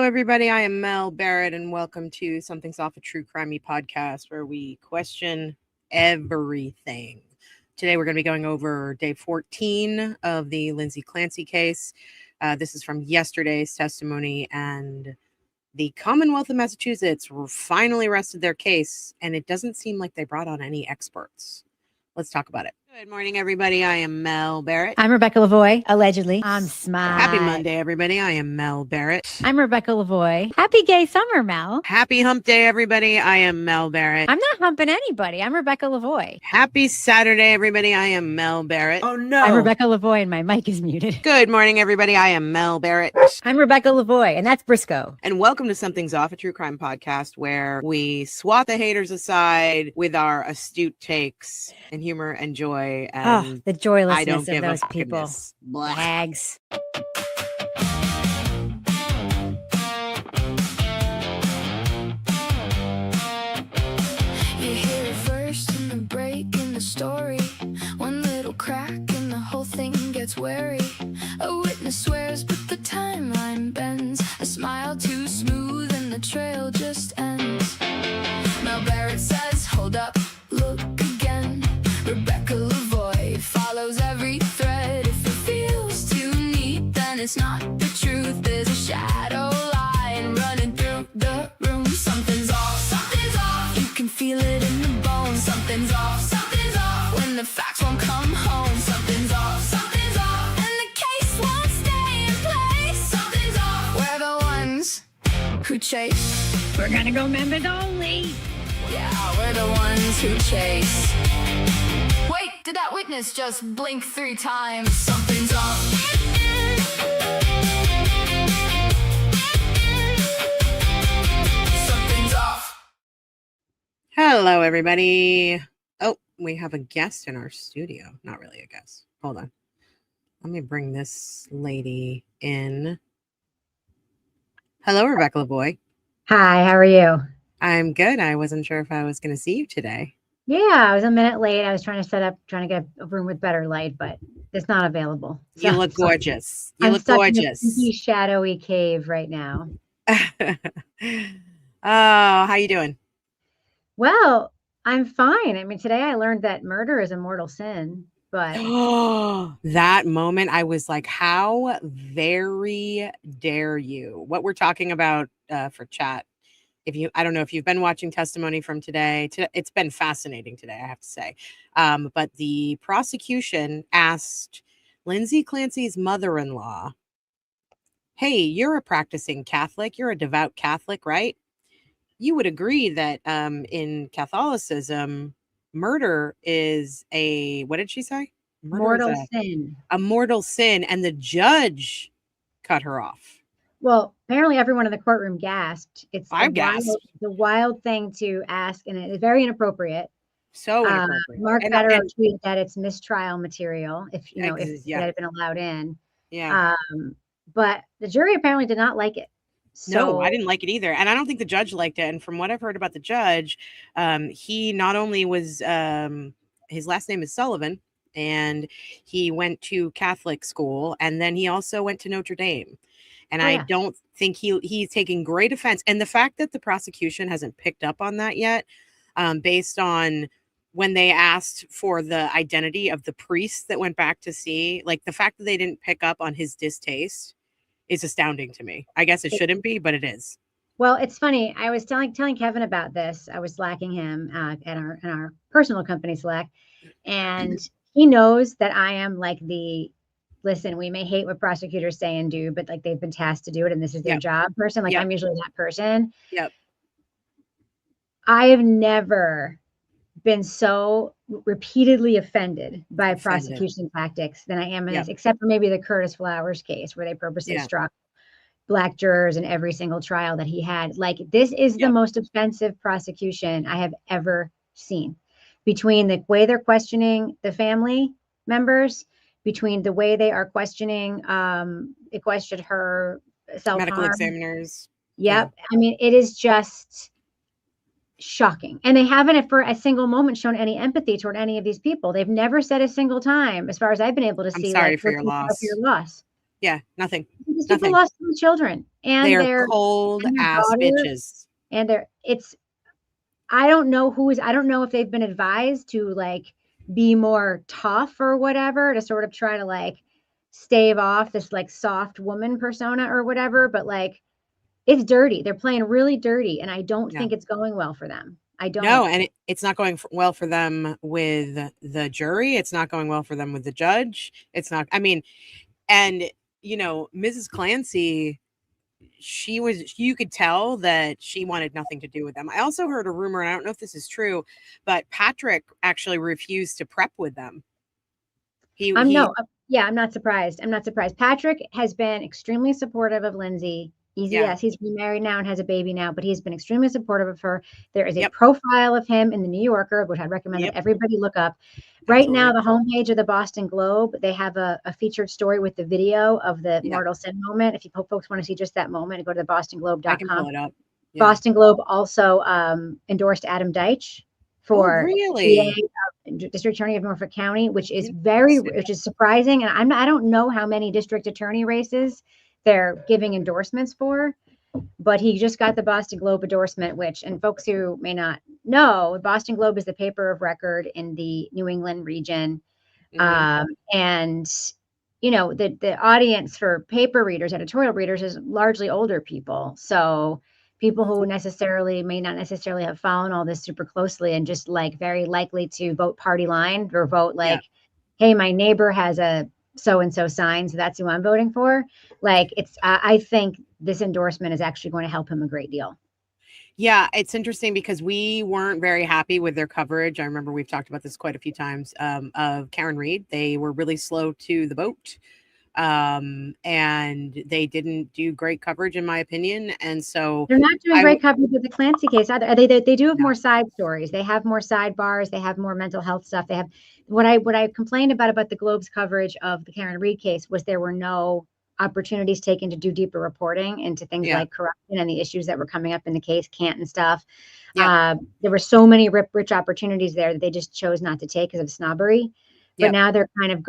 everybody. I am Mel Barrett, and welcome to Something's Off, a True Crimey podcast where we question everything. Today, we're going to be going over day 14 of the Lindsay CLANCY case. This is from yesterday's testimony, and the Commonwealth of Massachusetts finally rested their case, and it doesn't seem like they brought on any experts. Let's talk about it. Good morning, everybody. I am Mel Barrett. I'm Rebecca Lavoie, allegedly. I'm smart. Happy Monday, everybody. I am Mel Barrett. I'm Rebecca Lavoie. Happy gay summer, Mel. Happy hump day, everybody. I am Mel Barrett. I'm not humping anybody. I'm Rebecca Lavoie. Happy Saturday, everybody. I am Mel Barrett. Oh, no. I'm Rebecca Lavoie, and my mic is muted. Good morning, everybody. I am Mel Barrett. I'm Rebecca Lavoie, and that's Briscoe. And welcome to Something's Off, a True Crime podcast, where we swat the haters aside with our astute takes and humor and joy. And the joylessness of those people. Hags. You hear it first in the break in the story. One little crack and the whole thing gets wary. A witness swears but the timeline bends. A smile too smooth and the trail just ends. Mel Barrett says, hold up, look again. Rebecca Lavoie follows every thread. If it feels too neat, then it's not the truth. There's a shadow line running through the room. Something's off, something's off. You can feel it in the bones. Something's off, something's off. When the facts won't come home. Something's off, something's off. And the case won't stay in place. Something's off. We're the ones who chase. We're gonna go members only. Yeah, we're the ones who chase. Wait, did that witness just blink 3 times? Something's off. Something's off. Hello, everybody. Oh, we have a guest in our studio. Not really a guest. Hold on. Let me bring this lady in. Hello, Rebecca Lavoie. Hi, how are you? I'm good. I wasn't sure if I was going to see you today. Yeah, I was a minute late. I was trying to get a room with better light, but it's not available. You look gorgeous. You look stuck gorgeous. In a spooky, shadowy cave right now. Oh, how you doing? Well, I'm fine. I mean, today I learned that murder is a mortal sin, but that moment I was like, how very dare you? What we're talking about for chat. I don't know if you've been watching testimony from today. It's been fascinating today, I have to say. But the prosecution asked Lindsay CLANCY's mother-in-law, hey, you're a practicing Catholic. You're a devout Catholic, right? You would agree that in Catholicism, murder is what did she say? Mortal sin. A mortal sin. And the judge cut her off. Well, apparently everyone in the courtroom gasped. It's gasped. The wild thing to ask, and it's very inappropriate. So inappropriate. Mark Federer tweeted that it's mistrial material if it yeah. had been allowed in. Yeah. But the jury apparently did not like it. So, no, I didn't like it either. And I don't think the judge liked it. And from what I've heard about the judge, he not only was, his last name is Sullivan, and he went to Catholic school, and then he also went to Notre Dame. And I don't think he's taking great offense. And the fact that the prosecution hasn't picked up on that yet, based on when they asked for the identity of the priest that went back to see, like the fact that they didn't pick up on his distaste is astounding to me. I guess it shouldn't be, but it is. Well, it's funny. I was telling Kevin about this. I was slacking him in our personal company Slack, and he knows that I am like listen, we may hate what prosecutors say and do, but like they've been tasked to do it and this is their job person. Like I'm usually that person. Yep. I have never been so repeatedly offended by prosecution tactics than I am in this, except for maybe the Curtis Flowers case where they purposely struck Black jurors in every single trial that he had. Like this is the most offensive prosecution I have ever seen, between the way they're questioning the family members, between the way they are questioning, they questioned her self-harm. Medical examiners. Yep. Yeah. I mean, it is just shocking. And they haven't for a single moment shown any empathy toward any of these people. They've never said a single time, as far as I've been able to see, sorry for your loss. For your loss. Yeah, nothing. These people Nothing. lost 3 children, and They are their cold ass daughter, bitches. and I don't know if they've been advised to like be more tough or whatever to sort of try to like stave off this like soft woman persona or whatever, but like it's dirty. They're playing really dirty, and I don't Yeah. think it's going well for them. I don't. No, and it's not going well for them with the jury. It's not going well for them with the judge. It's not, I mean, and you know, Mrs. Clancy, you could tell that she wanted nothing to do with them. I also heard a rumor, and I don't know if this is true, but Patrick actually refused to prep with them. I'm not surprised. I'm not surprised. Patrick has been extremely supportive of Lindsay. Yes, he's remarried now and has a baby now, but he's been extremely supportive of her. There is a profile of him in the New Yorker, which I'd recommend that everybody look up. Right now, the homepage of the Boston Globe, they have a featured story with the video of the mortal sin moment. If you folks want to see just that moment, go to the bostonglobe.com. I can pull it up. Yeah. Boston Globe also endorsed Adam Deitch for District Attorney of Norfolk County, which is surprising. And I don't know how many district attorney races they're giving endorsements for, but he just got the Boston Globe endorsement, and folks who may not know, Boston Globe is the paper of record in the New England region. And you know, the audience for paper readers, editorial readers, is largely older people. So people who may not necessarily have followed all this super closely and just like very likely to vote party line or vote like, hey, my neighbor has a so-and-so sign, so that's who I'm voting for. Like I think this endorsement is actually going to help him a great deal. Yeah, it's interesting because we weren't very happy with their coverage. I remember we've talked about this quite a few times, of Karen Reed. They were really slow to the boat. And they didn't do great coverage, in my opinion. And so they're not doing great coverage with the Clancy case either. They do have more side stories. They have more sidebars. They have more mental health stuff. They have what I complained about the Globe's coverage of the Karen Reed case was there were no opportunities taken to do deeper reporting into things like corruption and the issues that were coming up in the case, Canton stuff. There were so many rich opportunities there that they just chose not to take because of snobbery. But now they're kind of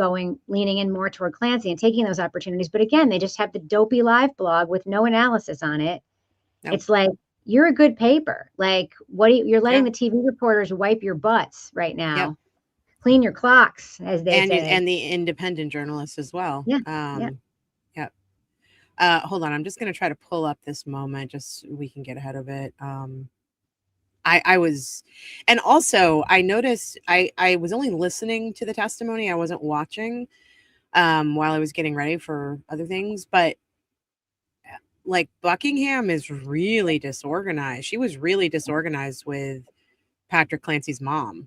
leaning in more toward Clancy and taking those opportunities. But again, they just have the dopey live blog with no analysis on it. It's like, you're a good paper. Like, you're letting the TV reporters wipe your butts right now. Clean your clocks, as they say. And the independent journalists as well. Hold on. I'm just going to try to pull up this moment just so we can get ahead of it. I was, and also I noticed I was only listening to the testimony. I wasn't watching while I was getting ready for other things, but like Buckingham is really disorganized. She was really disorganized with Patrick Clancy's mom.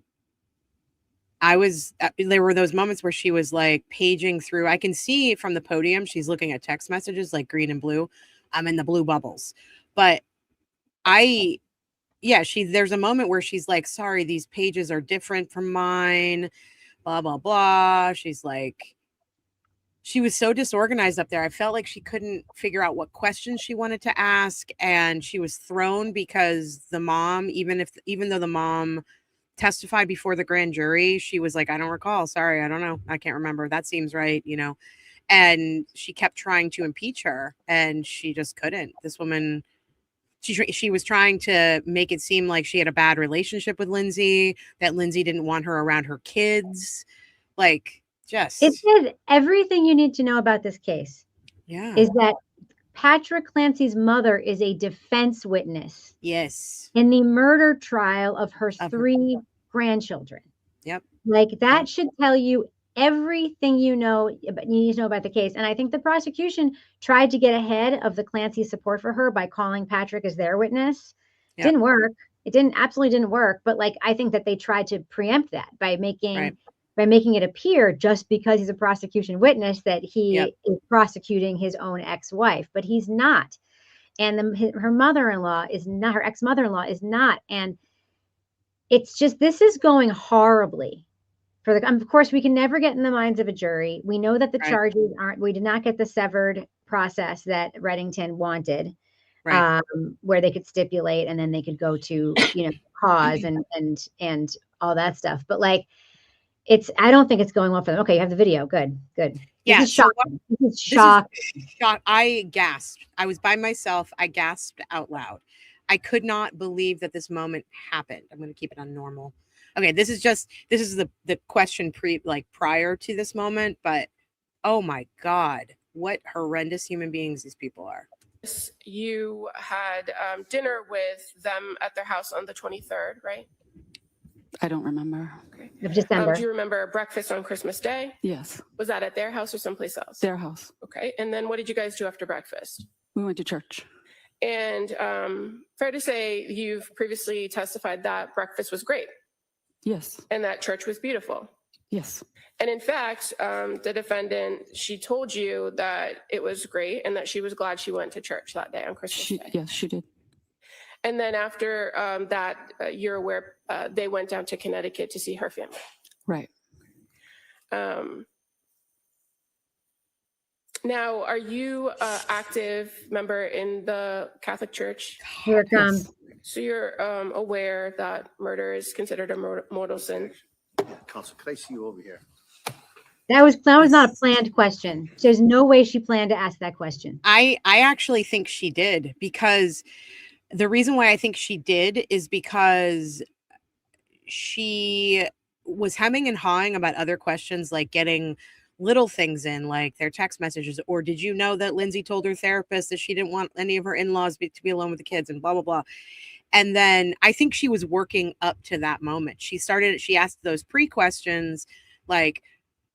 There were those moments where she was like paging through. I can see from the podium, she's looking at text messages like green and blue. I'm in the blue bubbles, but there's a moment where she's like, sorry, these pages are different from mine, blah, blah, blah. She's like, she was so disorganized up there. I felt like she couldn't figure out what questions she wanted to ask. And she was thrown because the mom, even though the mom testified before the grand jury, she was like, I don't recall. Sorry. I don't know. I can't remember. That seems right. You know, and she kept trying to impeach her and she just couldn't. This woman, she was trying to make it seem like she had a bad relationship with Lindsay, that Lindsay didn't want her around her kids. Like, just. It says everything you need to know about this case. Yeah. Is that Patrick Clancy's mother is a defense witness. Yes. In the murder trial of her 3 grandchildren. Yep. Like that should tell you everything you need to know about the case. And I think the prosecution tried to get ahead of the Clancy support for her by calling Patrick as their witness. Didn't work. It absolutely didn't work. But like, I think that they tried to preempt that by making it appear, just because he's a prosecution witness, that he is prosecuting his own ex-wife, but he's not. And her mother-in-law is not, her ex-mother-in-law is not. And it's just, this is going horribly. Of course, we can never get in the minds of a jury. We know that the charges we did not get the severed process that Reddington wanted, where they could stipulate and then they could go to, cause and all that stuff. But like, I don't think it's going well for them. Okay, you have the video. Good. Yeah, This is shocking. This is shocking. I gasped. I was by myself. I gasped out loud. I could not believe that this moment happened. I'm going to keep it on normal. Okay, this is the question prior to this moment, but oh my God, what horrendous human beings these people are. You had dinner with them at their house on the 23rd, right? I don't remember. Okay. Of December. Do you remember breakfast on Christmas Day? Yes. Was that at their house or someplace else? Their house. Okay. And then what did you guys do after breakfast? We went to church. And fair to say you've previously testified that breakfast was great. Yes. And that church was beautiful. Yes. And in fact, the defendant, she told you that it was great and that she was glad she went to church that day on Christmas Day. Yes, she did. And then after that, you're aware they went down to Connecticut to see her family. Right. Now, are you an active member in the Catholic Church? Here it comes. Yes. So you're aware that murder is considered a mortal sin? Counsel, could I see you over here? That was not a planned question. There's no way she planned to ask that question. I actually think she did, because the reason why I think she did is because she was hemming and hawing about other questions, like getting little things in, like their text messages, or did you know that Lindsay told her therapist that she didn't want any of her in-laws to be alone with the kids, and blah, blah, blah. And then I think she was working up to that moment. She asked those pre-questions, like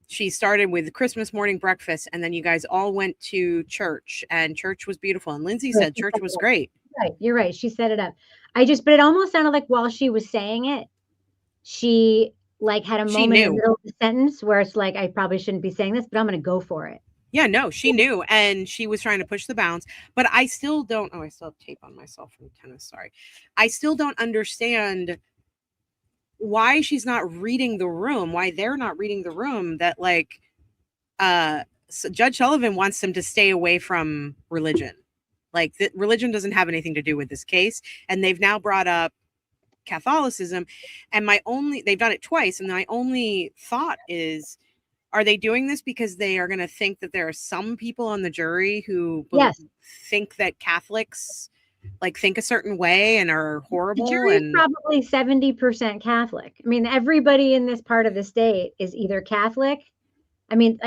she started with Christmas morning breakfast, and then you guys all went to church, and church was beautiful. And Lindsay said church was great. Right. You're right. She set it up. But it almost sounded like while she was saying it, she had a moment in the middle of the sentence where it's like, I probably shouldn't be saying this, but I'm going to go for it. Yeah, no, she knew, and she was trying to push the bounds. But I still don't. Oh, I still have tape on myself from tennis. Sorry. I still don't understand why she's not reading the room, why they're not reading the room, that so Judge Sullivan wants them to stay away from religion. Like, religion doesn't have anything to do with this case. And they've now brought up Catholicism. And they've done it twice. And my only thought is, are they doing this because they are going to think that there are some people on the jury who think that Catholics think a certain way and are horrible? The jury is probably 70% Catholic. I mean, everybody in this part of the state is either Catholic. I mean,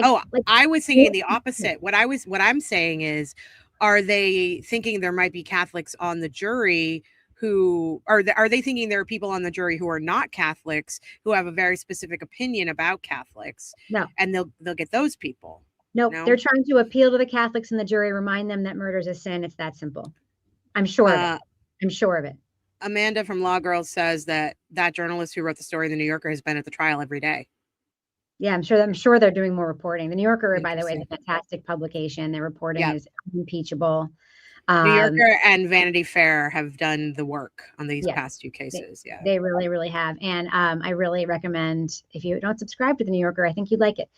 I was thinking the opposite. What I'm saying is, are they thinking there might be Catholics on the jury who are they thinking there are people on the jury who are not Catholics who have a very specific opinion about Catholics? No. And they'll get those people. No, they're trying to appeal to the Catholics in the jury, remind them that murder is a sin. It's that simple. I'm sure of it. I'm sure of it. Amanda from Law Girls says that journalist who wrote the story in the New Yorker has been at the trial every day. Yeah, I'm sure they're doing more reporting. The New Yorker, by the way, is a fantastic publication. Their reporting is unimpeachable. New Yorker and Vanity Fair have done the work on these past two cases. They really, really have. And I really recommend, if you don't subscribe to the New Yorker, I think you'd like it.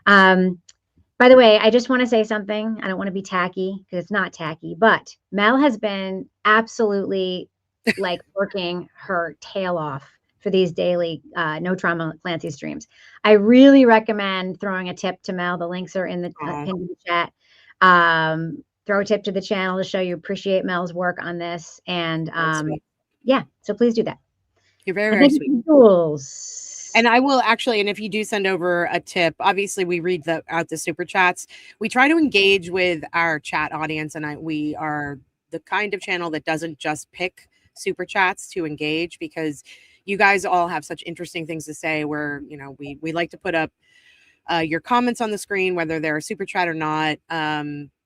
By the way, I just want to say something. I don't want to be tacky because it's not tacky, but Mel has been absolutely working her tail off for these daily No Trauma Clancy streams. I really recommend throwing a tip to Mel. The links are in the pinned chat. Throw a tip to the channel to show you appreciate Mel's work on this. And so please do that. You're very, very sweet. Jules. And I will actually, and if you do send over a tip, obviously we read out the super chats. We try to engage with our chat audience, and we are the kind of channel that doesn't just pick super chats to engage, because you guys all have such interesting things to say, where, we like to put up your comments on the screen, whether they're a super chat or not.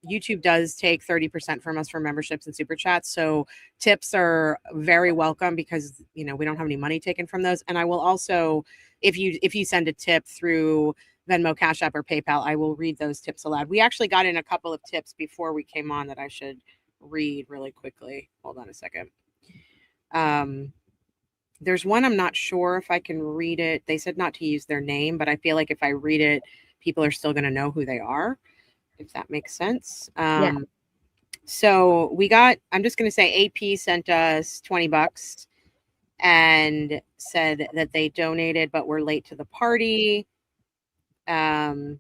YouTube does take 30% from us for memberships and super chats. So tips are very welcome, because, we don't have any money taken from those. And I will also, if you send a tip through Venmo, Cash App, or PayPal, I will read those tips aloud. We actually got in a couple of tips before we came on that I should read really quickly. Hold on a second. There's one, I'm not sure if I can read it. They said not to use their name, but I feel like if I read it, people are still going to know who they are, if that makes sense. So we got, I'm just going to say AP sent us $20. and said that they donated but were late to the party. Oh,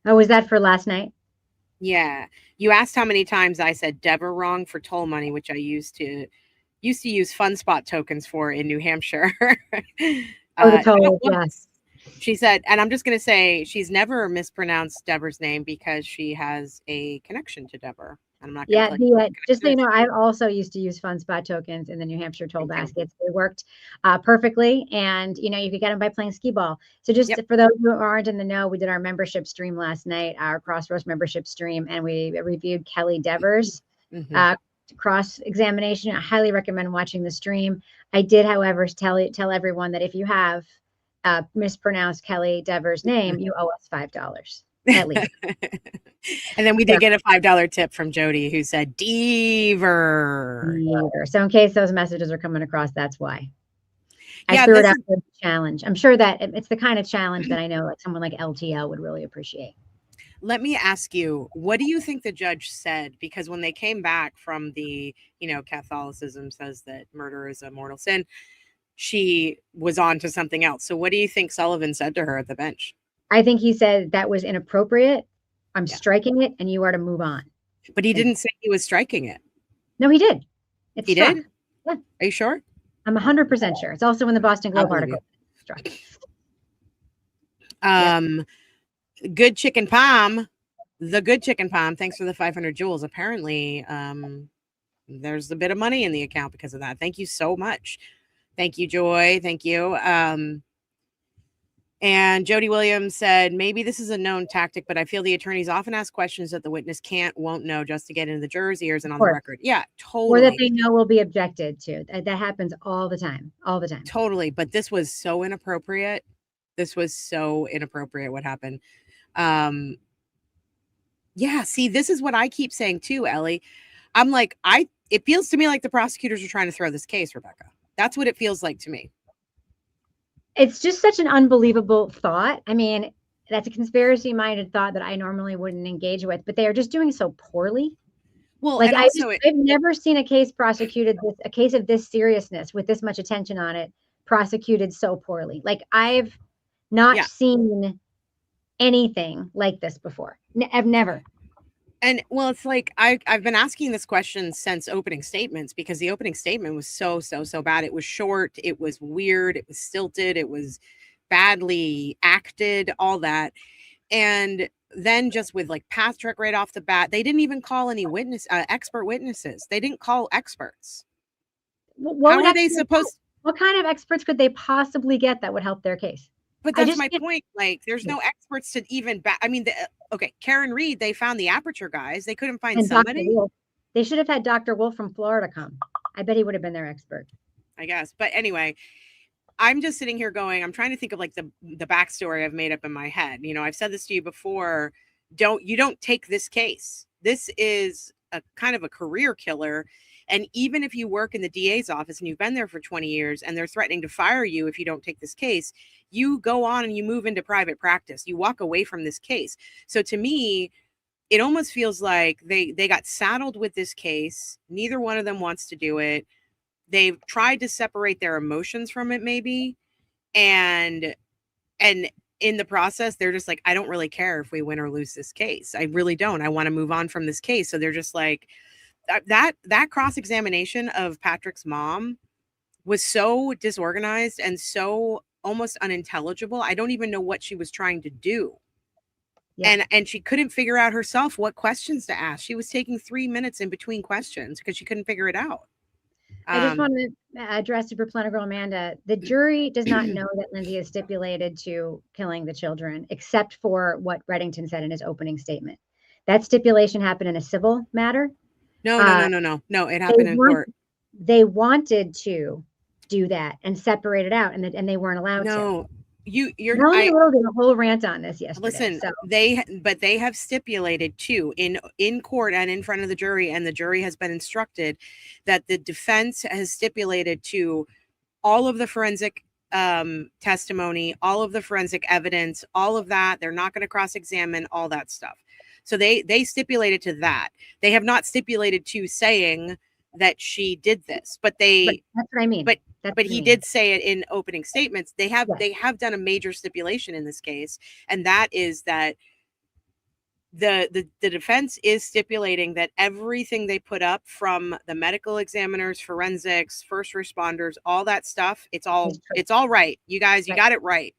was that for last night? Yeah. You asked how many times I said Deborah wrong for toll money, which I used to use Fun Spot tokens for in New Hampshire. Oh, the Not toll, once. yes. She said, and I'm just going to say she's never mispronounced Deborah's name because she has a connection to Deborah. And I'm not going to tell you. Just so you know, I also used to use Fun Spot tokens in the New Hampshire toll Thank you. baskets. They worked perfectly, and you know you could get them by playing skee ball. So just Yep. for those who aren't in the know, we did our membership stream last night, our Crossroads membership stream, and we reviewed Kelly Devers' cross examination. I highly recommend watching the stream. I did, however, tell everyone that if you have mispronounced Kelly Devers' name, you owe us $5 at least. And then we did get a $5 tip from Jody, who said Deaver. So in case those messages are coming across, that's why. Yeah, I threw it out as a challenge. I'm sure that it's the kind of challenge that I know like someone like LTL would really appreciate. Let me ask you, what do you think the judge said? Because when they came back from the, Catholicism says that murder is a mortal sin, she was on to something else. So what do you think Sullivan said to her at the bench? I think he said that was inappropriate. I'm striking it and you are to move on. But he didn't say he was striking it. No, he did. He did? Yeah. Are you sure? I'm 100% sure. It's also in the Boston Globe article. Good Chicken Palm, the Good Chicken Palm, thanks for the 500 joules. Apparently, there's a bit of money in the account because of that. Thank you so much. Thank you, Joy. Thank you. And Jody Williams said, maybe this is a known tactic, but I feel the attorneys often ask questions that the witness won't know just to get into the juror's ears and on the record. Yeah, totally. Or that they know will be objected to. That happens all the time. Totally. But this was so inappropriate. What happened. Yeah, see, this is what I keep saying too, Ellie. I'm like, it feels to me like the prosecutors are trying to throw this case, Rebecca. That's what it feels like to me. It's just such an unbelievable thought. I mean, that's a conspiracy-minded thought that I normally wouldn't engage with, but they are just doing so poorly. Well, like I've never seen a case prosecuted a case of this seriousness with this much attention on it prosecuted so poorly. Like I've not seen anything like this before. I've never. And well, it's like I've been asking this question since opening statements because the opening statement was so bad. It was short, it was weird, it was stilted, it was badly acted, all that. And then just with like Patrick right off the bat, they didn't even call any expert witnesses. They didn't call experts. How are they supposed? What kind of experts could they possibly get that would help their case? But that's my point. Like, there's no experts to even Karen Reed, they found the Aperture guys. They couldn't find somebody. They should have had Dr. Wolf from Florida come. I bet he would have been their expert. I guess. But anyway, I'm just sitting here going, I'm trying to think of like the backstory I've made up in my head. I've said this to you before. You don't take this case. This is a kind of a career killer. And even if you work in the DA's office and you've been there for 20 years and they're threatening to fire you if you don't take this case, you go on and you move into private practice. You walk away from this case. So to me, it almost feels like they got saddled with this case. Neither one of them wants to do it. They've tried to separate their emotions from it maybe. And in the process, they're just like, I don't really care if we win or lose this case. I really don't. I want to move on from this case. So they're just like, that cross-examination of Patrick's mom was so disorganized and so almost unintelligible. I don't even know what she was trying to do. Yeah. And she couldn't figure out herself what questions to ask. She was taking 3 minutes in between questions because she couldn't figure it out. I just want to address Super Planner Girl Amanda. The jury does not know that Lindsay is stipulated to killing the children, except for what Reddington said in his opening statement. That stipulation happened in a civil matter. No. It happened in court. They wanted to do that and separate it out, and they weren't allowed to. No, you're. I did a whole rant on this yesterday. Listen, they have stipulated to in court and in front of the jury, and the jury has been instructed that the defense has stipulated to all of the forensic testimony, all of the forensic evidence, all of that. They're not going to cross-examine all that stuff. So they stipulated to that. They have not stipulated to saying that she did this, but they, that's what I mean. but That's but what I he mean. did say it in opening statements. They have Yes. done a major stipulation in this case, and that is that the defense is stipulating that everything they put up, from the medical examiners, forensics, first responders, all that stuff, it's all right. You guys, you Right. got it right.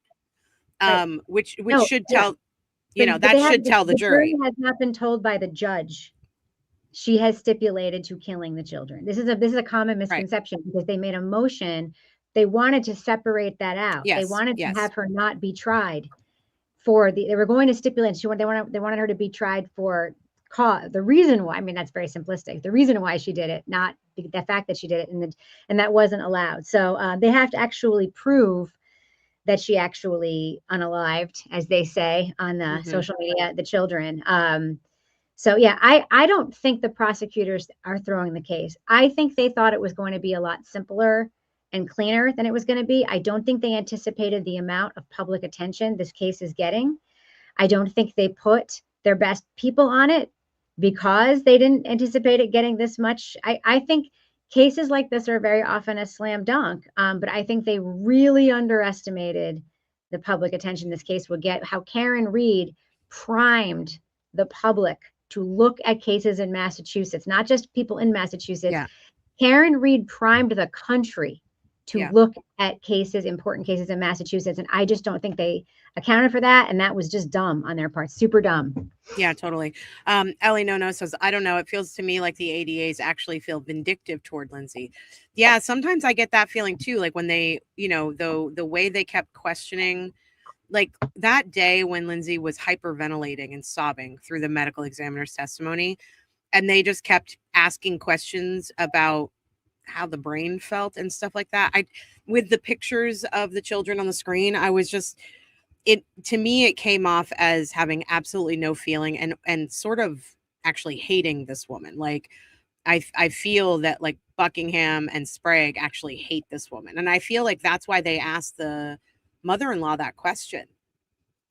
Which No, should yeah. tell, you know, But that should tell the jury. has not been told by the judge. She has stipulated to killing the children. This is a common misconception, because they made a motion. They wanted to separate that out. They wanted to have her not be tried for they were going to stipulate. They wanted her to be tried for the reason why. I mean, that's very simplistic. The reason why she did it, not the fact that she did it, and that wasn't allowed. So they have to actually prove that she actually unalived, as they say on the social media, the children. So yeah, I don't think the prosecutors are throwing the case. I think they thought it was going to be a lot simpler and cleaner than it was going to be. I don't think they anticipated the amount of public attention this case is getting. I don't think they put their best people on it because they didn't anticipate it getting this much. I think cases like this are very often a slam dunk, but I think they really underestimated the public attention this case would get. How Karen Reed primed the public to look at cases in Massachusetts, not just people in Massachusetts. Karen Reed primed the country to look at important cases in Massachusetts. And I just don't think they accounted for that. And that was just dumb on their part. Super dumb. Yeah, totally. Ellie No says, I don't know. It feels to me like the ADAs actually feel vindictive toward Lindsay. Yeah, sometimes I get that feeling too. Like when they, you know, the way they kept questioning, like that day when Lindsay was hyperventilating and sobbing through the medical examiner's testimony, and they just kept asking questions about how the brain felt and stuff like that. With the pictures of the children on the screen, I was just, to me, it came off as having absolutely no feeling and sort of actually hating this woman. Like I feel that like Buckingham and Sprague actually hate this woman. And I feel like that's why they asked the mother-in-law that question.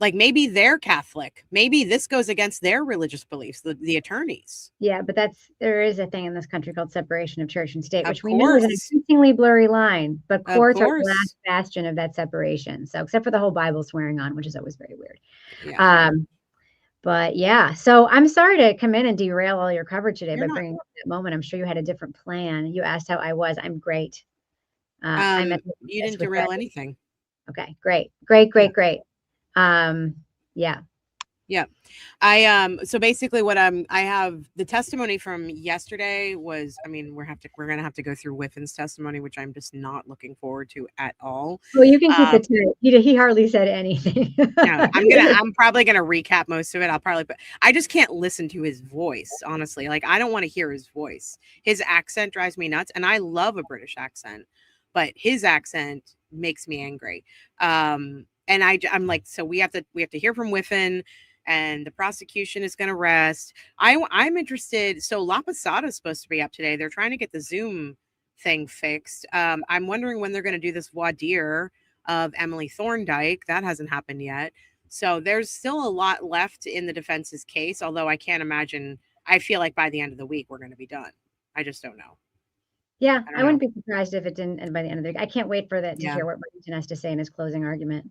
Like maybe they're Catholic. Maybe this goes against their religious beliefs, the attorneys. Yeah, but there is a thing in this country called separation of church and state, which we know is an increasingly blurry line, but courts are the last bastion of that separation. So except for the whole Bible swearing on, which is always very weird. Yeah. But yeah, so I'm sorry to come in and derail all your coverage today by bringing up that moment. I'm sure you had a different plan. You asked how I was. I'm great. You didn't derail anything. Okay, great. Yeah. So basically what I have the testimony from yesterday was, I mean, we're going to have to go through Whiffin's testimony, which I'm just not looking forward to at all. Well, you can keep the tape. He hardly said anything. No, I'm probably going to recap most of it. I just can't listen to his voice, honestly. Like, I don't want to hear his voice. His accent drives me nuts. And I love a British accent, but his accent makes me angry. And I'm like, so we have to hear from Whiffin, and the prosecution is going to rest. I'm interested. So La Posada is supposed to be up today. They're trying to get the Zoom thing fixed. I'm wondering when they're going to do this voir dire of Emily Thorndike. That hasn't happened yet. So there's still a lot left in the defense's case, although I can't imagine. I feel like by the end of the week, we're going to be done. I just don't know. Yeah, I wouldn't be surprised if it didn't end by the end of the week. I can't wait for that to hear what Remington has to say in his closing argument.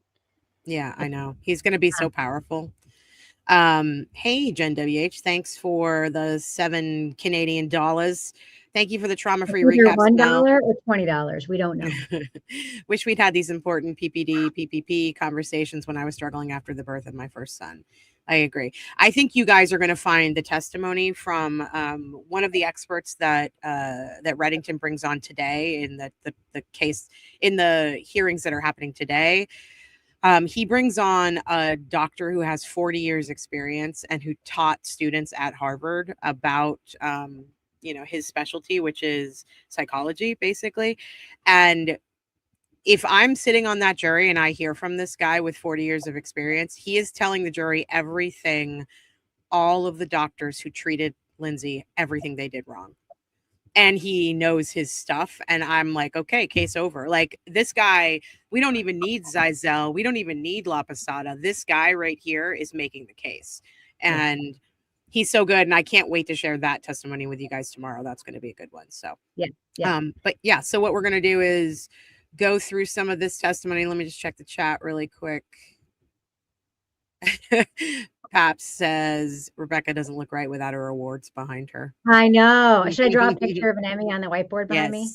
Yeah, I know. He's going to be so powerful. Hey, Jen WH, thanks for the $7 Canadian. Thank you for the trauma-free recaps. $1 or $20? We don't know. Wish we'd had these important PPP conversations when I was struggling after the birth of my first son. I agree. I think you guys are going to find the testimony from one of the experts that Reddington brings on today in the case, in the hearings that are happening today. He brings on a doctor who has 40 years experience and who taught students at Harvard about, his specialty, which is psychology, basically. And if I'm sitting on that jury and I hear from this guy with 40 years of experience, he is telling the jury everything, all of the doctors who treated Lindsay, everything they did wrong. And he knows his stuff. And I'm like, okay, case over. Like this guy, we don't even need Zeisel. We don't even need La Posada. This guy right here is making the case. And he's so good, and I can't wait to share that testimony with you guys tomorrow. That's going to be a good one. So yeah. But yeah, so what we're going to do is go through some of this testimony. Let me just check the chat really quick. Paps says Rebecca doesn't look right without her awards behind her. I know. Should I draw a picture of an Emmy on the whiteboard behind me?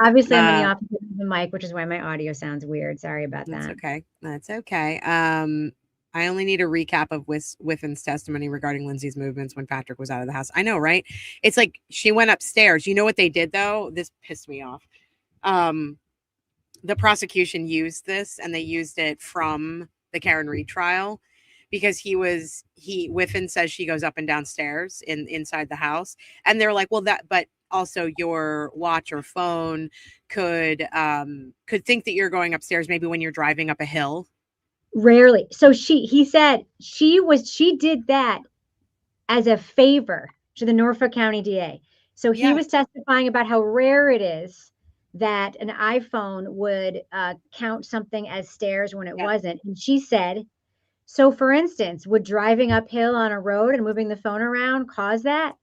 Obviously, I'm in the office with the mic, which is why my audio sounds weird. Sorry about that. Okay. That's okay. I only need a recap of Whiffin's testimony regarding Lindsay's movements when Patrick was out of the house. I know, right? It's like she went upstairs. You know what they did, though? This pissed me off. The prosecution used this, and they used it from the Karen Reed trial, because Whiffin says she goes up and downstairs inside the house, and they're like, well, but also your watch or phone could think that you're going upstairs maybe when you're driving up a hill. Rarely. So he said she did that as a favor to the Norfolk County DA. So he was testifying about how rare it is that an iPhone would count something as stairs when it wasn't. And she said, so for instance, would driving uphill on a road and moving the phone around cause that?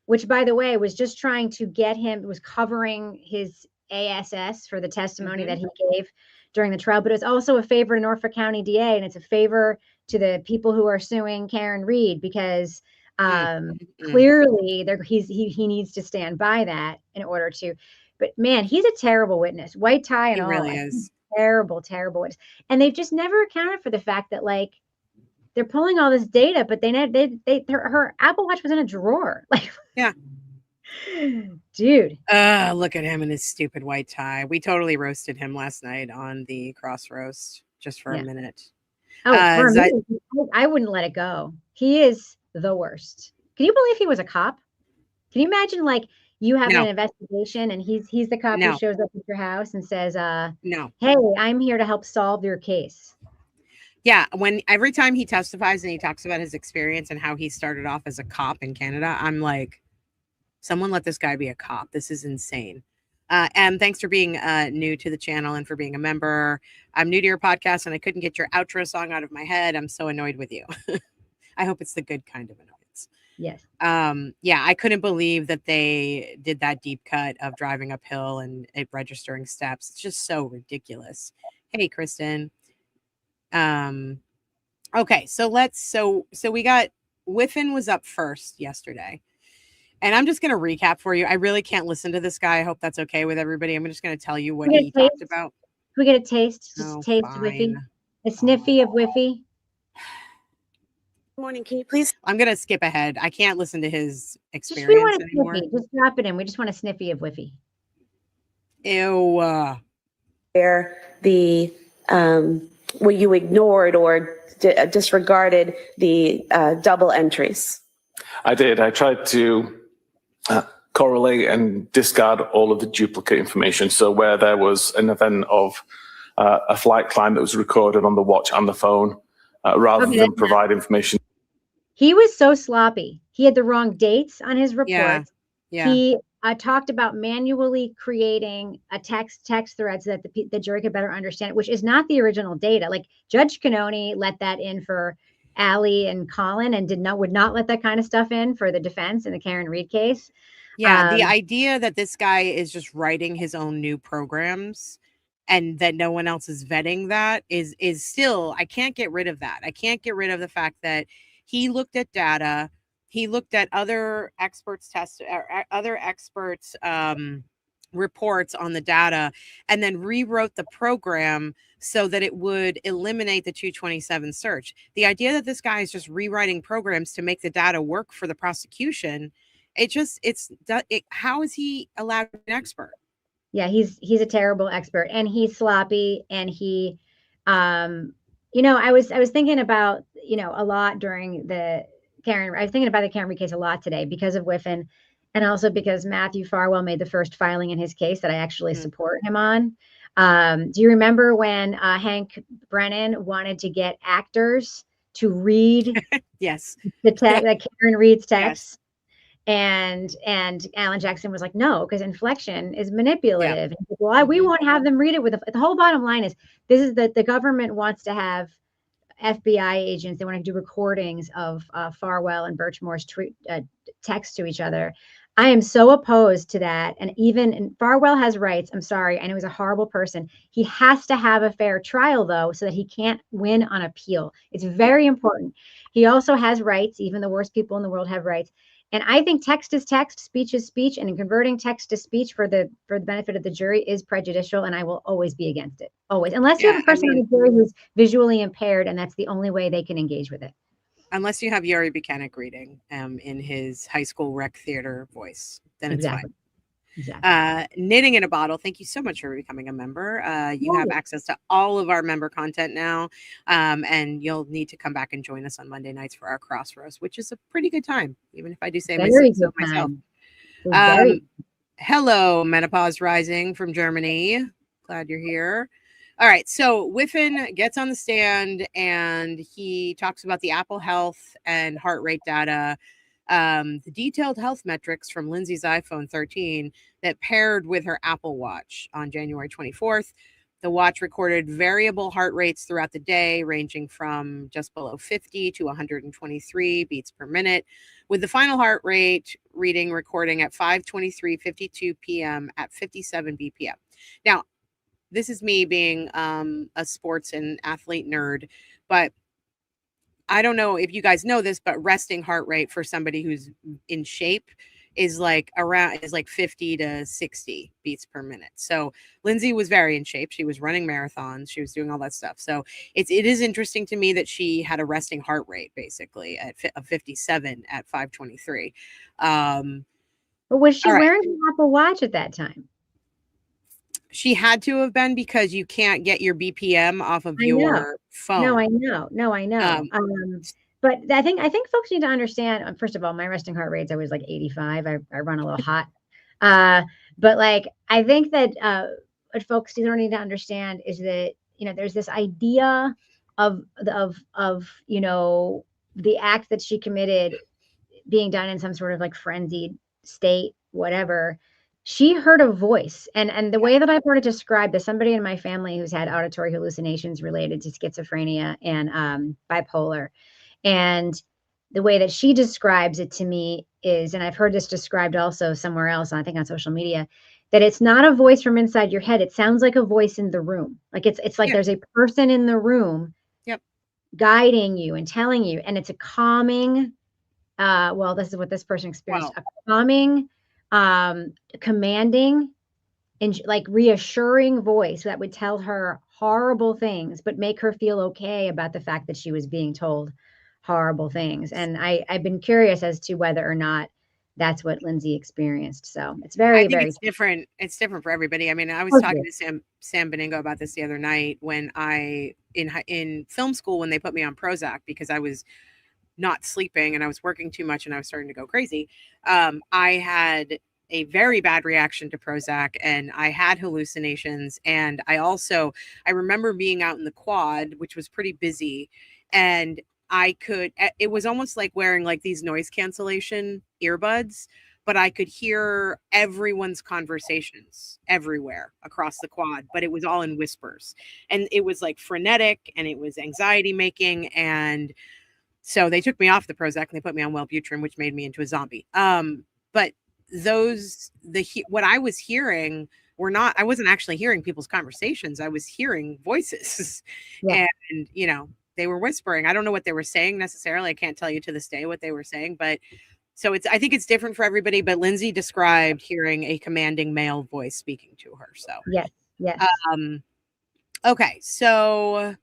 Which, by the way, was just trying to get him, was covering his ASS for the testimony that he gave during the trial. But it's also a favor to Norfolk County DA, and it's a favor to the people who are suing Karen Reed, because clearly he needs to stand by that in order to. But man, he's a terrible witness, white tie and all. He really is. Terrible, terrible witness. And they've just never accounted for the fact that, like, they're pulling all this data, but her Apple Watch was in a drawer. Like, dude. Look at him in his stupid white tie. We totally roasted him last night on the cross roast just for a minute. Oh, for a minute, I wouldn't let it go. He is the worst. Can you believe he was a cop? Can you imagine, like, you have an investigation and he's the cop who shows up at your house and says, hey, I'm here to help solve your case. Yeah, every time he testifies and he talks about his experience and how he started off as a cop in Canada, I'm like, someone let this guy be a cop. This is insane. And thanks for being new to the channel and for being a member. I'm new to your podcast and I couldn't get your outro song out of my head. I'm so annoyed with you. I hope it's the good kind of annoyance. Yes. I couldn't believe that they did that deep cut of driving uphill and registering steps. It's just so ridiculous. Hey, Kristen. Okay, so we got Whiffin was up first yesterday. And I'm just going to recap for you. I really can't listen to this guy. I hope that's okay with everybody. I'm just going to tell you what he talked about. Can we get a taste? Just a taste of Whiffy. A sniffy of Whiffy. Morning. Can you please? I'm going to skip ahead. I can't listen to his experience anymore. Just drop it in. We just want a sniffy of Whiffy. Ew. Where where you ignored or disregarded the double entries. I did. I tried to correlate and discard all of the duplicate information. So where there was an event of a flight climb that was recorded on the watch and the phone, rather than provide information. He was so sloppy. He had the wrong dates on his report. Yeah. He talked about manually creating a text thread so that the jury could better understand it, which is not the original data. Like, Judge Cannoni let that in for Allie and Colin and would not let that kind of stuff in for the defense in the Karen Reed case. Yeah, the idea that this guy is just writing his own new programs and that no one else is vetting that is still, I can't get rid of that. I can't get rid of the fact that he looked at data, he looked at other experts' reports on the data, and then rewrote the program so that it would eliminate the 227 search. The idea that this guy is just rewriting programs to make the data work for the prosecution, how is he allowed to be an expert? Yeah, he's a terrible expert, and he's sloppy, and he, I was thinking about, a lot during I was thinking about the Karen Reed case a lot today because of Whiffin, and also because Matthew Farwell made the first filing in his case that I actually support him on. Do you remember when Hank Brennan wanted to get actors to read yes the text, like Karen Reed's text? Yes. And Alan Jackson was like, no, because inflection is manipulative. Yeah. Well, we won't have them read it with the whole bottom line is this is that the government wants to have FBI agents, they want to do recordings of Farwell and Birchmore's text to each other. I am so opposed to that. And Farwell has rights. I'm sorry. I know he's a horrible person. He has to have a fair trial, though, so that he can't win on appeal. It's very important. He also has rights. Even the worst people in the world have rights. And I think text is text, speech is speech, and converting text to speech for the benefit of the jury is prejudicial, and I will always be against it. Always. Unless you have a person on the jury who's visually impaired, and that's the only way they can engage with it. Unless you have Yuri Buchanan reading in his high school rec theater voice, then it's fine. Exactly. Knitting in a Bottle, thank you so much for becoming a member. You have access to all of our member content now, and you'll need to come back and join us on Monday nights for our cross roast, which is a pretty good time, even if I do say so myself. Hello, Menopause Rising from Germany. Glad you're here. All right, so Whiffen gets on the stand and he talks about the Apple Health and heart rate data, the detailed health metrics from Lindsay's iPhone 13 that paired with her Apple Watch on January 24th. The watch recorded variable heart rates throughout the day, ranging from just below 50 to 123 beats per minute, with the final heart rate reading recording at 5:23:52 p.m. at 57 BPM. Now, this is me being a sports and athlete nerd, but I don't know if you guys know this, but resting heart rate for somebody who's in shape is like 50 to 60 beats per minute. So Lindsay was very in shape. She was running marathons. She was doing all that stuff. So it is interesting to me that she had a resting heart rate basically of 57 at 5:23. But was she wearing an Apple Watch at that time? She had to have been, because you can't get your BPM off of your phone. No, I know. But I think folks need to understand, first of all, my resting heart rate's always like 85. I run a little hot. But like, I think that what folks need to understand is that, there's this idea of the act that she committed being done in some sort of like frenzied state, whatever. She heard a voice, and the way that I've heard it described as somebody in my family who's had auditory hallucinations related to schizophrenia and bipolar, and the way that she describes it to me is, and I've heard this described also somewhere else, I think on social media, that it's not a voice from inside your head. It sounds like a voice in the room. Like it's like there's a person in the room guiding you and telling you, and it's a calming, well, this is what this person experienced, a calming, commanding and like reassuring voice that would tell her horrible things, but make her feel okay about the fact that she was being told horrible things. And I've been curious as to whether or not that's what Lindsay experienced. So it's very it's different. It's different for everybody. I mean, I was talking to Sam Beningo about this the other night when in film school, when they put me on Prozac because I was not sleeping and I was working too much and I was starting to go crazy. I had a very bad reaction to Prozac and I had hallucinations. And I remember being out in the quad, which was pretty busy, and it was almost like wearing like these noise cancellation earbuds, but I could hear everyone's conversations everywhere across the quad, but it was all in whispers and it was like frenetic and it was anxiety making. And so they took me off the Prozac and they put me on Wellbutrin, which made me into a zombie. But what I was hearing I wasn't actually hearing people's conversations. I was hearing voices and, they were whispering. I don't know what they were saying necessarily. I can't tell you to this day what they were saying, but so I think it's different for everybody, but Lindsay described hearing a commanding male voice speaking to her. So, yes. Okay. So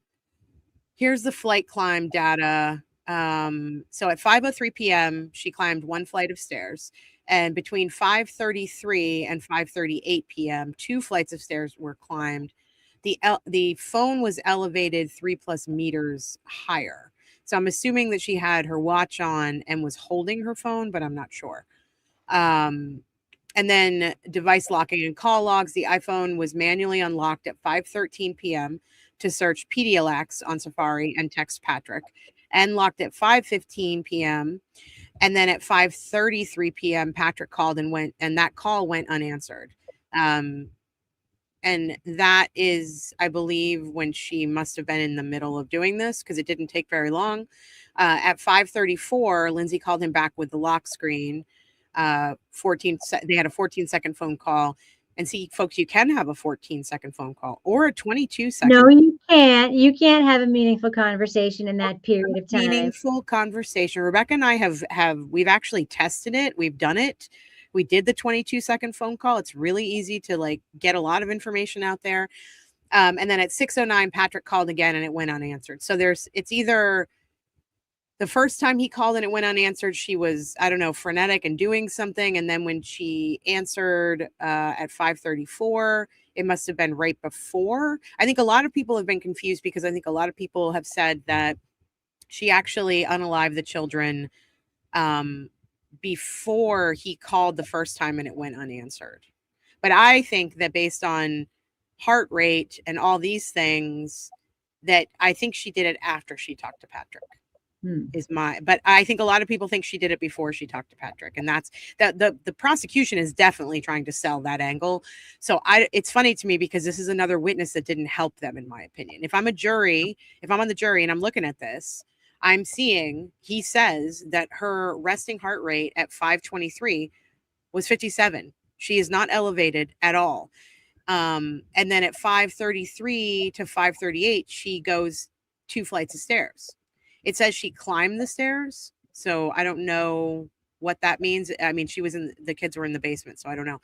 here's the flight climb data. So at 5:03 p.m., she climbed one flight of stairs, and between 5:33 and 5:38 p.m., 2 flights of stairs were climbed. The phone was elevated 3+ meters higher. So I'm assuming that she had her watch on and was holding her phone, but I'm not sure. And then device locking and call logs. The iPhone was manually unlocked at 5:13 p.m. to search Pedialex on Safari and text Patrick, and locked at 5:15 p.m. And then at 5:33 p.m., Patrick called and that call went unanswered. And that is, I believe, when she must have been in the middle of doing this, because it didn't take very long. At 5:34, Lindsay called him back with the lock screen. They had a 14-second phone call. And see, folks, you can have a 14-second phone call or a 22-second. No, you can't. You can't have a meaningful conversation in that period of time. Meaningful conversation. Rebecca and I we've actually tested it. We've done it. We did the 22-second phone call. It's really easy to like get a lot of information out there. And then at 6:09, Patrick called again and it went unanswered. So it's either the first time he called and it went unanswered, she was, I don't know, frenetic and doing something. And then when she answered at 5:34, it must have been right before. I think a lot of people have been confused because I think a lot of people have said that she actually unalived the children before he called the first time and it went unanswered. But I think that based on heart rate and all these things, that I think she did it after she talked to Patrick. But I think a lot of people think she did it before she talked to Patrick, and that's the prosecution is definitely trying to sell that angle. So it's funny to me because this is another witness that didn't help them, in my opinion. If I'm on the jury and I'm looking at this, I'm seeing he says that her resting heart rate at 5:23 was 57. She is not elevated at all. And then at 5:33 to 5:38, she goes 2 flights of stairs. It says she climbed the stairs. So I don't know what that means. I mean, the kids were in the basement, so I don't know.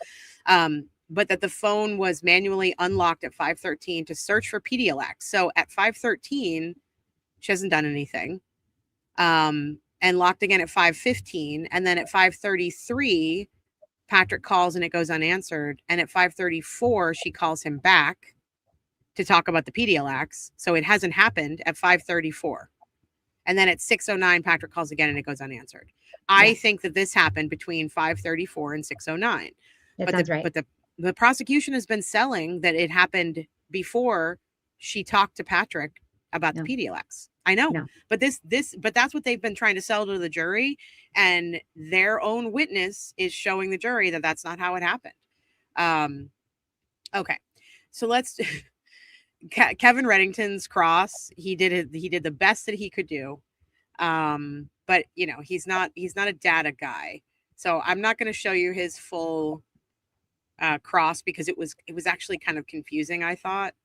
But that the phone was manually unlocked at 5:13 to search for Pedialyte. So at 5:13, she hasn't done anything. And locked again at 5:15. And then at 5:33, Patrick calls and it goes unanswered. And at 5:34, she calls him back to talk about the Pedialyte. So it hasn't happened at 5:34. And then at 6:09, Patrick calls again and it goes unanswered. I think that this happened between 5:34 and 6:09. That sounds right. But the prosecution has been selling that it happened before she talked to Patrick about the Pedialyte. I know, but that's what they've been trying to sell to the jury, and their own witness is showing the jury that that's not how it happened. Okay, so let's. Kevin Reddington's cross. He did the best that he could do, but you know he's not a data guy, so I'm not going to show you his full cross because it was actually kind of confusing, I thought.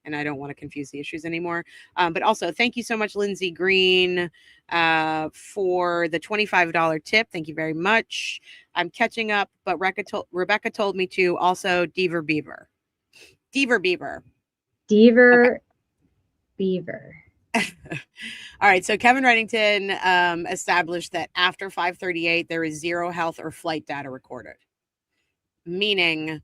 And I don't want to confuse the issues anymore. But also, thank you so much, Lindsay Green, for the $25 tip. Thank you very much. I'm catching up, but Rebecca told me to also Deaver Beaver. All right. So Kevin Reddington established that after 5:38, there is zero health or flight data recorded. Meaning,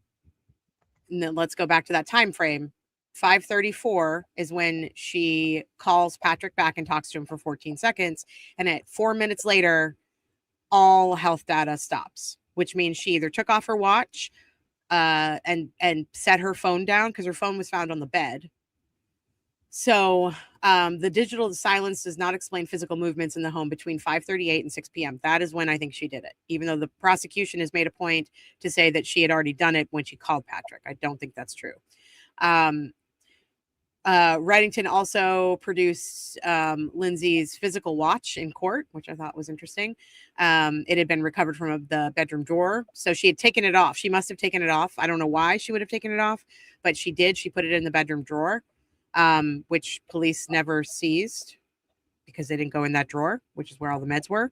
let's go back to that time frame. 5:34 is when she calls Patrick back and talks to him for 14 seconds. And at 4 minutes later, all health data stops, which means she either took off her watch and set her phone down because her phone was found on the bed. So the digital silence does not explain physical movements in the home between 5:38 and 6 p.m. That is when I think she did it, even though the prosecution has made a point to say that she had already done it when she called Patrick. I don't think that's true. Reddington also produced Lindsay's physical watch in court, which I thought was interesting. It had been recovered from the bedroom drawer. So she had taken it off. She must have taken it off. I don't know why she would have taken it off, but she did. She put it in the bedroom drawer, which police never seized because they didn't go in that drawer, which is where all the meds were.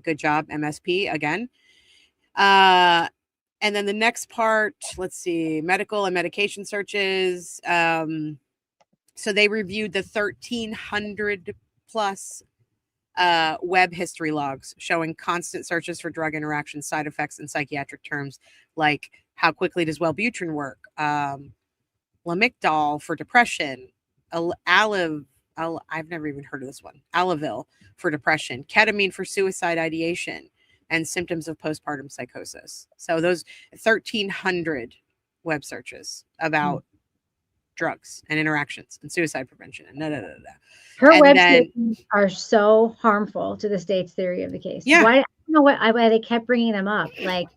Good job, MSP, again. And then the next part, let's see, medical and medication searches. So they reviewed the 1,300 plus web history logs showing constant searches for drug interactions, side effects, and psychiatric terms like how quickly does Wellbutrin work, Lamictal for depression, I've never even heard of this one, Alavil for depression, ketamine for suicide ideation, and symptoms of postpartum psychosis. So those 1,300 web searches about drugs and interactions and suicide prevention and Her websites are so harmful to the state's theory of the case. Yeah. Why? I don't know why they kept bringing them up. Like,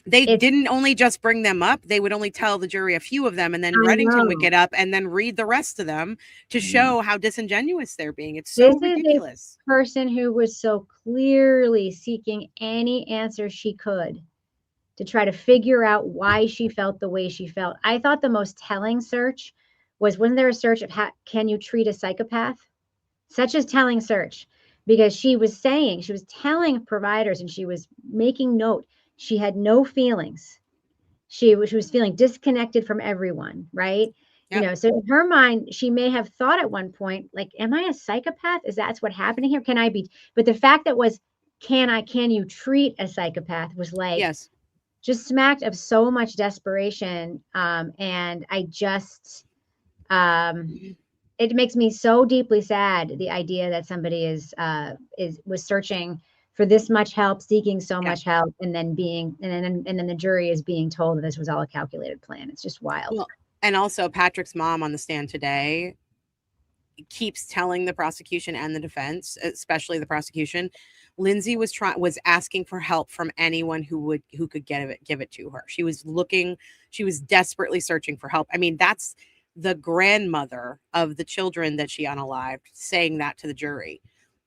They It's- didn't only just bring them up, they would only tell the jury a few of them, and then I Reddington would know. get up and then read the rest of them to show how disingenuous they're being. It's This so is a ridiculous. person who was so clearly seeking any answer she could to try to figure out why she felt the way she felt. I thought the most telling search wasn't there a search of how can you treat a psychopath? Such a telling search, because she was telling providers, and she was making note she had no feelings. She was feeling disconnected from everyone, right? Yep. So in her mind, she may have thought at one point, like, am I a psychopath? Is that's what happening here? Can I be? But the fact that was, can you treat a psychopath was like, Yes. just smacked of so much desperation. And I just, it makes me so deeply sad, the idea that somebody was searching for this much help, seeking so much help, and then the jury is being told that this was all a calculated plan. It's just wild. Well, and also Patrick's mom on the stand today keeps telling the prosecution and the defense, especially the prosecution, Lindsay was asking for help from anyone who could give it to her. She was desperately searching for help. I mean, that's the grandmother of the children that she unalived saying that to the jury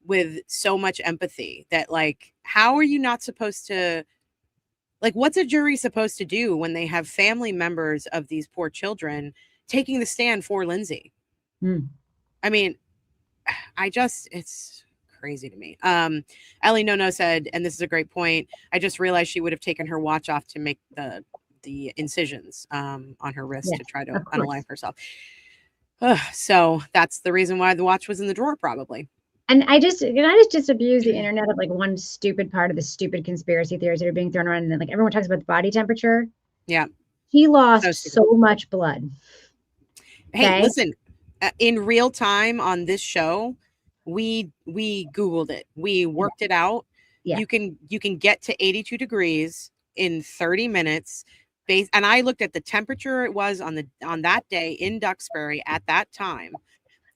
with so much empathy that, like, how are you not supposed to, like, what's a jury supposed to do when they have family members of these poor children taking the stand for Lindsay? I mean, it's crazy to me. Ellie Nono said, and this is a great point, I just realized she would have taken her watch off to make the incisions on her wrist to try to unalive herself. So that's the reason why the watch was in the drawer, probably. And I just disabuse the internet of, like, one stupid part of the stupid conspiracy theories that are being thrown around, and then, like, everyone talks about the body temperature. Yeah. He lost so much blood. Hey, listen, in real time on this show, we Googled it. We worked it out. Yeah. You can get to 82 degrees in 30 minutes. And I looked at the temperature it was on that day in Duxbury at that time.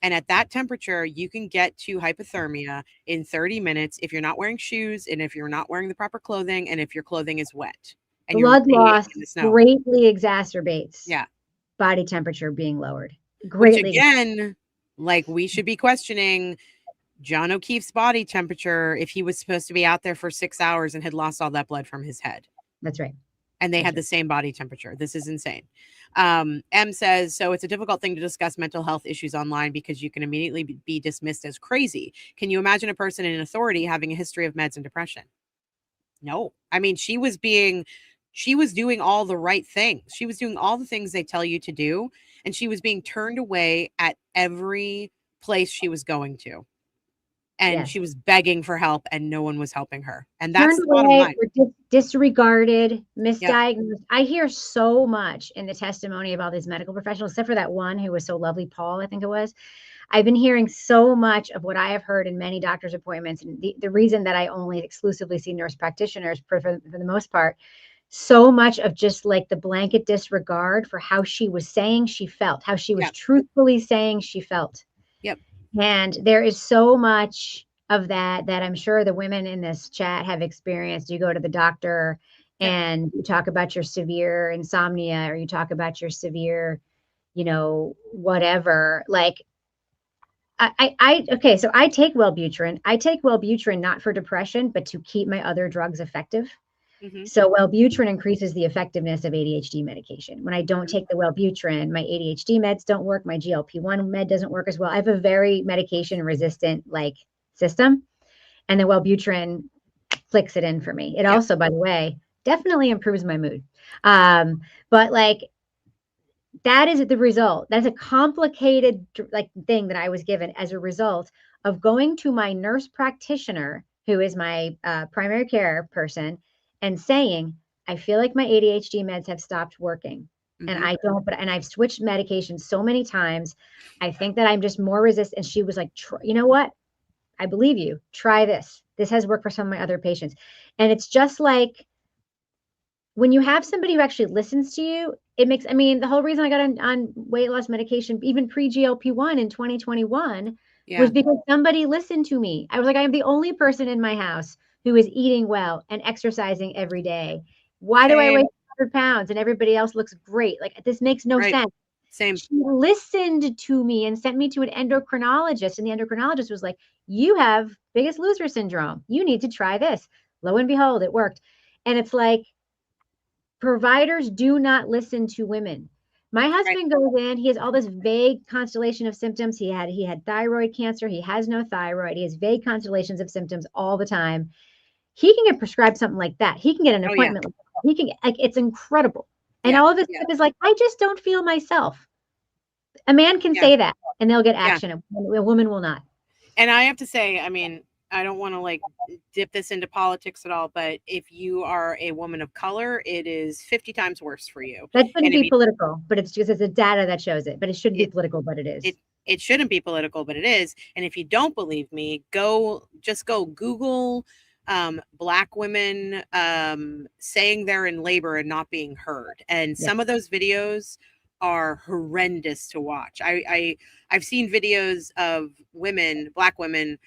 And at that temperature, you can get to hypothermia in 30 minutes if you're not wearing shoes, and if you're not wearing the proper clothing, and if your clothing is wet. And blood loss greatly exacerbates body temperature being lowered. Greatly. Which, again, like, we should be questioning John O'Keefe's body temperature if he was supposed to be out there for 6 hours and had lost all that blood from his head. That's right. And they had the same body temperature. This is insane. M says, so it's a difficult thing to discuss mental health issues online because you can immediately be dismissed as crazy. Can you imagine a person in authority having a history of meds and depression? No. I mean, she was doing all the right things. She was doing all the things they tell you to do. And she was being turned away at every place she was going to. And she was begging for help, and no one was helping her. And that's the bottom line. Disregarded, misdiagnosed. I hear so much in the testimony of all these medical professionals, except for that one who was so lovely, Paul, I think it was. I've been hearing so much of what I have heard in many doctor's appointments. And the reason that I only exclusively see nurse practitioners for the most part, so much of just, like, the blanket disregard for how she was saying she felt, how she was truthfully saying she felt. Yep. And there is so much of that I'm sure the women in this chat have experienced. You go to the doctor and you talk about your severe insomnia, or you talk about your severe, whatever. Like, okay, so I take Wellbutrin. I take Wellbutrin not for depression, but to keep my other drugs effective. Mm-hmm. So Wellbutrin increases the effectiveness of ADHD medication. When I don't take the Wellbutrin, my ADHD meds don't work. My GLP-1 med doesn't work as well. I have a very medication resistant, like, system, and the Wellbutrin flicks it in for me. It also, by the way, definitely improves my mood. But, like, that is the result. That's a complicated, like, thing that I was given as a result of going to my nurse practitioner, who is my primary care person, and saying, I feel like my ADHD meds have stopped working. Mm-hmm. And I don't, and I've switched medications so many times. I think that I'm just more resistant. And she was like, you know what? I believe you. Try this. This has worked for some of my other patients. And it's just like, when you have somebody who actually listens to you, it makes, I mean, the whole reason I got on weight loss medication, even pre-GLP-1 in 2021, was because somebody listened to me. I was like, I am the only person in my house who is eating well and exercising every day. Why do I weigh Same. 100 pounds and everybody else looks great? Like, this makes no Right. sense. Same. She listened to me and sent me to an endocrinologist. And the endocrinologist was like, you have Biggest Loser syndrome. You need to try this. Lo and behold, it worked. And it's like, providers do not listen to women. My husband goes in, he has all this vague constellation of symptoms. He had thyroid cancer. He has no thyroid. He has vague constellations of symptoms all the time. He can get prescribed something like that. He can get an appointment. He can, like, it's incredible. And all of this stuff is like, I just don't feel myself. A man can say that and they'll get action. A woman will not. And I have to say, I mean, I don't want to like dip this into politics at all, but if you are a woman of color, it is 50 times worse for you. That shouldn't be political, but it's just, it's the data that shows it. But it shouldn't be political, but it is. It shouldn't be political, but it is. And if you don't believe me, go Google Black women saying they're in labor and not being heard. And some of those videos are horrendous to watch. I've seen videos of women, Black women,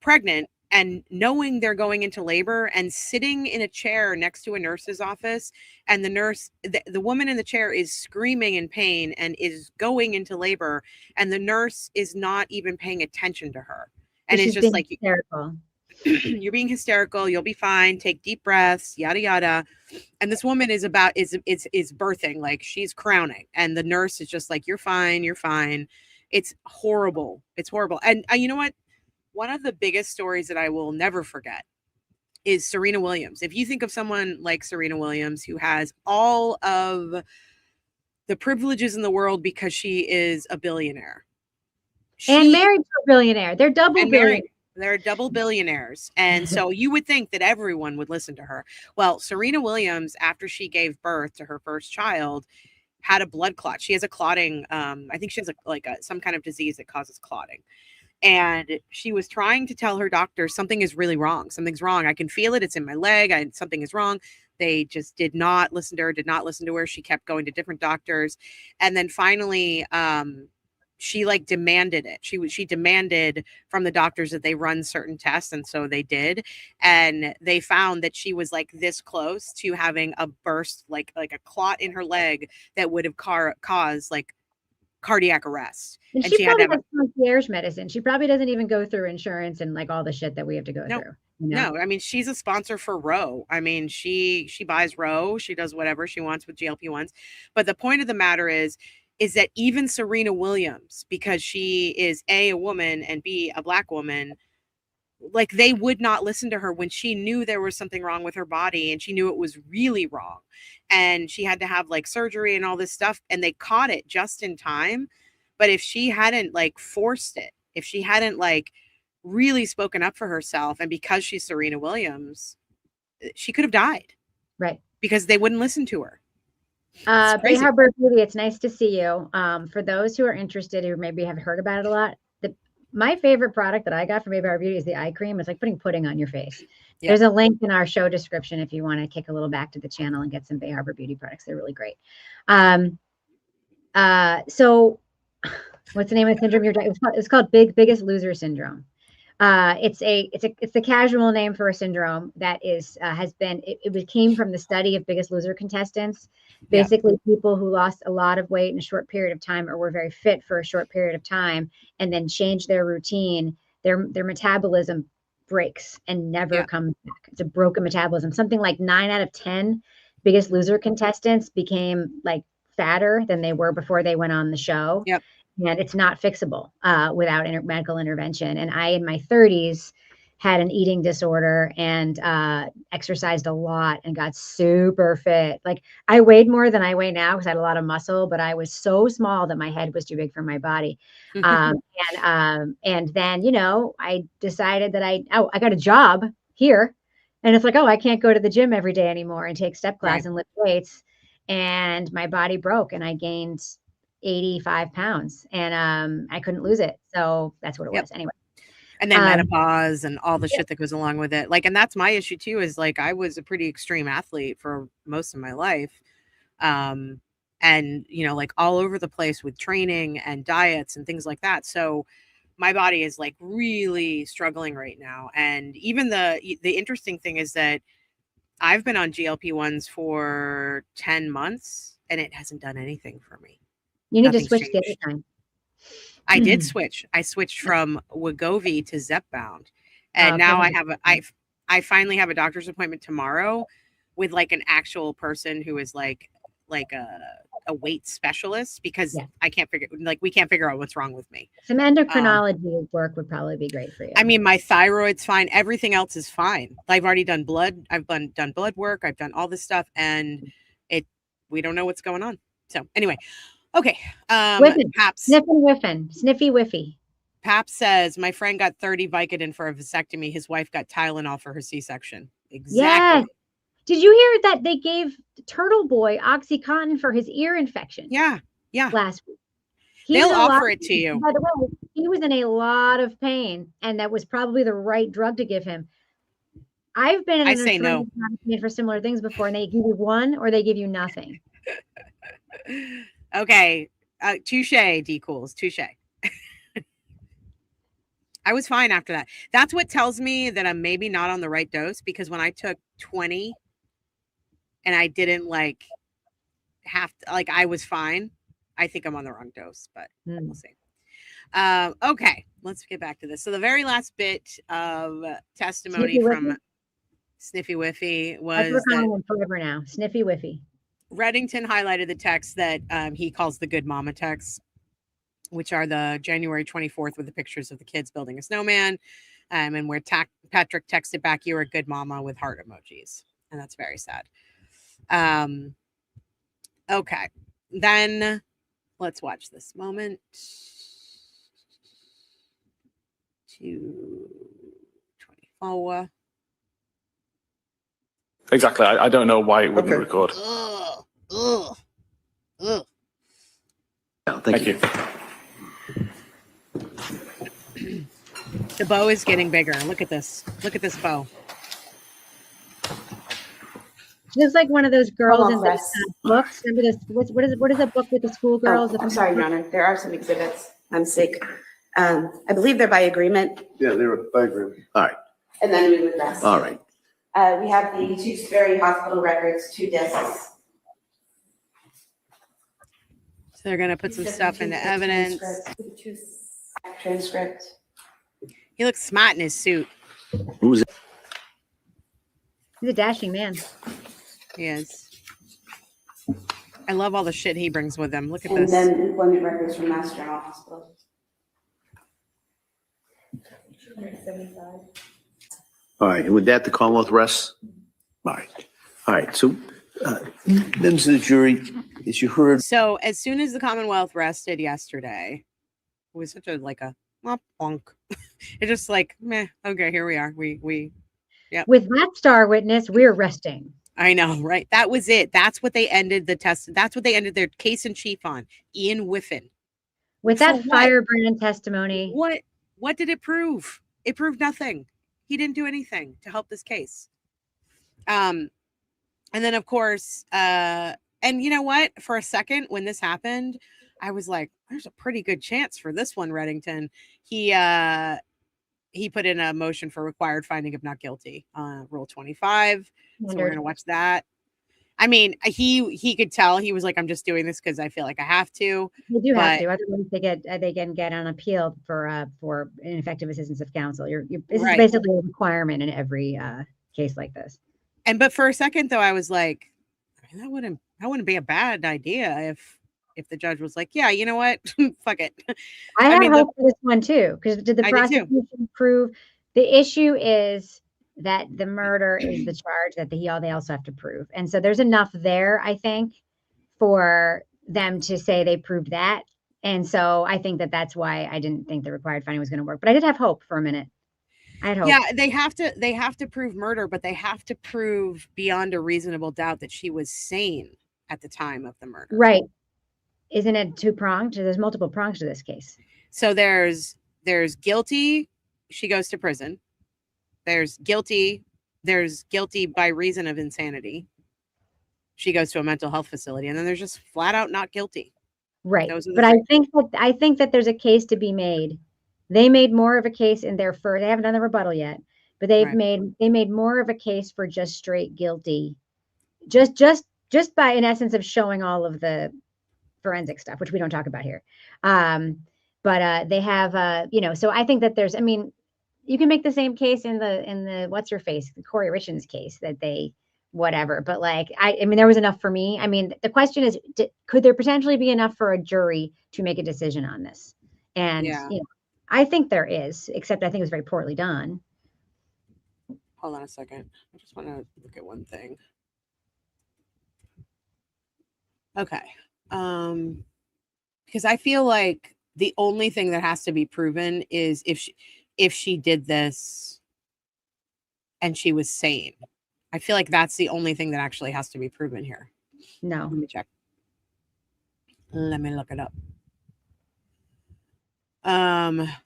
pregnant and knowing they're going into labor and sitting in a chair next to a nurse's office, and the nurse, the woman in the chair is screaming in pain and is going into labor, and the nurse is not even paying attention to her. And it's just like, hysterical. You're being hysterical, you'll be fine, take deep breaths, yada yada. And this woman is birthing, like she's crowning, and the nurse is just like, you're fine, you're fine. It's horrible. It's horrible. And you know what? One of the biggest stories that I will never forget is Serena Williams. If you think of someone like Serena Williams, who has all of the privileges in the world because she is a billionaire. And married to a billionaire. They're double billionaires. They're double billionaires. And so you would think that everyone would listen to her. Well, Serena Williams, after she gave birth to her first child, had a blood clot. She has a clotting. I think she has some kind of disease that causes clotting. And she was trying to tell her doctor, something is really wrong. Something's wrong. I can feel it. It's in my leg. Something is wrong. They just did not listen to her, She kept going to different doctors. And then finally, she like demanded it. She demanded from the doctors that they run certain tests. And so they did. And they found that she was like this close to having a burst, like a clot in her leg that would have caused like cardiac arrest. And she probably has concierge medicine. She probably doesn't even go through insurance and like all the shit that we have to go through. You know? No, I mean, she's a sponsor for Roe. I mean, she buys Roe. She does whatever she wants with GLP-1s. But the point of the matter is that even Serena Williams, because she is A, woman, and B, a Black woman, like they would not listen to her when she knew there was something wrong with her body, and she knew it was really wrong. And she had to have like surgery and all this stuff, and they caught it just in time. But if she hadn't like forced it, if she hadn't like really spoken up for herself, and because she's Serena Williams, she could have died. Right. Because they wouldn't listen to her. Bay Harbor Beauty, it's nice to see you. For those who are interested, who maybe have heard about it a lot, my favorite product that I got from Bay Harbor Beauty is the eye cream. It's like putting pudding on your face. Yep. There's a link in our show description if you want to kick a little back to the channel and get some Bay Harbor Beauty products. They're really great. So what's the name of the syndrome? It's called Biggest Loser syndrome. It's the casual name for a syndrome that is it came from the study of Biggest Loser contestants. Basically, people who lost a lot of weight in a short period of time, or were very fit for a short period of time, and then changed their routine, their metabolism breaks and never comes back. It's a broken metabolism. Something like 9 out of 10 Biggest Loser contestants became like fatter than they were before they went on the show. Yep. And it's not fixable without medical intervention. And I, in my 30s, had an eating disorder and exercised a lot and got super fit. Like I weighed more than I weigh now because I had a lot of muscle, but I was so small that my head was too big for my body. And then, you know, I decided that I got a job here, and it's like, oh, I can't go to the gym every day anymore and take step class and lift weights. And my body broke and I gained 85 pounds and I couldn't lose it. So that's what it was anyway. And then menopause and all the shit that goes along with it. Like, and that's my issue too, is like, I was a pretty extreme athlete for most of my life. And, you know, like all over the place with training and diets and things like that. So my body is like really struggling right now. And even the interesting thing is that I've been on GLP-1s for 10 months and it hasn't done anything for me. You need Nothing's to switch the changed. other time. I did switch. I switched from Wegovy to Zepbound. And now I have I finally have a doctor's appointment tomorrow with like an actual person who is like a weight specialist, because I can't figure, like, we can't figure out what's wrong with me. Some endocrinology work would probably be great for you. I mean, my thyroid's fine. Everything else is fine. I've already done blood. I've done blood work. I've done all this stuff, and we don't know what's going on. So anyway, okay. Paps, Sniffy whiffy. Pap says, my friend got 30 Vicodin for a vasectomy. His wife got Tylenol for her C-section. Exactly. Yes. Did you hear that they gave Turtle Boy OxyContin for his ear infection? Yeah. Last week. They'll offer it to you. By the way, he was in a lot of pain, and that was probably the right drug to give him. I've been in I say no for similar things before, and they give you one or they give you nothing. Okay. Touche, D-Cools. Touche. I was fine after that. That's what tells me that I'm maybe not on the right dose, because when I took 20 and I didn't I was fine. I think I'm on the wrong dose, but we'll see. Okay, let's get back to this. So the very last bit of testimony from Sniffy Whiffy was we're calling him forever now. Sniffy Whiffy. Reddington highlighted the text that he calls the good mama texts, which are the January 24th with the pictures of the kids building a snowman, and where Patrick texted back, "You're a good mama," with heart emojis. And that's very sad. Okay, then let's watch this moment. 2:24. Exactly. I don't know why it wouldn't record. Ugh. Thank you. The bow is getting bigger. Look at this. Look at this bow. Just like one of those girls in the books. Remember this? What is a book with the schoolgirls? I'm sorry, Your Honor. There are some exhibits. I'm sick. I believe they're by agreement. Yeah, they were by agreement. All right. And then we would rest. All right. We have the Tewksbury Hospital records, 2 discs. So they're going to put some stuff into evidence. Transcript. He looks smart in his suit. Who's it? He's a dashing man. He is. I love all the shit he brings with him. Look at And this. then employment records from Mass General Hospital. All right. And with that, the Commonwealth rests. All right. All right. So, members of the jury, as you heard. So as soon as the Commonwealth rested yesterday, it was such a plunk. It's just like, meh, okay, here we are. Yeah. With that star witness, we're resting. I know, right? That was it. That's what they ended the test. That's what they ended their case in chief on. Ian Whiffen. With that firebrand testimony. What did it prove? It proved nothing. He didn't do anything to help this case. And then of course, and you know what? For a second when this happened, I was like, there's a pretty good chance for this one, Reddington. He put in a motion for required finding of not guilty, Rule 25. So we're gonna watch that. I mean, he could tell. He was like, I'm just doing this because I feel like I have to. They do have to. Otherwise, they can get on appeal for ineffective assistance of counsel. This is basically a requirement in every case like this. But for a second though, I was like, I mean, that wouldn't be a bad idea if the judge was like, yeah, you know what, fuck it. I have hope for this one too, because did the prosecution prove? The issue is that the murder is the charge that they also have to prove, and so there's enough there, I think, for them to say they proved that. And so I think that's why I didn't think the required finding was going to work, but I did have hope for a minute. I had hope. Yeah, they have to prove murder, but they have to prove beyond a reasonable doubt that she was sane at the time of the murder. Right. Isn't it two-pronged? There's multiple prongs to this case. So there's guilty, she goes to prison. There's guilty by reason of insanity. She goes to a mental health facility, and then there's just flat out not guilty. Right. But I think that there's a case to be made. They made more of a case in their first, they haven't done the rebuttal yet, but they Right. made more of a case for just straight guilty, just by in essence of showing all of the forensic stuff, which we don't talk about here. But they have, you know, so I think that there's, I mean, you can make the same case in the what's her face, the Corey Richens case, that they whatever. But like, I mean, there was enough for me. I mean, the question is, could there potentially be enough for a jury to make a decision on this? And Yeah. you know, I think there is, except I think it was very poorly done. Hold on a second. I just want to look at one thing. Okay. Because I feel like the only thing that has to be proven is if she did this and she was sane. I feel like that's the only thing that actually has to be proven here. No. Let me check. Let me look it up.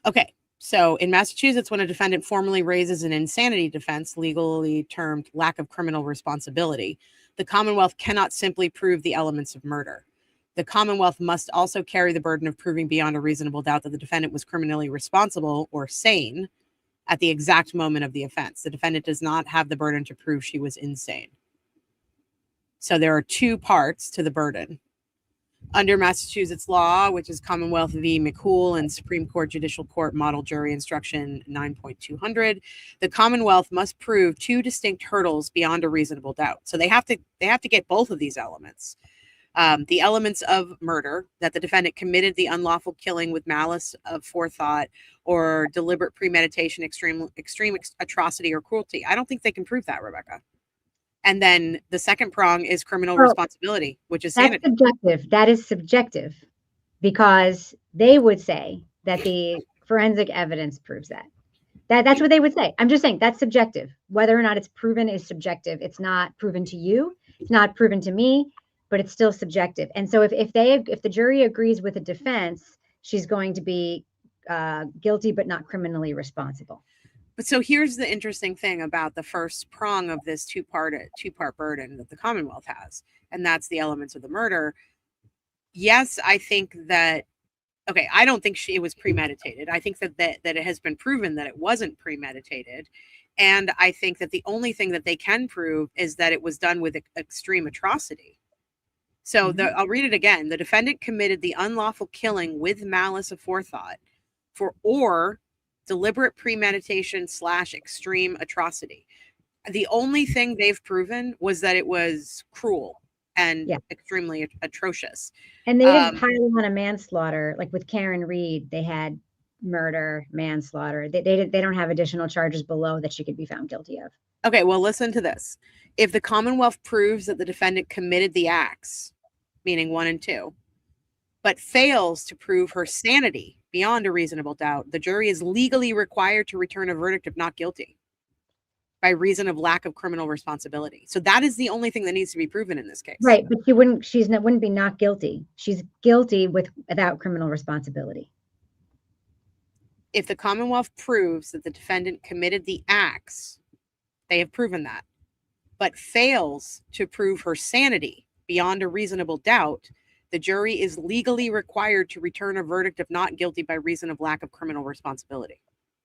Okay. So in Massachusetts, when a defendant formally raises an insanity defense, legally termed lack of criminal responsibility, the Commonwealth cannot simply prove the elements of murder. The Commonwealth must also carry the burden of proving beyond a reasonable doubt that the defendant was criminally responsible or sane at the exact moment of the offense. The defendant does not have the burden to prove she was insane. So there are two parts to the burden. Under Massachusetts law, which is Commonwealth v. McCool and Supreme Court Judicial Court Model Jury Instruction 9.200, the Commonwealth must prove two distinct hurdles beyond a reasonable doubt. So they have to get both of these elements. The elements of murder, that the defendant committed the unlawful killing with malice of forethought or deliberate premeditation, extreme atrocity or cruelty. I don't think they can prove that, Rebecca. And then the second prong is criminal responsibility, which is sanity. That's subjective. That is subjective, because they would say that the forensic evidence proves that. That's what they would say. I'm just saying that's subjective. Whether or not it's proven is subjective. It's not proven to you. It's not proven to me, but it's still subjective. And so if the jury agrees with the defense, she's going to be guilty but not criminally responsible. But so here's the interesting thing about the first prong of this two-part burden that the Commonwealth has, and that's the elements of the murder. Yes, I think that, okay, I don't think it was premeditated. I think that it has been proven that it wasn't premeditated. And I think that the only thing that they can prove is that it was done with extreme atrocity. So I'll read it again. The defendant committed the unlawful killing with malice aforethought or deliberate premeditation / extreme atrocity. The only thing they've proven was that it was cruel and extremely atrocious. And they didn't pile on a manslaughter. Like with Karen Reed, they had murder, manslaughter. They don't have additional charges below that she could be found guilty of. Okay, well, listen to this. If the Commonwealth proves that the defendant committed the acts, meaning 1 and 2, but fails to prove her sanity beyond a reasonable doubt, the jury is legally required to return a verdict of not guilty by reason of lack of criminal responsibility. So that is the only thing that needs to be proven in this case. Right, but she wouldn't be not guilty. She's guilty without criminal responsibility. If the Commonwealth proves that the defendant committed the acts, they have proven that, but fails to prove her sanity beyond a reasonable doubt, the jury is legally required to return a verdict of not guilty by reason of lack of criminal responsibility.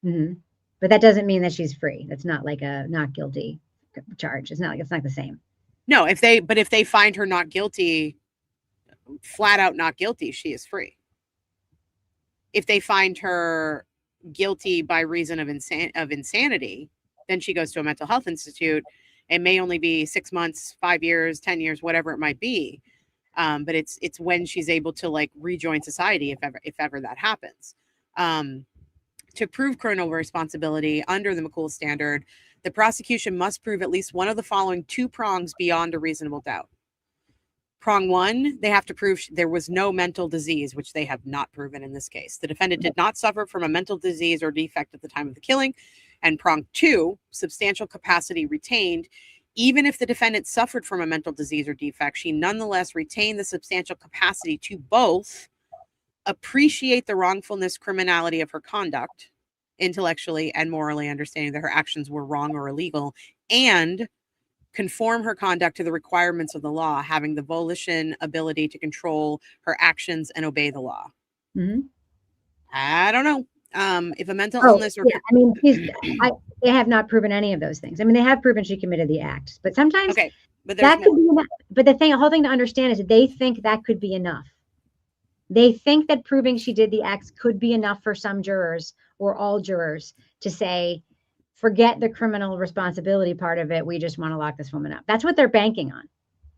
Mm-hmm. But that doesn't mean that she's free. That's not like a not guilty charge. It's not the same. No, if they find her not guilty, flat out not guilty, she is free. If they find her guilty by reason of insanity, then she goes to a mental health institute. It may only be 6 months, 5 years, 10 years, whatever it might be. But it's when she's able to like rejoin society, if ever that happens. To prove criminal responsibility under the McCool standard, the prosecution must prove at least one of the following two prongs beyond a reasonable doubt. Prong 1, they have to prove there was no mental disease, which they have not proven in this case. The defendant did not suffer from a mental disease or defect at the time of the killing. And prong 2, substantial capacity retained. Even if the defendant suffered from a mental disease or defect, she nonetheless retained the substantial capacity to both appreciate the wrongfulness, criminality of her conduct, intellectually and morally understanding that her actions were wrong or illegal, and conform her conduct to the requirements of the law, having the volition, ability to control her actions and obey the law. Mm-hmm. I don't know. If a mental Oh, illness or yeah. I mean, they have not proven any of those things. I mean, they have proven she committed the act, but sometimes okay, but there's that could more. be enough. But the whole thing to understand is that they think that could be enough. They think that proving she did the acts could be enough for some jurors or all jurors to say, forget the criminal responsibility part of it. We just want to lock this woman up. That's what they're banking on.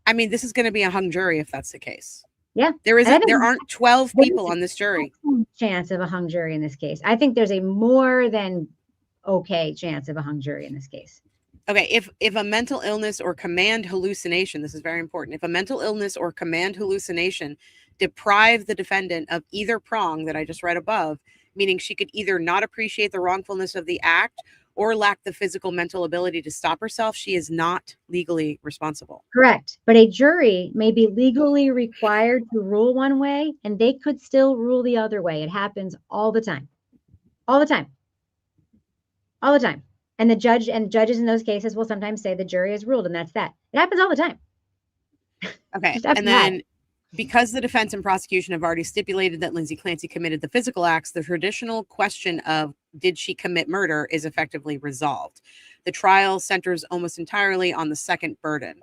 I mean, this is going to be a hung jury if that's the case. Yeah. There aren't 12 people on this jury. Chance of a hung jury in this case. I think there's a more than okay chance of a hung jury in this case. Okay, if a mental illness or command hallucination, this is very important. If a mental illness or command hallucination deprive the defendant of either prong that I just read above, meaning she could either not appreciate the wrongfulness of the act or lack the physical mental ability to stop herself, she is not legally responsible. Correct. But a jury may be legally required to rule one way, and they could still rule the other way. It happens all the time. All the time. All the time. And the judge and judges in those cases will sometimes say the jury has ruled, and that's that. It happens all the time. Okay. And then because the defense and prosecution have already stipulated that Lindsay Clancy committed the physical acts, the traditional question of did she commit murder is effectively resolved. The trial centers almost entirely on the second burden.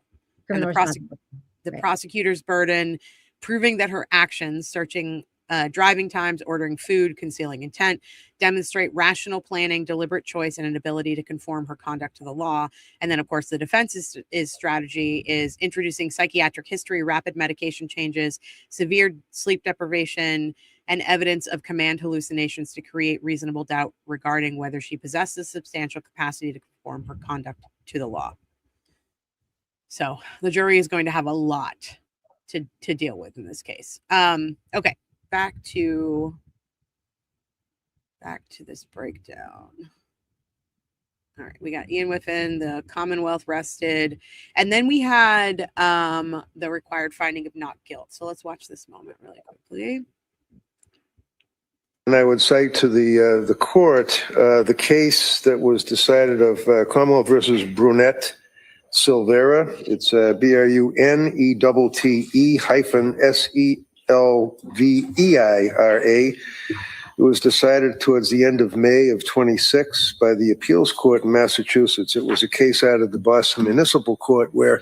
And the prosecutor's burden, proving that her actions, searching, driving times, ordering food, concealing intent, demonstrate rational planning, deliberate choice, and an ability to conform her conduct to the law. And then, of course, the defense's strategy is introducing psychiatric history, rapid medication changes, severe sleep deprivation, and evidence of command hallucinations to create reasonable doubt regarding whether she possesses substantial capacity to conform her conduct to the law. So the jury is going to have a lot to deal with in this case. Okay, back to this breakdown. All right, we got Ian Whiffen, the Commonwealth rested, and then we had the required finding of not guilt. So let's watch this moment really quickly. And I would cite to the court the case that was decided of Commonwealth versus Brunette Silvera. It's BRUNETTE-SELVEIRA. It was decided towards the end of May of 26 by the appeals court in Massachusetts. It was a case out of the Boston Municipal Court where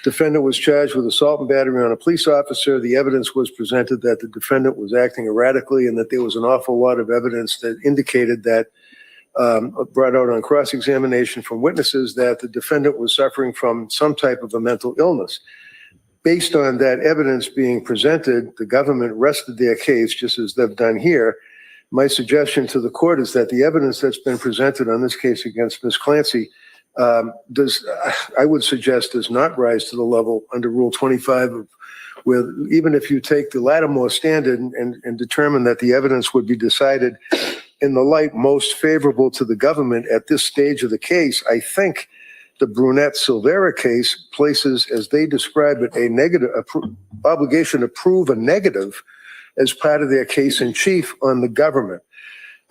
defendant was charged with assault and battery on a police officer. The evidence was presented that the defendant was acting erratically and that there was an awful lot of evidence that indicated that, brought out on cross-examination from witnesses, that the defendant was suffering from some type of a mental illness. Based on that evidence being presented, the government rested their case just as they've done here. My suggestion to the court is that the evidence that's been presented on this case against Ms. Clancy I would suggest does not rise to the level under Rule 25 of where even if you take the Lattimore standard and determine that the evidence would be decided in the light most favorable to the government at this stage of the case, I think the Brunette Silvera case places, as they describe it, a negative obligation to prove a negative as part of their case in chief on the government.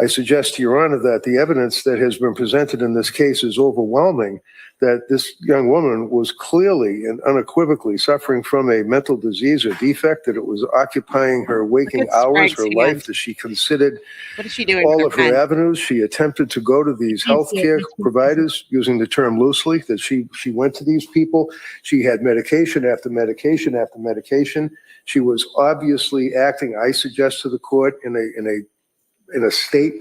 I suggest to Your Honor that the evidence that has been presented in this case is overwhelming, that this young woman was clearly and unequivocally suffering from a mental disease or defect, that it was occupying her waking hours, her life, that she considered all of her avenues. She attempted to go to these healthcare providers, using the term loosely, that she went to these people. She had medication after medication after medication. She was obviously acting, I suggest to the court, in a state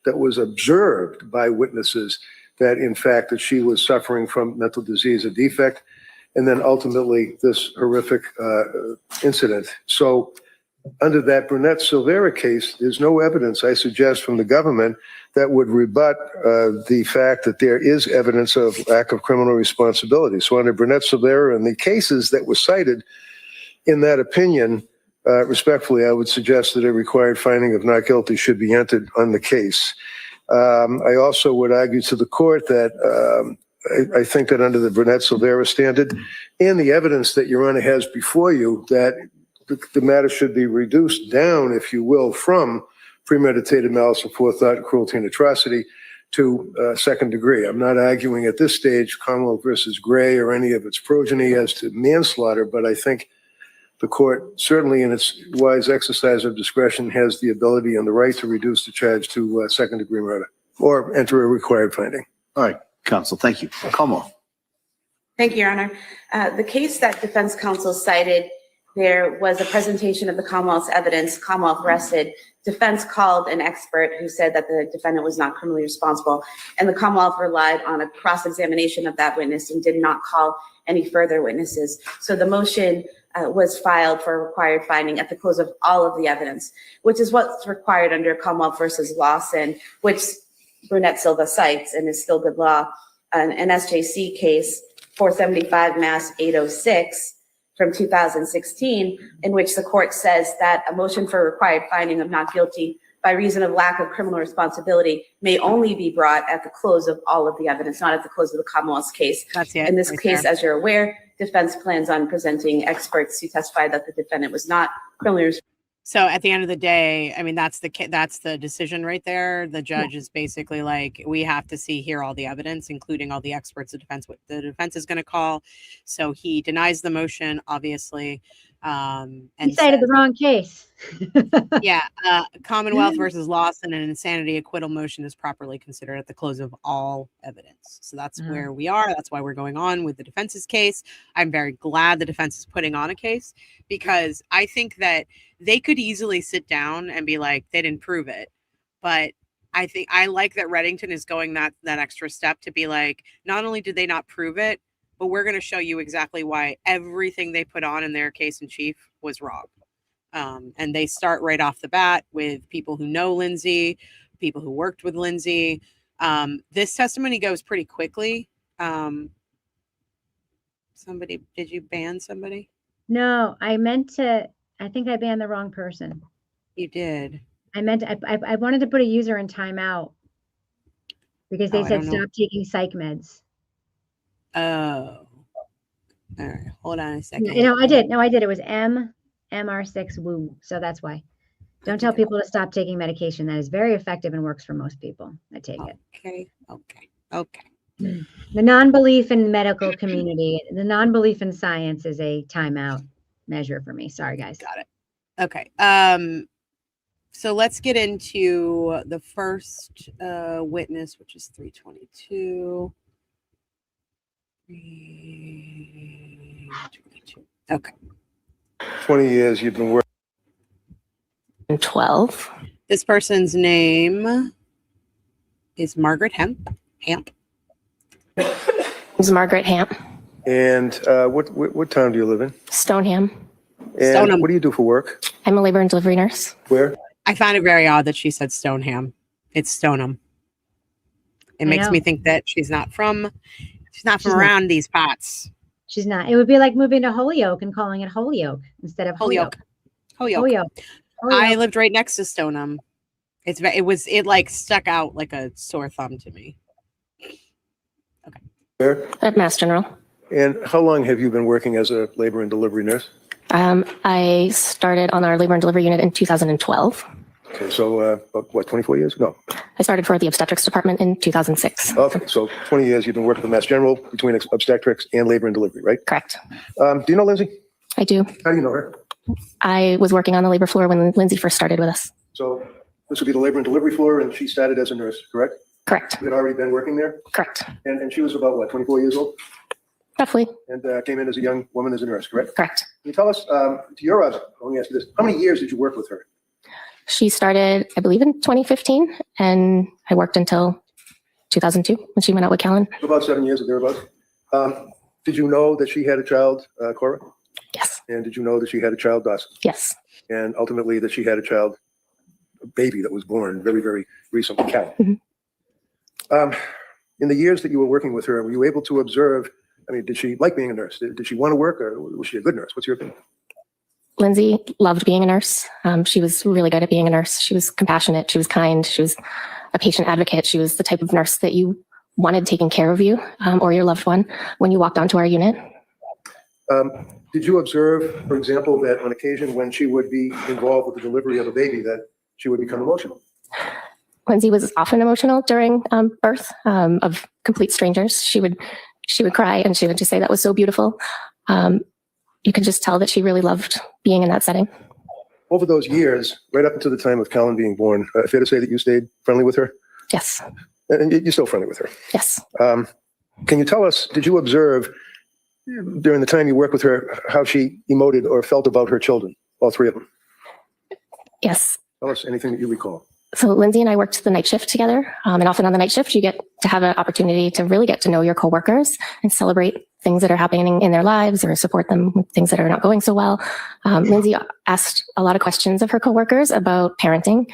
that was observed by witnesses that, in fact, that she was suffering from mental disease or defect, and then ultimately this horrific incident. So under that Brunette Silvera case, there's no evidence, I suggest, from the government that would rebut the fact that there is evidence of lack of criminal responsibility. So under Brunette Silvera and the cases that were cited in that opinion, respectfully, I would suggest that a required finding of not guilty should be entered on the case. I also would argue to the court that I think that under the Brunette Silvera standard and the evidence that Your Honor has before you, that the matter should be reduced down, if you will, from premeditated malice and forethought, cruelty and atrocity to second degree. I'm not arguing at this stage Commonwealth versus Gray or any of its progeny as to manslaughter, but I think the court, certainly in its wise exercise of discretion, has the ability and the right to reduce the charge to second-degree murder or enter a required finding. All right, counsel, thank you. Commonwealth. Thank you, Your Honor. The case that defense counsel cited, there was a presentation of the Commonwealth's evidence. Commonwealth rested. Defense called an expert who said that the defendant was not criminally responsible, and the Commonwealth relied on a cross-examination of that witness and did not call any further witnesses. So the motion was filed for a required finding at the close of all of the evidence, which is what's required under Commonwealth versus Lawson, which Burnett Silva cites and is still good law. An SJC case, 475 Mass 806 from 2016, in which the court says that a motion for required finding of not guilty by reason of lack of criminal responsibility may only be brought at the close of all of the evidence, not at the close of the Commonwealth's case. That's it. In this right case, there. as you're aware, defense plans on presenting experts who testified that the defendant was not criminally responsible. So at the end of the day, I mean, that's the decision right there. The judge is basically like, we have to hear all the evidence, including all the experts the defense is going to call. So he denies the motion, obviously. And He cited the wrong case. yeah, Commonwealth versus Lawson, an insanity acquittal motion is properly considered at the close of all evidence. So that's where we are. That's why we're going on with the defense's case. I'm very glad the defense is putting on a case, because I think that they could easily sit down and be like, they didn't prove it. But I think I like that Reddington is going that extra step to be like, not only did they not prove it, but we're going to show you exactly why everything they put on in their case in chief was wrong. And they start right off the bat with people who know Lindsay, people who worked with Lindsay. This testimony goes pretty quickly. Somebody, did you ban somebody? No, I think I banned the wrong person. You did. I wanted to put a user in timeout because they said stop taking psych meds. Oh, all right. Hold on a second. No, I did. No, I did. It was MR6 woo. So that's why. Don't tell people to stop taking medication. That is very effective and works for most people. I take it. Okay. The non-belief in the medical community, the non-belief in science is a timeout measure for me. Sorry, guys. Got it. Okay. So let's get into the first witness, which is 322. 322. Okay. 20 years you've been working. 12. This person's name is Margaret Hamp. It's Margaret Hamp. And what town do you live in? Stoneham. And Stoneham. what do you do for work? I'm a labor and delivery nurse. Where? I found it very odd that she said Stoneham. It's Stoneham. It makes me think that she's not from around these parts. She's not. It would be like moving to Holyoke and calling it Holyoke instead of Holyoke. Holyoke. I lived right next to Stoneham. It like stuck out like a sore thumb to me. Okay. Where? At Mass General. And how long have you been working as a labor and delivery nurse? I started on our labor and delivery unit in 2012. Okay, so what, 24 years? No. I started for the obstetrics department in 2006. Okay, so 20 years you've been working with Mass General between obstetrics and labor and delivery, right? Correct. Do you know Lindsay? I do. How do you know her? I was working on the labor floor when Lindsay first started with us. So this would be the labor and delivery floor, and she started as a nurse, correct? Correct. You had already been working there? Correct. And she was about, what, 24 years old? Roughly. And came in as a young woman as a nurse, correct? Correct. Can you tell us, to your eyes, let me ask you this, how many years did you work with her? She started, I believe, in 2015, and I worked until 2002 when she went out with Callan. So about 7 years or thereabouts. Did you know that she had a child, Cora? Yes. And did you know that she had a child, Dawson? Yes. And ultimately that she had a child, a baby that was born very, very recently, Callan. In the years that you were working with her, were you able to observe, I mean, did she like being a nurse? Did she want to work, or was she a good nurse? What's your opinion? Lindsay loved being a nurse. She was really good at being a nurse. She was compassionate. She was kind. She was a patient advocate. She was the type of nurse that you wanted taking care of you or your loved one when you walked onto our unit. Did you observe, for example, that on occasion when she would be involved with the delivery of a baby, that she would become emotional? Lindsay was often emotional during birth of complete strangers. She would cry, and she would just say, "That was so beautiful." you can just tell that she really loved being in that setting. Over those years, right up until the time of Callan being born, fair to say that you stayed friendly with her? Yes. And you're still friendly with her? Yes. Can you tell us, did you observe during the time you worked with her how she emoted or felt about her children, all three of them? Yes. Tell us anything that you recall. So Lindsay and I worked the night shift together. And often on the night shift, you get to have an opportunity to really get to know your coworkers and celebrate things that are happening in their lives or support them with things that are not going so well. Lindsay asked a lot of questions of her coworkers about parenting,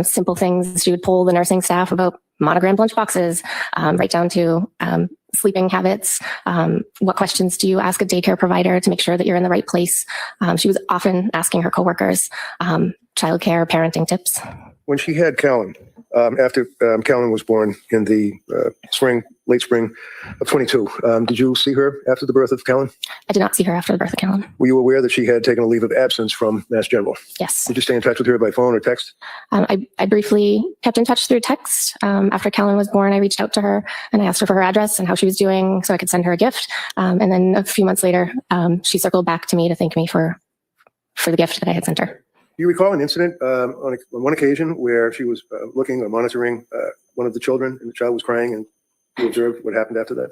simple things. She would poll the nursing staff about monogrammed lunch boxes, right down to sleeping habits. What questions do you ask a daycare provider to make sure that you're in the right place? She was often asking her coworkers childcare, parenting tips. When she had Callan, after Callan was born in the late spring of 22, did you see her after the birth of Callan? I did not see her after the birth of Callan. Were you aware that she had taken a leave of absence from Mass General? Yes. Did you stay in touch with her by phone or text? I briefly kept in touch through text. After Callan was born, I reached out to her and I asked her for her address and how she was doing so I could send her a gift. And then a few months later, she circled back to me to thank me for the gift that I had sent her. Do you recall an incident on one occasion where she was looking or monitoring one of the children and the child was crying and you observed what happened after that?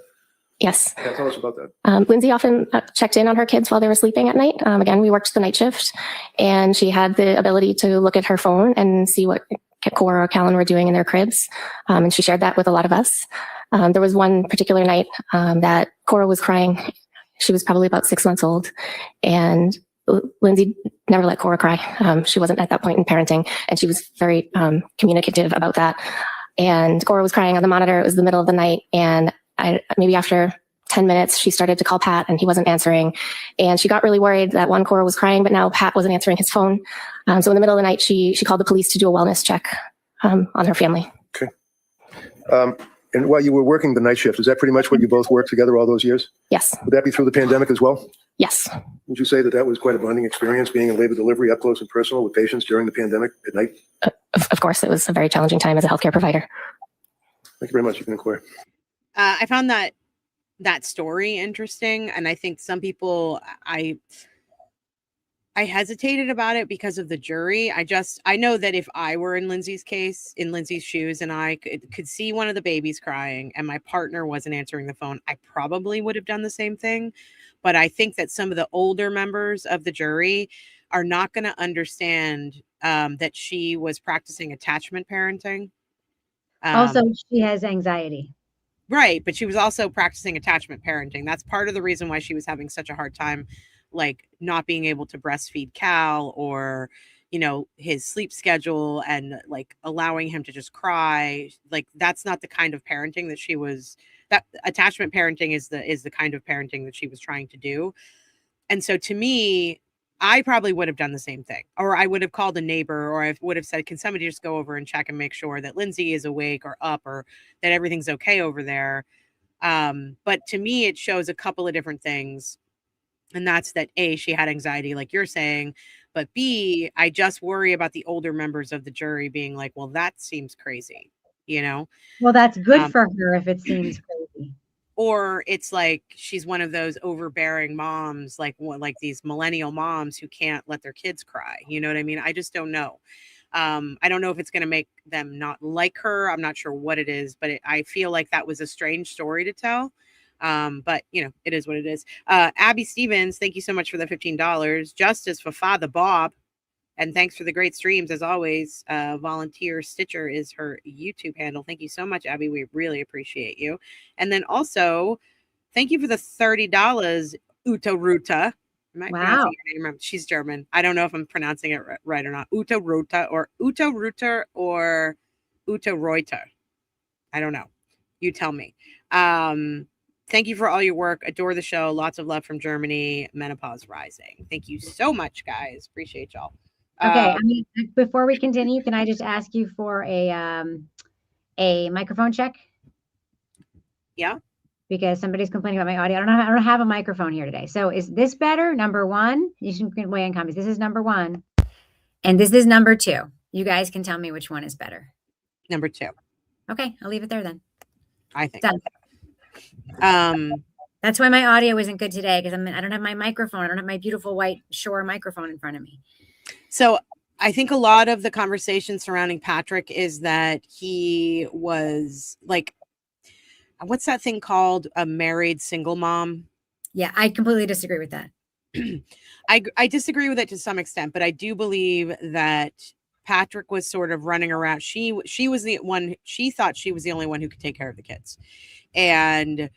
Yes. Yeah, tell us about that. Lindsay often checked in on her kids while they were sleeping at night. Again, we worked the night shift and she had the ability to look at her phone and see what Cora or Callan were doing in their cribs. And she shared that with a lot of us. There was one particular night that Cora was crying. She was probably about 6 months old and Lindsay never let Cora cry. She wasn't at that point in parenting and she was very communicative about that. And Cora was crying on the monitor. It was the middle of the night. And maybe after 10 minutes, she started to call Pat and he wasn't answering. And she got really worried that one, Cora was crying, but now Pat wasn't answering his phone. So in the middle of the night, she called the police to do a wellness check on her family. Okay. And while you were working the night shift, is that pretty much what you both worked together all those years? Yes. Would that be through the pandemic as well? Yes. Would you say that that was quite a bonding experience, being in labor delivery up close and personal with patients during the pandemic at night? Of course, it was a very challenging time as a healthcare provider. Thank you very much. You can inquire. I found that story interesting. And I think some people, I hesitated about it because of the jury. I know that if I were in Lindsay's case, in Lindsay's shoes, and I could see one of the babies crying and my partner wasn't answering the phone, I probably would have done the same thing. But I think that some of the older members of the jury are not going to understand that she was practicing attachment parenting. Also, she has anxiety. Right. But she was also practicing attachment parenting. That's part of the reason why she was having such a hard time, like not being able to breastfeed Cal or, his sleep schedule and like allowing him to just cry. Like that's not the kind of parenting that she was. That attachment parenting is the kind of parenting that she was trying to do. And so to me, I probably would have done the same thing, or I would have called a neighbor, or I would have said, can somebody just go over and check and make sure that Lindsay is awake or up or that everything's okay over there. But to me, it shows a couple of different things. And that's that A, she had anxiety, like you're saying, but B, I just worry about the older members of the jury being like, well, that seems crazy. Well, that's good for her if it seems crazy. Or it's like she's one of those overbearing moms, like these millennial moms who can't let their kids cry. You know what I mean? I just don't know. I don't know if it's going to make them not like her. I'm not sure what it is, but I feel like that was a strange story to tell. But it is what it is. Abby Stevens, thank you so much for the $15. Justice for Father Bob. And thanks for the great streams, as always. Volunteer Stitcher is her YouTube handle. Thank you so much, Abby. We really appreciate you. And then also, thank you for the $30, Uta Ruta. Am I pronouncing your name right? She's German. I don't know if I'm pronouncing it right or not. Uta Ruta or Uta Ruter or Uta Reuter. I don't know. You tell me. Thank you for all your work. Adore the show. Lots of love from Germany. Menopause rising. Thank you so much, guys. Appreciate y'all. Okay, before we continue, can I just ask you for a microphone check? Yeah. Because somebody's complaining about my audio. I don't have a microphone here today. So is this better? Number one, you can weigh in comments. This is number one. And this is number two. You guys can tell me which one is better. Number two. Okay, I'll leave it there then. I think. Done. That's why my audio isn't good today, because I don't have my microphone. I don't have my beautiful white Shure microphone in front of me. So I think a lot of the conversation surrounding Patrick is that he was like, what's that thing called? A married single mom. Yeah, I completely disagree with that. I disagree with it to some extent, but I do believe that Patrick was sort of running around. She was the one, she thought she was the only one who could take care of the kids. And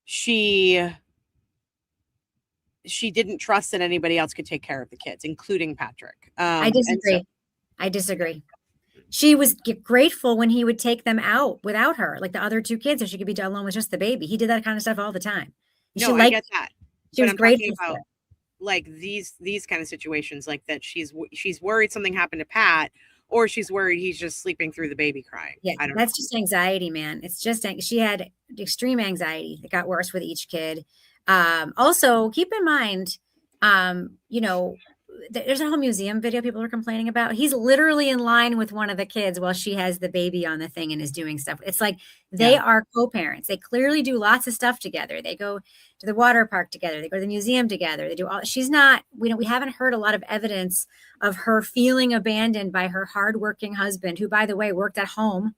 she didn't trust that anybody else could take care of the kids, including Patrick. I disagree. I disagree. She was grateful when he would take them out without her, like the other two kids, so she could be alone with just the baby. He did that kind of stuff all the time. No, I get that. She was grateful about like these kind of situations, like that she's worried something happened to Pat, or she's worried he's just sleeping through the baby crying. Yeah, I don't that's know. just anxiety, man. It's just, she had extreme anxiety that got worse with each kid. Also, keep in mind, you know, there's a whole museum video people are complaining about. He's literally in line with one of the kids while she has the baby on the thing and is doing stuff. It's like they are co-parents. They clearly do lots of stuff together. They go to the water park together. They go to the museum together. They do all. She's not, we haven't heard a lot of evidence of her feeling abandoned by her hardworking husband, who, by the way, worked at home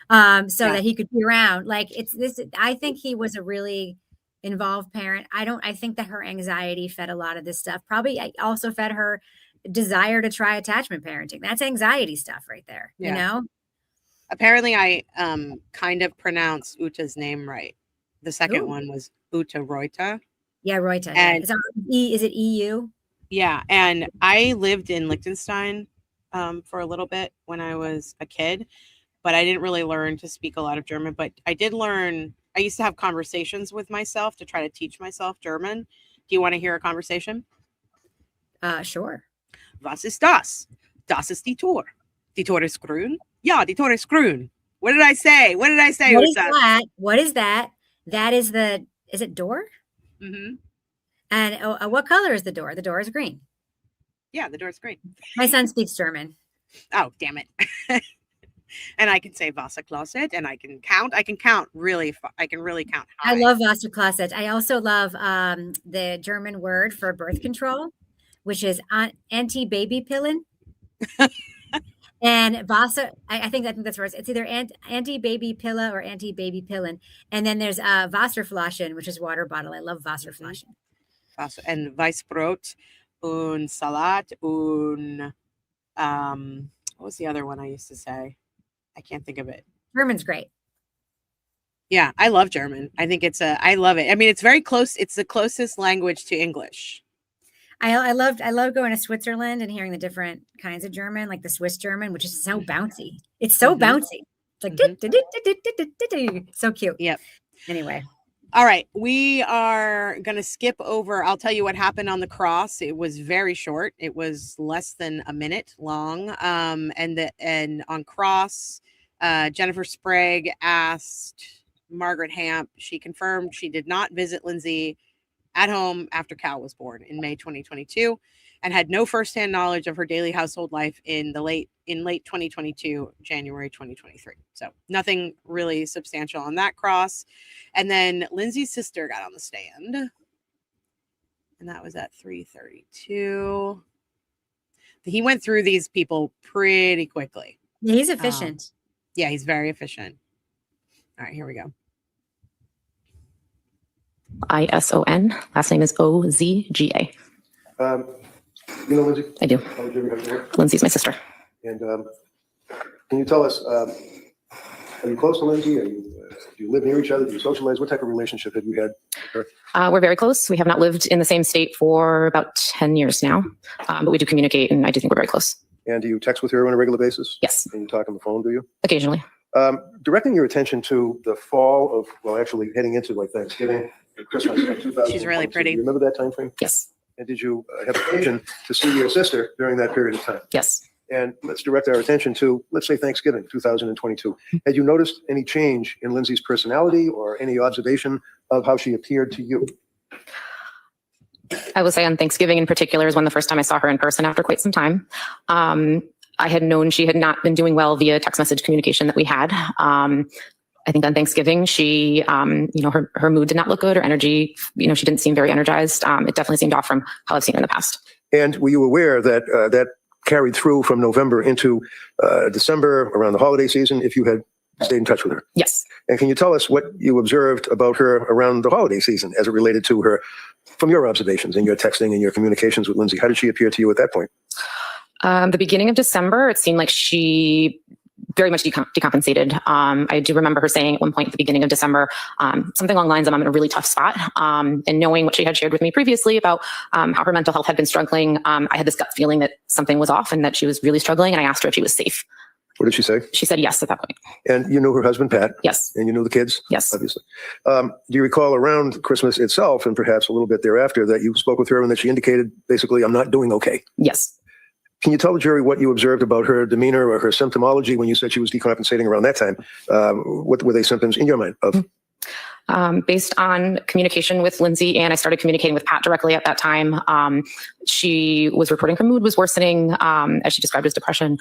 so that he could be around. Like, it's this, I think he was a really involved parent. I think that her anxiety fed a lot of this stuff. Probably also fed her desire to try attachment parenting. That's anxiety stuff right there. Yeah. You know? Apparently I kind of pronounced Uta's name right. The second one was Uta Reuta. Yeah, Reuta. And is it EU? Yeah. And I lived in Liechtenstein for a little bit when I was a kid, but I didn't really learn to speak a lot of German, but I did learn. I used to have conversations with myself to try to teach myself German. Do you want to hear a conversation? Sure. Was ist das? Das ist die Tor. Die Tor ist grün. Ja, die Tor ist grün. What did I say? What is that? What is that? That is is it door? Mm-hmm. And what color is the door? The door is green. Yeah, the door is green. My son speaks German. Oh, damn it. And I can say Wasserklosset, and I can count. I can really count high. I love Wasserklosset. I also love the German word for birth control, which is anti-baby-pillen. And Wasser, I think that's worse. It's either anti-baby-pille or anti-baby-pillen. And then there's Wasserflaschen, which is water bottle. I love Wasserflaschen. And Weissbrot und Salat und what was the other one I used to say? I can't think of it. German's great. Yeah, I love German. I think I love it. I mean, it's very close. It's the closest language to English. I love going to Switzerland and hearing the different kinds of German, like the Swiss German, which is so bouncy. It's so bouncy. It's like so cute. Yep. Anyway. All right, we are going to skip over. I'll tell you what happened on the cross. It was very short. It was less than a minute long. And on cross, Jennifer Sprague asked Margaret Hamp. She confirmed she did not visit Lindsay at home after Cal was born in May 2022, and had no firsthand knowledge of her daily household life in late 2022, January 2023. So nothing really substantial on that cross. And then Lindsay's sister got on the stand, and that was at 3:32. He went through these people pretty quickly. Yeah, he's efficient. Yeah, he's very efficient. All right, here we go. ISON. Last name is OZGA. You know Lindsay? I do. Lindsay's my sister. And can you tell us, are you close to Lindsay? Do you live near each other? Do you socialize? What type of relationship have you had with her? We're very close. We have not lived in the same state for about 10 years now, but we do communicate, and I do think we're very close. And do you text with her on a regular basis? Yes. And you talk on the phone, do you? Occasionally. Directing your attention to the fall of, well, actually heading into like Thanksgiving and Christmas. She's really pretty. Do you remember that time frame? Yes. And did you have occasion to see your sister during that period of time? Yes. And let's direct our attention to, let's say, Thanksgiving 2022. Had you noticed any change in Lindsay's personality or any observation of how she appeared to you? I will say on Thanksgiving in particular is when the first time I saw her in person after quite some time. I had known she had not been doing well via text message communication that we had. I think on Thanksgiving, she, her mood did not look good. Her energy, she didn't seem very energized. It definitely seemed off from how I've seen her in the past. And were you aware that that carried through from November into December around the holiday season if you had stayed in touch with her? Yes. And can you tell us what you observed about her around the holiday season as it related to her from your observations and your texting and your communications with Lindsay? How did she appear to you at that point? The beginning of December, it seemed like she very much decompensated. I do remember her saying at one point at the beginning of December, something along the lines of, I'm in a really tough spot. And knowing what she had shared with me previously about how her mental health had been struggling, I had this gut feeling that something was off and that she was really struggling. And I asked her if she was safe. What did she say? She said yes at that point. And you knew her husband, Pat? Yes. And you knew the kids? Yes. Obviously. Do you recall around Christmas itself and perhaps a little bit thereafter that you spoke with her and that she indicated basically, I'm not doing okay? Yes. Can you tell the jury what you observed about her demeanor or her symptomology when you said she was decompensating around that time? What were they symptoms in your mind of? Based on communication with Lindsay, and I started communicating with Pat directly at that time, she was reporting her mood was worsening, as she described as depression.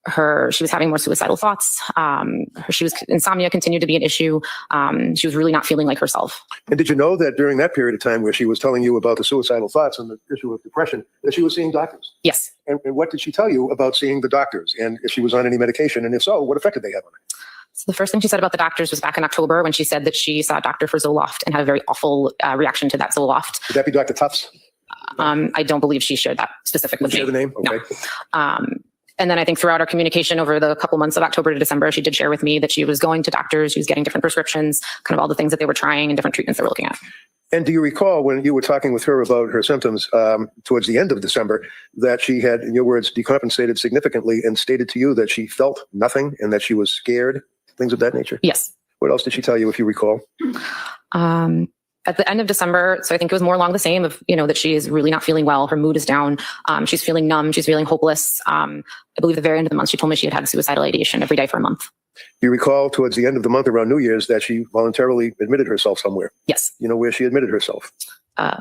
She was having more suicidal thoughts. Insomnia continued to be an issue. She was really not feeling like herself. And did you know that during that period of time where she was telling you about the suicidal thoughts and the issue of depression, that she was seeing doctors? Yes. And what did she tell you about seeing the doctors and if she was on any medication? And if so, what effect did they have on her? So the first thing she said about the doctors was back in October when she said that she saw a doctor for Zoloft and had a very awful reaction to that Zoloft. Would that be Dr. Tufts? I don't believe she shared that specific with me. Share the name? Okay. No. And then I think throughout our communication over the couple months of October to December, she did share with me that she was going to doctors, she was getting different prescriptions, kind of all the things that they were trying and different treatments they were looking at. And do you recall when you were talking with her about her symptoms towards the end of December that she had, in your words, decompensated significantly and stated to you that she felt nothing and that she was scared, things of that nature? Yes. What else did she tell you, if you recall? At the end of December, so I think it was more along the same of, that she is really not feeling well. Her mood is down. She's feeling numb. She's feeling hopeless. I believe at the very end of the month, she told me she had had suicidal ideation every day for a month. Do you recall towards the end of the month around New Year's that she voluntarily admitted herself somewhere? Yes. You know where she admitted herself?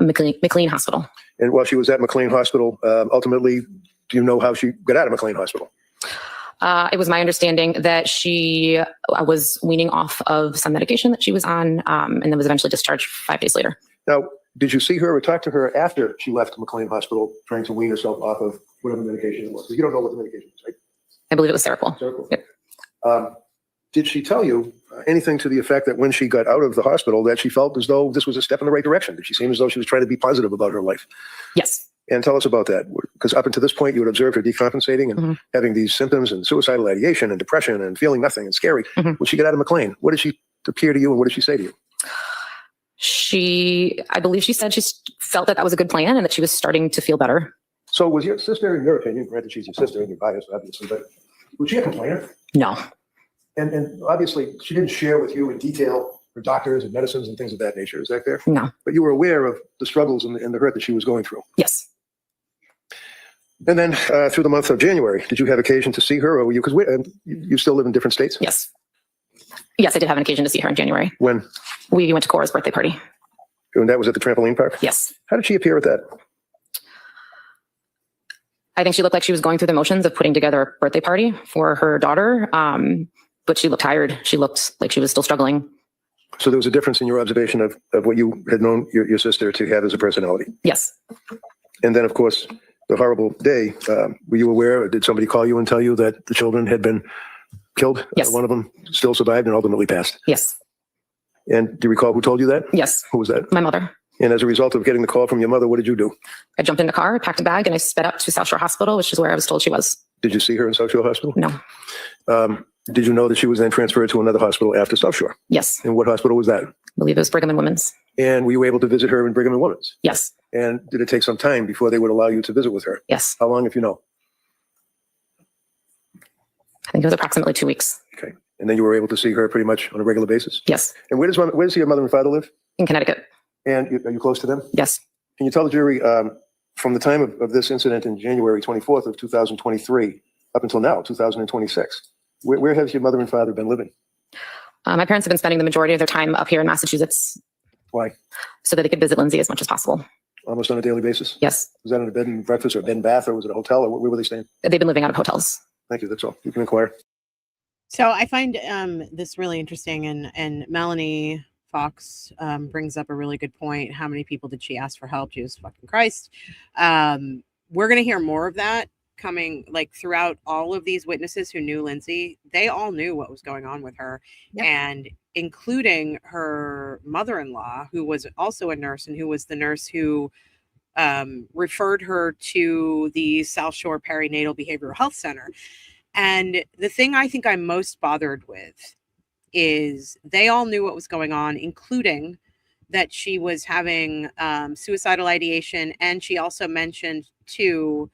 McLean Hospital. And while she was at McLean Hospital, ultimately, do you know how she got out of McLean Hospital? It was my understanding that she was weaning off of some medication that she was on, and then was eventually discharged 5 days later. Now, did you see her or talk to her after she left McLean Hospital trying to wean herself off of whatever medication it was? Because you don't know what the medication is, right? I believe it was Seroquel. Seroquel. Yep. Did she tell you anything to the effect that when she got out of the hospital that she felt as though this was a step in the right direction? Did she seem as though she was trying to be positive about her life? Yes. And tell us about that, because up until this point, you had observed her decompensating and having these symptoms and suicidal ideation and depression and feeling nothing and scary. When she got out of McLean, what did she appear to you and what did she say to you? I believe she said she felt that was a good plan and that she was starting to feel better. So was your sister, in your opinion, granted she's your sister and you're biased, obviously, but was she a complainer? No. And obviously, she didn't share with you in detail her doctors and medicines and things of that nature. Is that fair? No. But you were aware of the struggles and the hurt that she was going through? Yes. And then through the month of January, did you have occasion to see her, or were you, because you still live in different states? Yes. Yes, I did have an occasion to see her in January. When? We went to Cora's birthday party. And that was at the trampoline park? Yes. How did she appear at that? I think she looked like she was going through the motions of putting together a birthday party for her daughter, but she looked tired. She looked like she was still struggling. So there was a difference in your observation of what you had known your sister to have as a personality? Yes. And then, of course, the horrible day, were you aware, or did somebody call you and tell you that the children had been killed? Yes. One of them still survived and ultimately passed? Yes. And do you recall who told you that? Yes. Who was that? My mother. And as a result of getting the call from your mother, what did you do? I jumped in the car, packed a bag, and I sped up to South Shore Hospital, which is where I was told she was. Did you see her in South Shore Hospital? No. Did you know that she was then transferred to another hospital after South Shore? Yes. And what hospital was that? I believe it was Brigham and Women's. And were you able to visit her in Brigham and Women's? Yes. And did it take some time before they would allow you to visit with her? Yes. How long, if you know? I think it was approximately 2 weeks. Okay. And then you were able to see her pretty much on a regular basis? Yes. And where does your mother and father live? In Connecticut. And are you close to them? Yes. Can you tell the jury from the time of this incident in January 24th of 2023 up until now, 2026, where have your mother and father been living? My parents have been spending the majority of their time up here in Massachusetts. Why? So that they could visit Lindsay as much as possible. Almost on a daily basis? Yes. Was that in a bed and breakfast or bed and bath, or was it a hotel, or where were they staying? They've been living out of hotels. Thank you. That's all. You can inquire. So I find this really interesting, and Melanie Fox brings up a really good point. How many people did she ask for help? Jesus fucking Christ. We're going to hear more of that coming, like, throughout all of these witnesses who knew Lindsay. They all knew what was going on with her, and including her mother-in-law, who was also a nurse and who was the nurse who referred her to the South Shore Perinatal Behavioral Health Center. And the thing I think I'm most bothered with is they all knew what was going on, including that she was having suicidal ideation. And she also mentioned to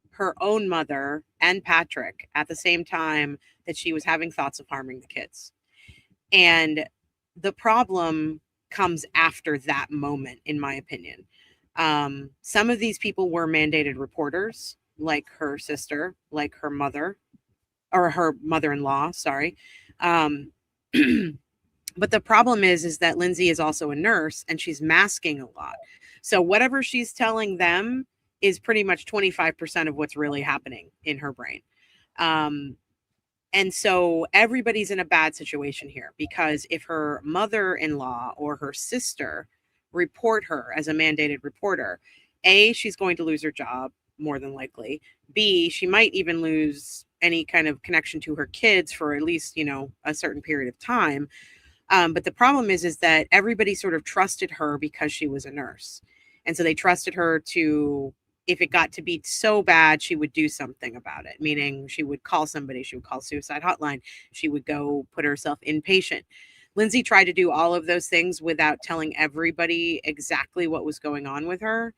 her own mother and Patrick at the same time that she was having thoughts of harming the kids. And the problem comes after that moment, in my opinion. Some of these people were mandated reporters, like her sister, like her mother, or her mother-in-law, sorry. But the problem is that Lindsay is also a nurse and she's masking a lot. So whatever she's telling them is pretty much 25% of what's really happening in her brain. And so everybody's in a bad situation here, because if her mother-in-law or her sister report her as a mandated reporter, A, she's going to lose her job, more than likely. B, she might even lose any kind of connection to her kids for at least, a certain period of time. But the problem is that everybody sort of trusted her because she was a nurse. And so they trusted her to, if it got to be so bad, she would do something about it, meaning she would call somebody, she would call suicide hotline, she would go put herself inpatient. Lindsay tried to do all of those things without telling everybody exactly what was going on with her.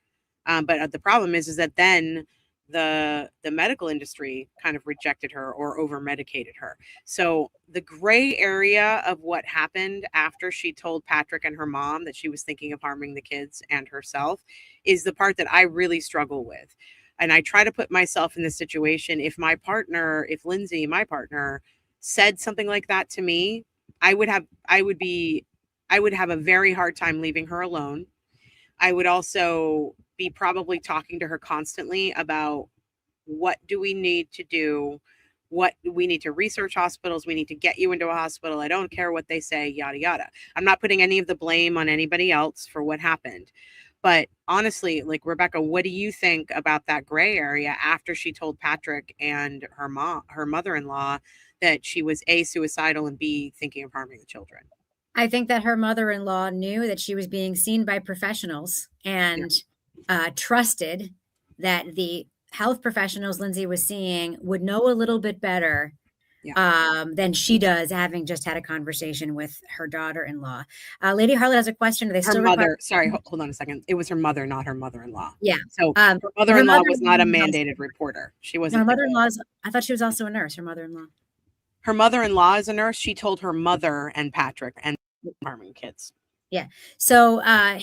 But the problem is that then the medical industry kind of rejected her or over medicated her. So the gray area of what happened after she told Patrick and her mom that she was thinking of harming the kids and herself is the part that I really struggle with. And I try to put myself in this situation. If Lindsay, my partner, said something like that to me, I would have a very hard time leaving her alone. I would also be probably talking to her constantly about what do we need to do, what we need to research hospitals, we need to get you into a hospital, I don't care what they say, yada yada. I'm not putting any of the blame on anybody else for what happened, but honestly, like, Rebecca, what do you think about that gray area after she told Patrick and her mother-in-law that she was A, suicidal, and B, thinking of harming the children? I think that her mother-in-law knew that she was being seen by professionals and trusted that the health professionals Lindsay was seeing would know a little bit better than she does, having just had a conversation with her daughter-in-law. Lady Harlot has a question. Sorry, hold on a second. It was her mother, not her mother-in-law. Yeah. So her mother-in-law was not a mandated reporter. She wasn't. Her mother-in-law's, I thought she was also a nurse, her mother-in-law. Her mother-in-law is a nurse. She told her mother and Patrick and harming kids. Yeah. So,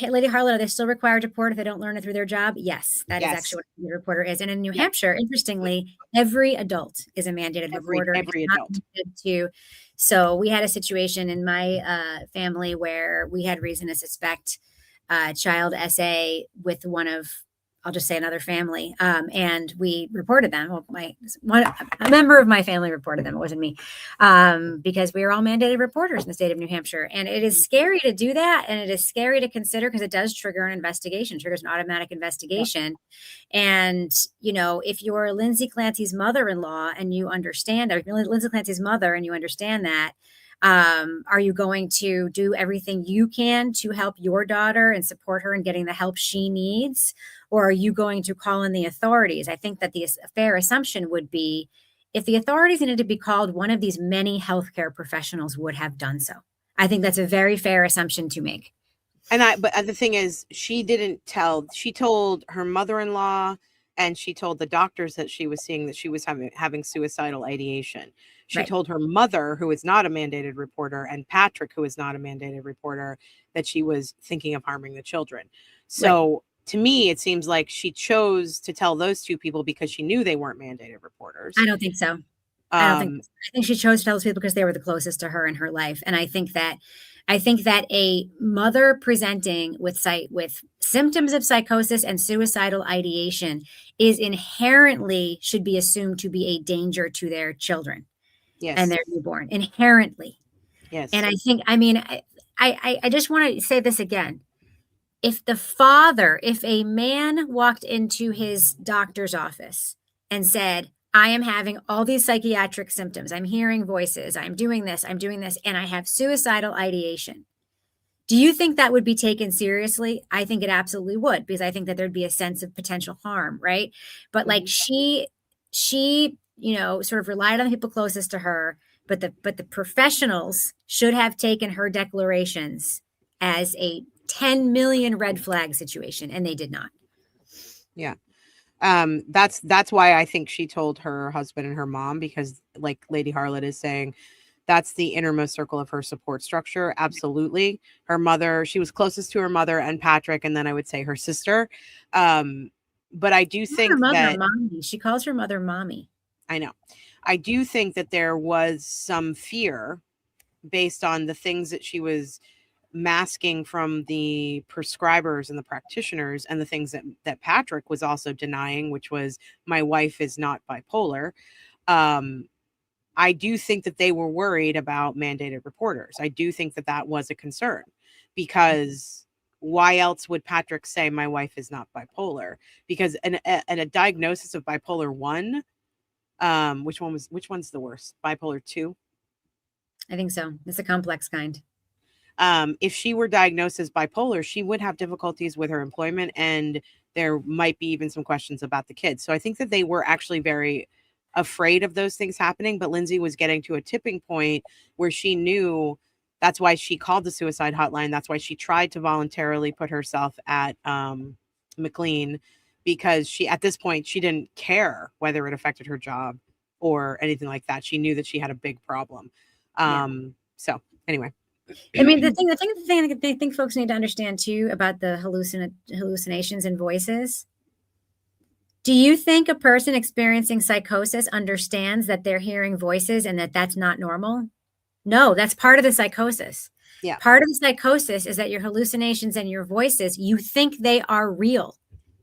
Lady Harlot, are they still required to report if they don't learn it through their job? Yes, that is actually what a reporter is. And in New Hampshire, interestingly, every adult is a mandated reporter. Every adult. So we had a situation in my family where we had reason to suspect child SA with one of, I'll just say, another family. And we reported them. Well, a member of my family reported them. It wasn't me, because we are all mandated reporters in the state of New Hampshire. And it is scary to do that. And it is scary to consider because it does trigger an investigation, triggers an automatic investigation. Yeah. And, if you're Lindsay Clancy's mother-in-law and you understand that, or if you're Lindsay Clancy's mother and you understand that, are you going to do everything you can to help your daughter and support her in getting the help she needs? Or are you going to call in the authorities? I think that the fair assumption would be if the authorities needed to be called, one of these many healthcare professionals would have done so. I think that's a very fair assumption to make. But the thing is, she told her mother-in-law and she told the doctors that she was seeing that she was having suicidal ideation. She told her mother, who is not a mandated reporter, and Patrick, who is not a mandated reporter, that she was thinking of harming the children. So to me, it seems like she chose to tell those two people because she knew they weren't mandated reporters. I don't think so. I think she chose to tell those people because they were the closest to her in her life. And I think that a mother presenting with symptoms of psychosis and suicidal ideation is inherently should be assumed to be a danger to their children. Yes. and their newborn inherently. Yes. And I think, I mean, I just want to say this again. If a man walked into his doctor's office and said, I am having all these psychiatric symptoms, I'm hearing voices, I'm doing this, and I have suicidal ideation, do you think that would be taken seriously? I think it absolutely would, because I think that there'd be a sense of potential harm, right? But like she, you know, sort of relied on the people closest to her, but the professionals should have taken her declarations as a 10 million red flag situation, and they did not. Yeah. That's why I think she told her husband and her mom, because like Lady Harlot is saying, that's the innermost circle of her support structure. Absolutely. Her mother, she was closest to her mother and Patrick, and then I would say her sister. But I do think her mother that mommy. She calls her mother mommy. I know. I do think that there was some fear based on the things that she was masking from the prescribers and the practitioners, and the things that Patrick was also denying, which was, my wife is not bipolar. I do think that they were worried about mandated reporters. I do think that that was a concern, because why else would Patrick say my wife is not bipolar? Because a diagnosis of bipolar 1, which one's the worst? Bipolar 2? I think so. It's a complex kind. If she were diagnosed as bipolar, she would have difficulties with her employment, and there might be even some questions about the kids. So I think that they were actually very afraid of those things happening, but Lindsay was getting to a tipping point where she knew. That's why she called the suicide hotline. That's why she tried to voluntarily put herself at McLean, because she, at this point, she didn't care whether it affected her job or anything like that. She knew that she had a big problem. So anyway. I mean, the thing I think folks need to understand too about the hallucinations and voices. Do you think a person experiencing psychosis understands that they're hearing voices and that that's not normal? No, that's part of the psychosis. Yeah. Part of the psychosis is that your hallucinations and your voices, you think they are real.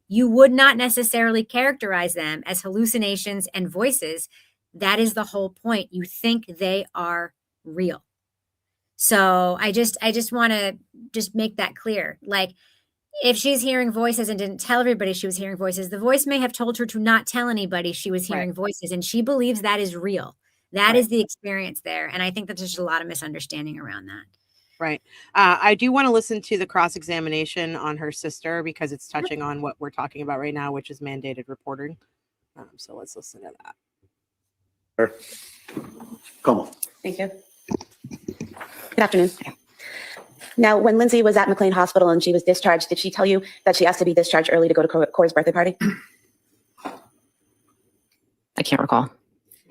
You would not necessarily characterize them as hallucinations and voices. That is the whole point. You think they are real. So I just want to just make that clear. Like, if she's hearing voices and didn't tell everybody she was hearing voices, the voice may have told her to not tell anybody she was hearing voices, and she believes that is real. That is the experience there. And I think that there's a lot of misunderstanding around that. Right. I do want to listen to the cross-examination on her sister, because it's touching on what we're talking about right now, which is mandated reporting. So let's listen to that. Come on. Thank you. Good afternoon. Now, when Lindsay was at McLean Hospital and she was discharged, did she tell you that she asked to be discharged early to go to Cora's birthday party? I can't recall.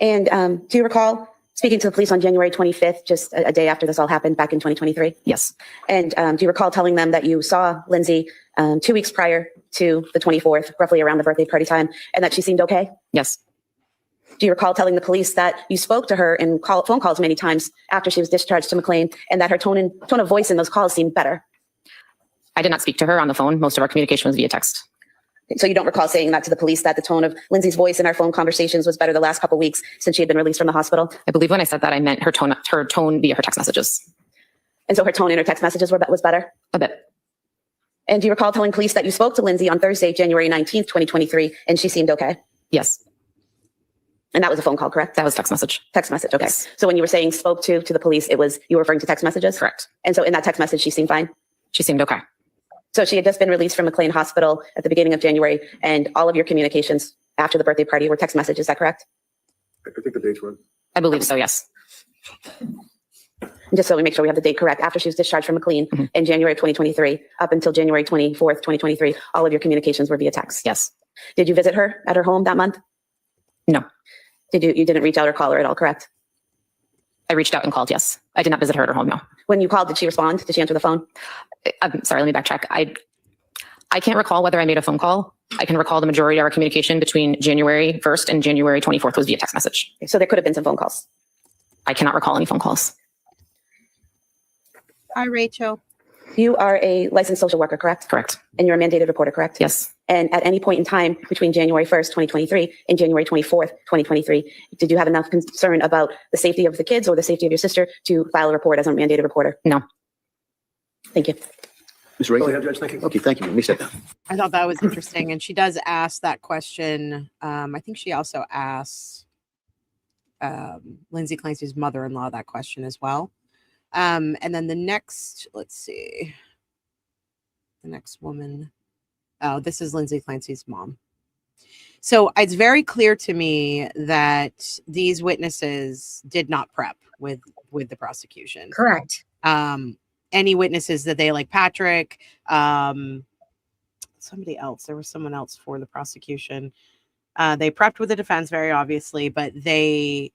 And do you recall speaking to the police on January 25th, just a day after this all happened back in 2023? Yes. And do you recall telling them that you saw Lindsay 2 weeks prior to the 24th, roughly around the birthday party time, and that she seemed okay? Yes. Do you recall telling the police that you spoke to her in phone calls many times after she was discharged to McLean, and that her tone of voice in those calls seemed better? I did not speak to her on the phone. Most of our communication was via text. So you don't recall saying that to the police, that the tone of Lindsay's voice in our phone conversations was better the last couple of weeks since she had been released from the hospital? I believe when I said that, I meant her tone via her text messages. And so her tone in her text messages was better? A bit. And do you recall telling police that you spoke to Lindsay on Thursday, January 19th, 2023, and she seemed okay? Yes. And that was a phone call, correct? That was text message. Text message, okay. Yes. So when you were saying spoke to the police, you were referring to text messages? Correct. And so in that text message, she seemed fine? She seemed okay. So she had just been released from McLean Hospital at the beginning of January, and all of your communications after the birthday party were text messages, is that correct? I think the date's wrong. I believe so, yes. Just so we make sure we have the date correct, after she was discharged from McLean in January of 2023, up until January 24th, 2023, all of your communications were via text? Yes. Did you visit her at her home that month? No. You didn't reach out or call her at all, correct? I reached out and called, yes. I did not visit her at her home, no. When you called, did she respond? Did she answer the phone? I'm sorry, let me backtrack. I can't recall whether I made a phone call. I can recall the majority of our communication between January 1st and January 24th was via text message. So there could have been some phone calls. I cannot recall any phone calls. Hi, Rachel. You are a licensed social worker, correct? Correct. And you're a mandated reporter, correct? Yes. And at any point in time between January 1st, 2023 and January 24th, 2023, did you have enough concern about the safety of the kids or the safety of your sister to file a report as a mandated reporter? No. Thank you. Ms. Ray, go ahead, Judge. Thank you. Okay, thank you. Let me sit down. I thought that was interesting. And she does ask that question. I think she also asks Lindsay Clancy's mother-in-law that question as well. And then the next, let's see, the next woman. Oh, this is Lindsay Clancy's mom. So it's very clear to me that these witnesses did not prep with the prosecution. Correct. Any witnesses that they, like Patrick, somebody else, there was someone else for the prosecution. They prepped with the defense, very obviously, but they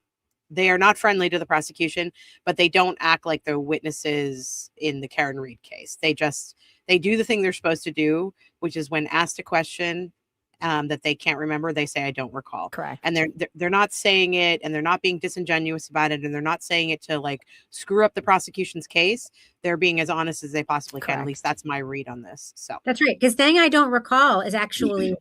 are not friendly to the prosecution, but they don't act like the witnesses in the Karen Reed case. They do the thing they're supposed to do, which is when asked a question that they can't remember, they say, I don't recall. Correct. And they're not saying it, and they're not being disingenuous about it, and they're not saying it to like screw up the prosecution's case. They're being as honest as they possibly can. At least that's my read on this. So that's right. Because saying I don't recall is actually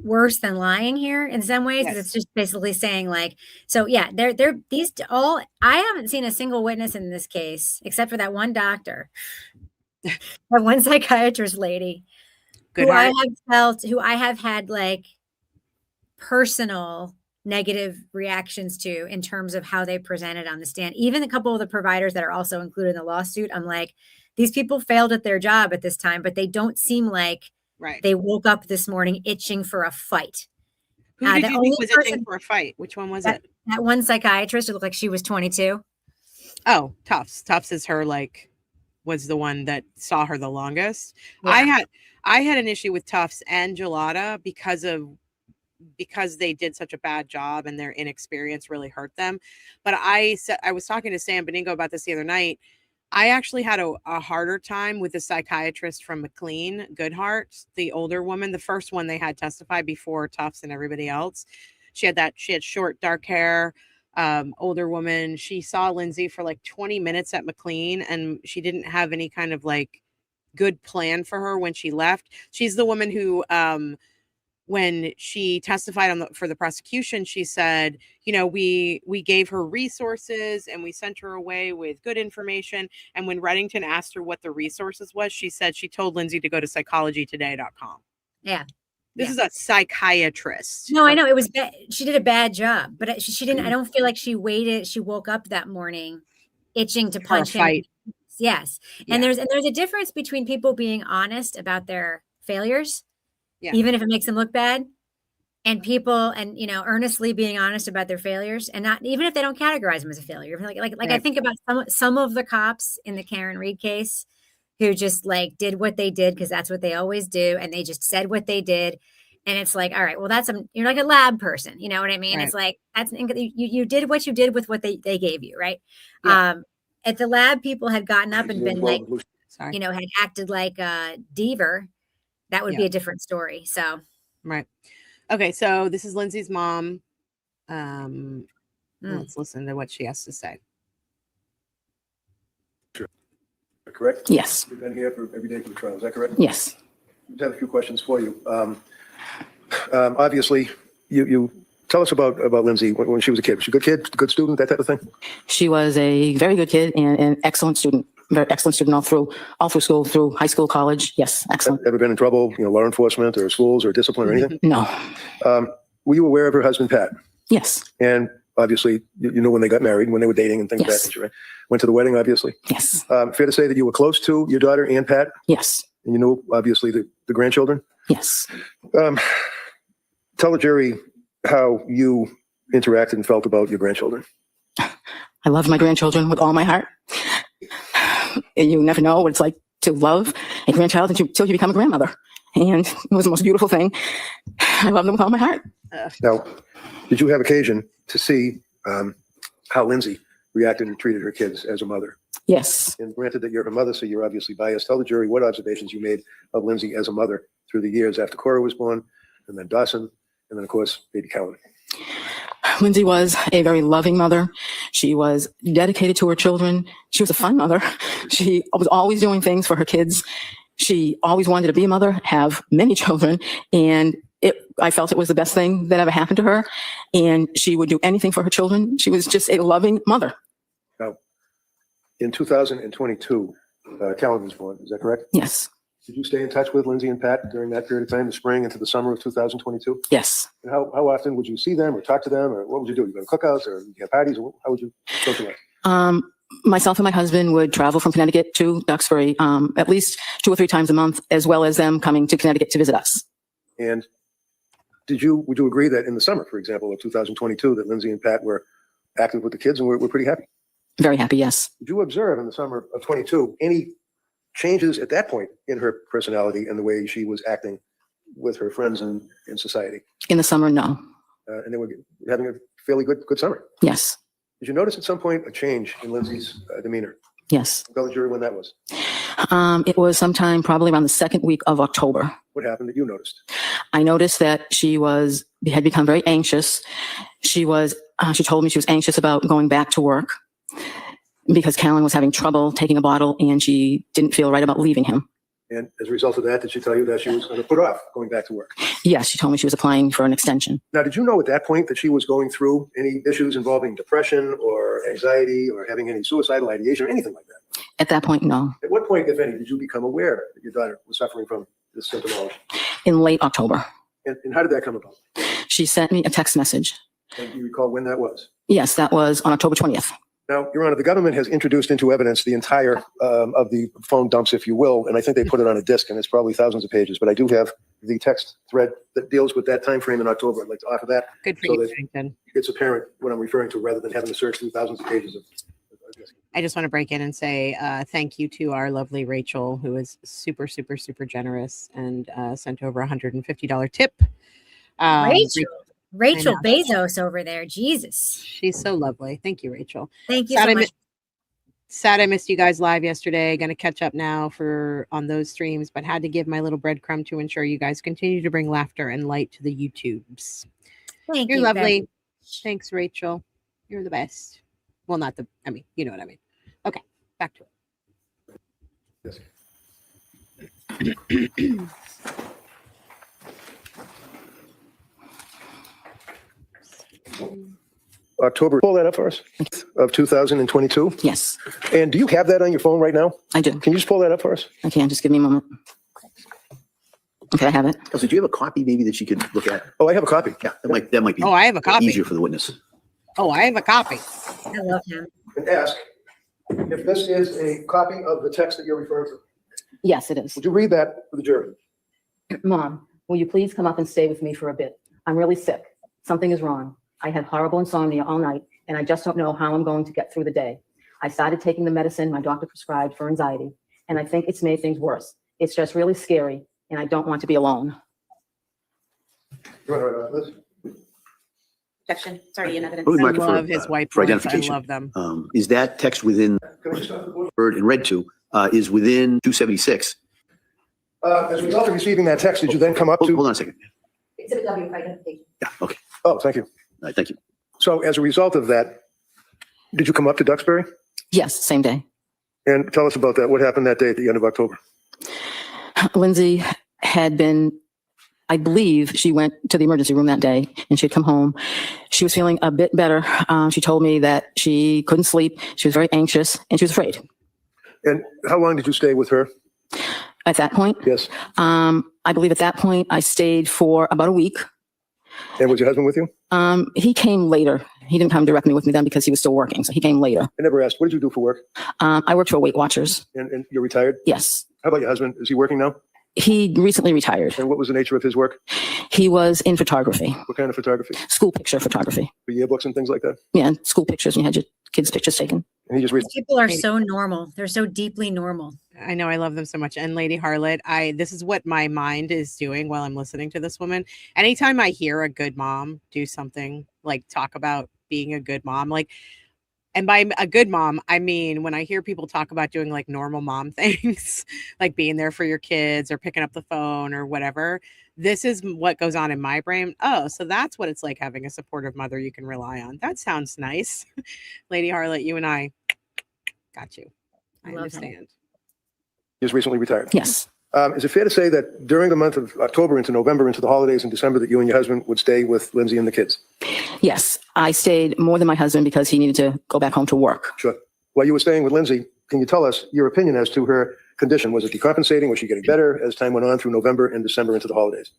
worse than lying here in some ways. Yes. It's just basically saying like, so yeah, they're these all, I haven't seen a single witness in this case, except for that one doctor, that one psychiatrist lady who I have had like personal negative reactions to in terms of how they presented on the stand. Even a couple of the providers that are also included in the lawsuit, I'm like, these people failed at their job at this time, but they don't seem like they woke up this morning itching for a fight. Who did you think was itching for a fight? Which one was it? That one psychiatrist, it looked like she was 22. Oh, Tufts. Tufts is her, like, was the one that saw her the longest. Yeah. I had an issue with Tufts and Gelada because they did such a bad job and their inexperience really hurt them. But I was talking to Sam Beningo about this the other night. I actually had a harder time with the psychiatrist from McLean, Goodhart, the older woman, the first one they had testify before Tufts and everybody else. She had short, dark hair, older woman. She saw Lindsay for like 20 minutes at McLean, and she didn't have any kind of like good plan for her when she left. She's the woman who, when she testified for the prosecution, she said, you know, we gave her resources and we sent her away with good information. And when Reddington asked her what the resources was, she said she told Lindsay to go to psychologytoday.com. Yeah. This is a psychiatrist. No, I know it was bad. She did a bad job, but she didn't. I don't feel like she waited. She woke up that morning itching to punch him. Yes. And there's a difference between people being honest about their failures, even if it makes them look bad, and people and, you know, earnestly being honest about their failures, and not even if they don't categorize them as a failure. Like I think about some of the cops in the Karen Reed case who just like did what they did because that's what they always do, and they just said what they did. And it's like, all right, well, you're like a lab person, you know what I mean? Right. It's like you did what you did with what they gave you, right? Yeah. If the lab people had gotten up and been like, you know, had acted like a diva, that would be a different story. So, right. Okay. So this is Lindsay's mom. Let's listen to what she has to say. Sure. Correct? Yes. You've been here for every day for the trial. Is that correct? Yes. I have a few questions for you. Obviously, you tell us about Lindsay when she was a kid. Was she a good kid, good student, that type of thing? She was a very good kid and an excellent student. Very excellent student all through school, through high school, college. Yes, excellent. Ever been in trouble, you know, law enforcement or schools or discipline or anything? No. Were you aware of her husband, Pat? Yes. And obviously, you know when they got married, when they were dating and things of that nature, right? Went to the wedding, obviously? Yes. Fair to say that you were close to your daughter and Pat? Yes. And you knew, obviously, the grandchildren? Yes. Tell the jury how you interacted and felt about your grandchildren. I love my grandchildren with all my heart. And you never know what it's like to love a grandchild until you become a grandmother. And it was the most beautiful thing. I love them with all my heart. Now, did you have occasion to see how Lindsay reacted and treated her kids as a mother? Yes. And granted that you're her mother, so you're obviously biased. Tell the jury what observations you made of Lindsay as a mother through the years after Cora was born, and then Dawson, and then, of course, baby Callan. Lindsay was a very loving mother. She was dedicated to her children. She was a fun mother. She was always doing things for her kids. She always wanted to be a mother, have many children, and I felt it was the best thing that ever happened to her. And she would do anything for her children. She was just a loving mother. Now, in 2022, Calvin was born. Is that correct? Yes. Did you stay in touch with Lindsay and Pat during that period of time, the spring into the summer of 2022? Yes. And how often would you see them or talk to them, or what would you do? You go to cookouts or you have parties? Or how would you socialize? Myself and my husband would travel from Connecticut to Duxbury at least 2 or 3 times a month, as well as them coming to Connecticut to visit us. And would you agree that in the summer, for example, of 2022, that Lindsay and Pat were active with the kids and we're pretty happy? Very happy, yes. Did you observe in the summer of 22 any changes at that point in her personality and the way she was acting with her friends in society? In the summer, no. And they were having a fairly good summer. Yes. Did you notice at some point a change in Lindsay's demeanor? Yes. Tell the jury when that was. It was sometime probably around the 2nd week of October. What happened that you noticed? I noticed that she had become very anxious. She told me she was anxious about going back to work because Callan was having trouble taking a bottle and she didn't feel right about leaving him. And as a result of that, did she tell you that she was going to put off going back to work? Yes, she told me she was applying for an extension. Now, did you know at that point that she was going through any issues involving depression or anxiety or having any suicidal ideation or anything like that? At that point, no. At what point, if any, did you become aware that your daughter was suffering from this symptomology? In late October. And how did that come about? She sent me a text message. And do you recall when that was? Yes, that was on October 20th. Now, Your Honor, the government has introduced into evidence the entire of the phone dumps, if you will, and I think they put it on a disc, and it's probably thousands of pages. But I do have the text thread that deals with that time frame in October. I'd like to offer that. Good for you, Franklin. It's apparent what I'm referring to, rather than having to search through thousands of pages of disc. I just want to break in and say thank you to our lovely Rachel, who is super, super, super generous and sent over $150 tip. Rachel Bezos over there. Jesus. She's so lovely. Thank you, Rachel. Thank you so much. Sad I missed you guys live yesterday. Going to catch up now on those streams, but had to give my little breadcrumb to ensure you guys continue to bring laughter and light to the YouTubes. You're lovely. Thanks, Rachel. You're the best. Well, you know what I mean. Okay, back to it. Yes. October, pull that up for us, of 2022? Yes. And do you have that on your phone right now? I do. Can you just pull that up for us? I can. Just give me a moment. Okay, I have it. So do you have a copy maybe that you could look at? Oh, I have a copy. Yeah, that might be. Oh, I have a copy. Easier for the witness. Oh, I have a copy. I love him. And ask if this is a copy of the text that you're referring to. Yes, it is. Would you read that for the jury? Mom, will you please come up and stay with me for a bit? I'm really sick. Something is wrong. I had horrible insomnia all night, and I just don't know how I'm going to get through the day. I started taking the medicine my doctor prescribed for anxiety, and I think it's made things worse. It's just really scary, and I don't want to be alone. You want to write off this? Objection. Sorry, in evidence. I love his white for boys. I identification. love them. Is that text within heard and read to is within 276? As a result of receiving that text, did you then come up to? Hold on a second. Exhibit W for identification. Yeah. Okay. Oh, thank you. All right, thank you. So as a result of that, did you come up to Duxbury? Yes, same day. And tell us about that. What happened that day at the end of October? Lindsay had been, I believe she went to the emergency room that day and she had come home. She was feeling a bit better. She told me that she couldn't sleep. She was very anxious and she was afraid. And how long did you stay with her? At that point? Yes. I believe at that point I stayed for about a week. And was your husband with you? He came later. He didn't come directly with me then because he was still working. So he came later. I never asked, what did you do for work? I worked for Weight Watchers. And you're retired? Yes. How about your husband? Is he working now? He recently retired. And what was the nature of his work? He was in photography. What kind of photography? School picture photography. For yearbooks and things like that? Yeah, school pictures. And you had your kids' pictures taken. And he just These people are so normal. They're so deeply normal. I know, I love them so much. And Lady Harlot, this is what my mind is doing while I'm listening to this woman. Anytime I hear a good mom do something, like talk about being a good mom, like, and by a good mom, I mean, when I hear people talk about doing like normal mom things, like being there for your kids or picking up the phone or whatever, this is what goes on in my brain. Oh, so that's what it's like having a supportive mother you can rely on. That sounds nice. Lady Harlot, you and I got you. I understand. He's recently retired. Yes. Is it fair to say that during the month of October into November, into the holidays and December, that you and your husband would stay with Lindsay and the kids? Yes, I stayed more than my husband because he needed to go back home to work. Sure. While you were staying with Lindsay, can you tell us your opinion as to her condition? Was it decompensating? Was she getting better as time went on through November and December into the holidays?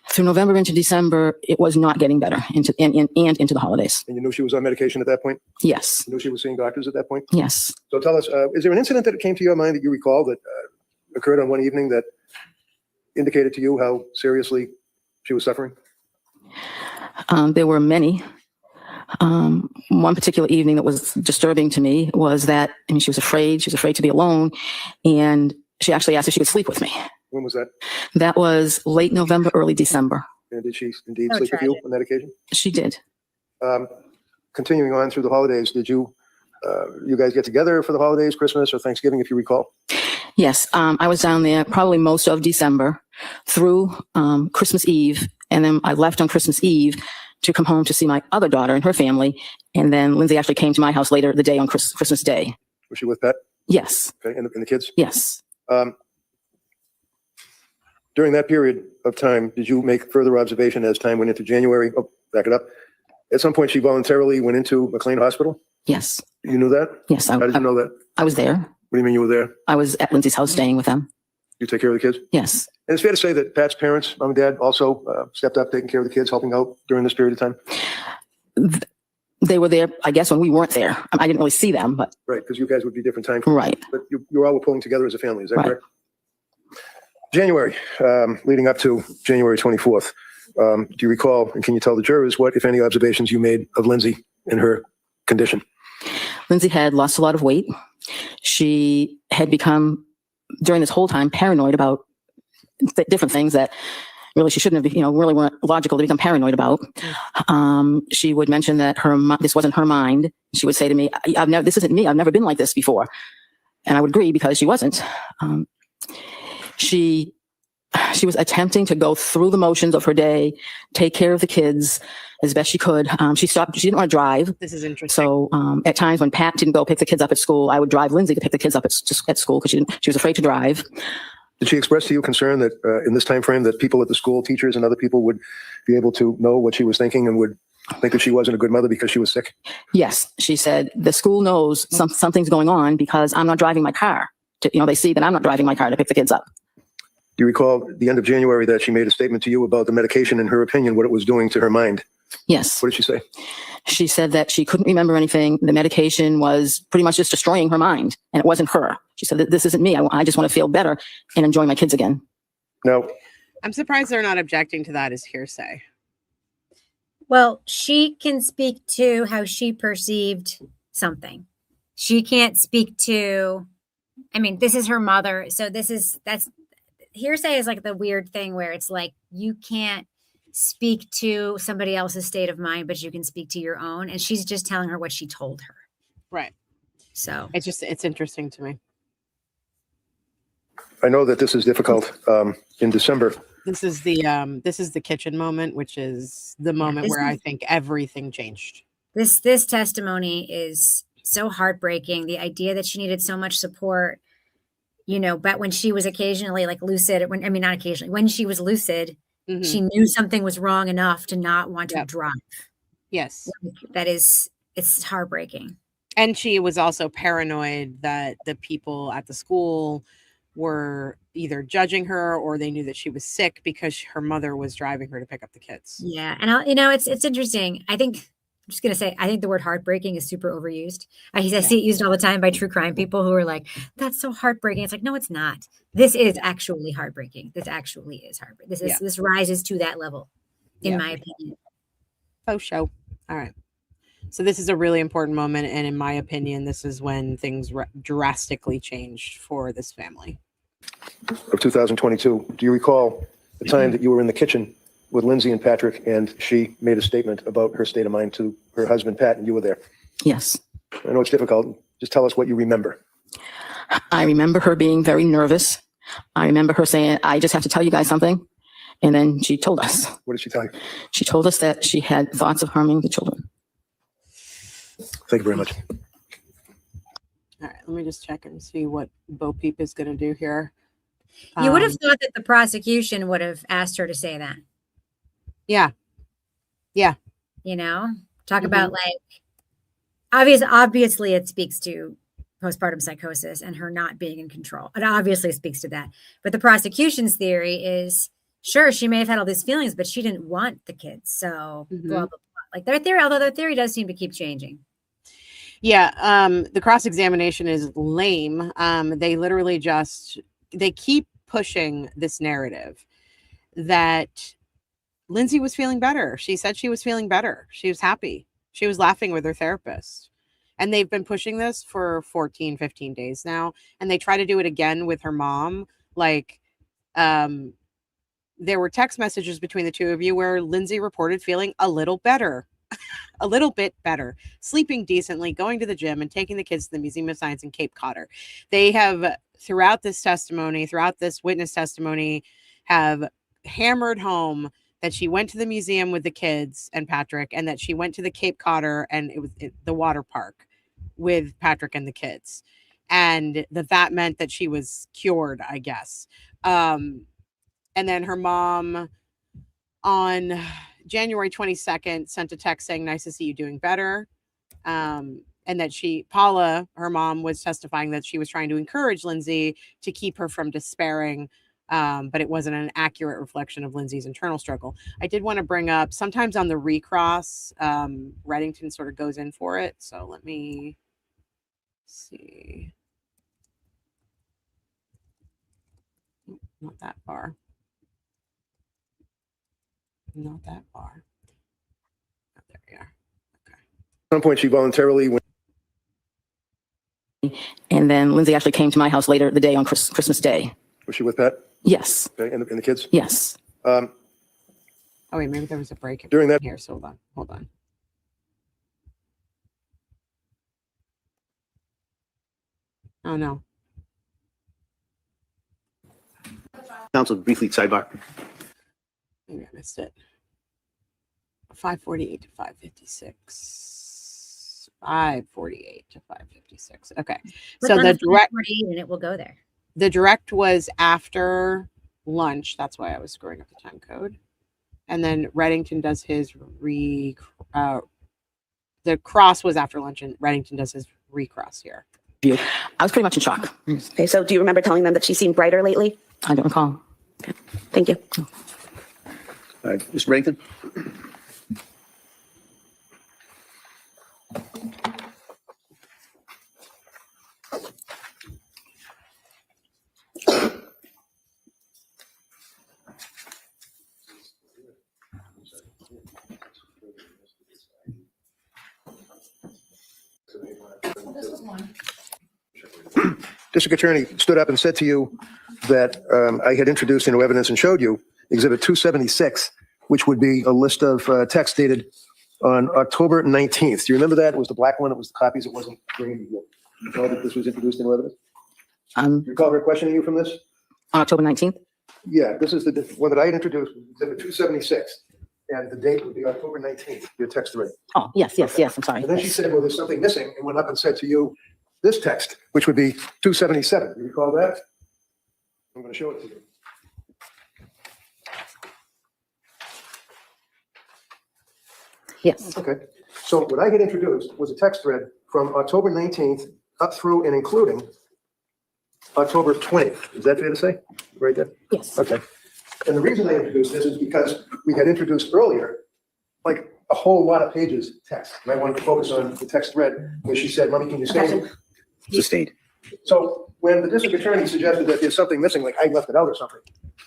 Through November into December, it was not getting better into the holidays. And you knew she was on medication at that point? Yes. You knew she was seeing doctors at that point? Yes. So tell us, is there an incident that came to your mind that you recall that occurred on one evening that indicated to you how seriously she was suffering? There were many. One particular evening that was disturbing to me was that, I mean, she was afraid to be alone, and she actually asked if she could sleep with me. When was that? That was late November, early December. And did she indeed So sleep with you tragic. on that occasion? She did. Continuing on through the holidays, did you guys get together for the holidays, Christmas or Thanksgiving, if you recall? Yes, I was down there probably most of December through Christmas Eve, and then I left on Christmas Eve to come home to see my other daughter and her family, and then Lindsay actually came to my house later the day on Christmas Day. Was she with Pat? Yes. Okay, and the kids? Yes. During that period of time, did you make further observation as time went into January? Oh, back it up. At some point, she voluntarily went into McLean Hospital? Yes. You knew that? Yes. How did you know that? What I was there. do you mean you were there? I was at Lindsay's house staying with them. You take care of the kids? Yes. And it's fair to say that Pat's parents, mom and dad, also stepped up taking care of the kids, helping out during this period of time? They were there, I guess, when we weren't there. I didn't really see them, but. Right, because you guys would be different time frames. Right. But you all were pulling together as a family, is that Right. correct? January, leading up to January 24th. Do you recall, and can you tell the jurors what, if any, observations you made of Lindsay and her condition? Lindsay had lost a lot of weight. She had become, during this whole time, paranoid about different things that really she shouldn't have, really weren't logical to become paranoid about. She would mention that this wasn't her mind. She would say to me, this isn't me. I've never been like this before. And I would agree because she wasn't. She was attempting to go through the motions of her day, take care of the kids as best she could. She didn't want to drive. This is interesting. So at times when Pat didn't go pick the kids up at school, I would drive Lindsay to pick the kids up at school because she was afraid to drive. Did she express to you concern that in this time frame that people at the school, teachers and other people would be able to know what she was thinking and would think that she wasn't a good mother because she was sick? Yes. She said, the school knows something's going on because I'm not driving my car. They see that I'm not driving my car to pick the kids up. Do you recall at the end of January that she made a statement to you about the medication, in her opinion, what it was doing to her mind? Yes. What did she say? She said that she couldn't remember anything. The medication was pretty much just destroying her mind, and it wasn't her. She said, this isn't me. I just want to feel better and enjoy my kids again. Now, I'm surprised they're not objecting to that as hearsay. Well, she can speak to how she perceived something. She can't speak to, this is her mother. So that's hearsay is like the weird thing where it's like, you can't speak to somebody else's state of mind, but you can speak to your own. And she's just telling her what she told her. Right. So it's interesting to me. I know that this is difficult in December. This is the kitchen moment, which is the moment where I think everything changed. This testimony is so heartbreaking. The idea that she needed so much support, but when she was occasionally like lucid, not occasionally, when she was lucid, she knew something was wrong enough to not want to drive. Yes. It's heartbreaking. And she was also paranoid that the people at the school were either judging her or they knew that she was sick because her mother was driving her to pick up the kids. Yeah. And it's interesting. I'm just going to say, I think the word heartbreaking is super overused. I see it used all the time by true crime people who are like, that's so heartbreaking. It's like, no, it's not. This is actually heartbreaking. This actually is heartbreaking. This rises to that level, in my opinion. Oh, show. All right. So this is a really important moment. And in my opinion, this is when things drastically changed for this family. Of 2022. Do you recall the time that you were in the kitchen with Lindsay and Patrick and she made a statement about her state of mind to her husband, Pat, and you were there? Yes. I know it's difficult. Just tell us what you remember. I remember her being very nervous. I remember her saying, I just have to tell you guys something. And then she told us. What did she tell you? She told us that she had thoughts of harming the children. Thank you very much. All right, let me just check and see what Bo Peep is going to do here. You would have thought that the prosecution would have asked her to say that. Yeah. Yeah. You know, talk about like, obviously it speaks to postpartum psychosis and her not being in control. It obviously speaks to that. But the prosecution's theory is, sure, she may have had all these feelings, but she didn't want the kids. So blah, blah, blah. Like their theory, although their theory does seem to keep changing. Yeah. The cross-examination is lame. They literally they keep pushing this narrative that Lindsay was feeling better. She said she was feeling better. She was happy. She was laughing with her therapist. And they've been pushing this for 14, 15 days now. And they try to do it again with her mom. Like, there were text messages between the two of you where Lindsay reported feeling a little better, a little bit better, sleeping decently, going to the gym, and taking the kids to the Museum of Science in Cape Cod. They have, throughout this witness testimony, have hammered home that she went to the museum with the kids and Patrick, and that she went to the Cape Cod and it was the water park with Patrick and the kids. And that meant that she was cured, I guess. And then her mom on January 22nd sent a text saying, nice to see you doing better. And that Paula, her mom, was testifying that she was trying to encourage Lindsay to keep her from despairing. But it wasn't an accurate reflection of Lindsay's internal struggle. I did want to bring up, sometimes on the recross, Reddington sort of goes in for it. So let me see. Not that far. Not that far. Oh, there we are. Okay. At some point, she voluntarily went. And then Lindsay actually came to my house later the day on Christmas Day. Was she with Pat? Yes. Okay, and the kids? Yes. Oh, wait, maybe there was a break During that here. So hold on. Oh, no. Council, briefly, sidebar. Maybe I missed it. 548 to 556. 548 to 556. Okay. So the direct, and it will go there. The direct was after lunch. That's why I was screwing up the time code. And then Reddington does his the cross was after lunch, and Reddington does his recross here. I was pretty much in shock. Okay, so do you remember telling them that she seemed brighter lately? I don't recall. Okay. Thank you. All right, Mr. Reddington? District Attorney stood up and said to you that I had introduced into evidence and showed you Exhibit 276, which would be a list of text dated on October 19th. Do you remember that? It was the black one. It was the copies. It wasn't green. You know that this was introduced into evidence? Do you recall her questioning you from this? On October 19th? Yeah, this is the one that I had introduced, Exhibit 276. And the date would be October 19th, your text thread. Oh, yes, I'm sorry. And then she said, well, there's something missing, and went up and said to you, this text, which would be 277. Do you recall that? I'm going to show it to you. Yes. Okay. So what I had introduced was a text thread from October 19th up through and including October 20th. Is that fair to say? Right there? Yes. Okay. And the reason I introduced this is because we had introduced earlier, like a whole lot of pages text. And I wanted to focus on the text thread where she said, Mommy, can you stay? Sustained. So when the district attorney suggested that there's something missing, like I left it out or something,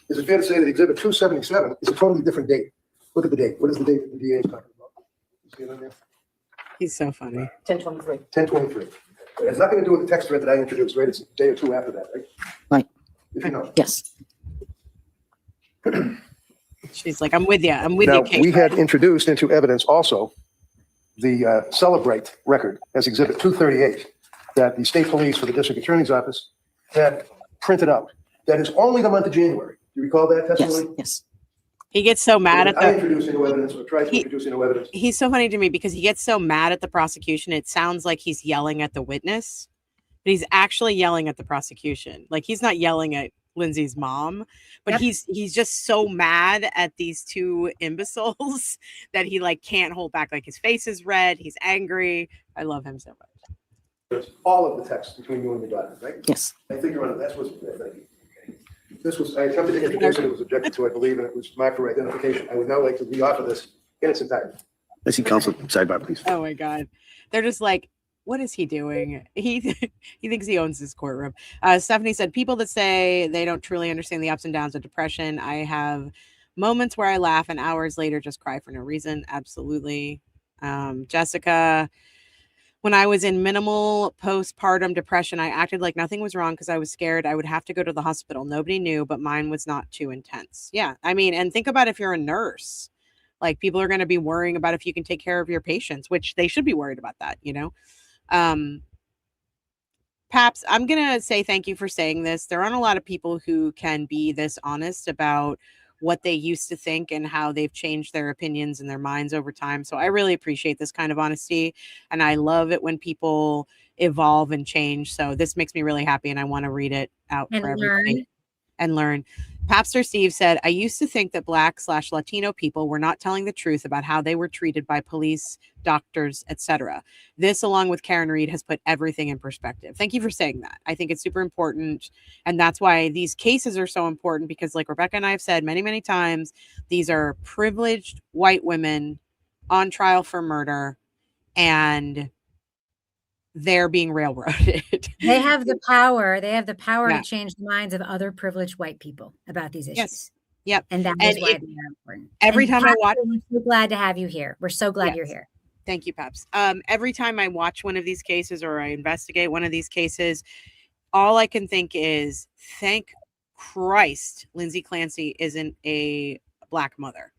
is it fair to say that Exhibit 277 is a totally different date? Look at the date. What is the date that the DA is talking about? You see it on there? He's so funny. 1023. 1023. It has nothing to do with the text thread that I introduced, right? It's a day or two after that, right? Right. If you know. Yes. She's like, I'm with you. I'm with Now, you, Kate. we had introduced into evidence also the Celebrate record as Exhibit 238 that the state police for the district attorney's office had printed out. That is only the month of January. Do you recall that testimony? Yes. He gets so mad at I introduced into evidence or tried to introduce into evidence. He's so funny to me because he gets so mad at the prosecution. It sounds like he's yelling at the witness, but he's actually yelling at the prosecution. Like he's not yelling at Lindsay's mom, but Yep. he's just so mad at these two imbeciles that he like can't hold back. Like his face is red, he's angry. I love him so much. It's all of the text between you and your daughter, right? Yes. I think you're on, that's what's, thank you. This was, I attempted to introduce it, it was objected to, I believe, and it was marked for identification. I would now like to reoffer this in its entirety. I see counsel sidebar, please. Oh my God. They're just like, what is he doing? He thinks he owns this courtroom. Stephanie said, people that say they don't truly understand the ups and downs of depression. I have moments where I laugh and hours later just cry for no reason. Absolutely. Jessica, when I was in minimal postpartum depression, I acted like nothing was wrong because I was scared I would have to go to the hospital. Nobody knew, but mine was not too intense. Yeah. I mean, and think about if you're a nurse, like people are going to be worrying about if you can take care of your patients, which they should be worried about that, you know? Paps, I'm going to say thank you for saying this. There aren't a lot of people who can be this honest about what they used to think and how they've changed their opinions and their minds over time. So I really appreciate this kind of honesty. And I love it when people evolve and change. So this makes me really happy. And I want to read it out And for everybody. learn. And learn. Papster Steve said, I used to think that Black/Latino people were not telling the truth about how they were treated by police, doctors, etc. This, along with Karen Reed, has put everything in perspective. Thank you for saying that. I think it's super important. And that's why these cases are so important, because like Rebecca and I have said many, many times, these are privileged white women on trial for murder, and they're being railroaded. They have the power. They have the power Yeah. to change the minds of other privileged white people about these issues. Yes. Yep. And that is why they are important. Every And time I Paps, watch, we're so glad to have you here. We're so glad you're Yes. here. Thank you, Paps. Every time I watch one of these cases or I investigate one of these cases, all I can think is, thank Christ Lindsay Clancy isn't a Black mother,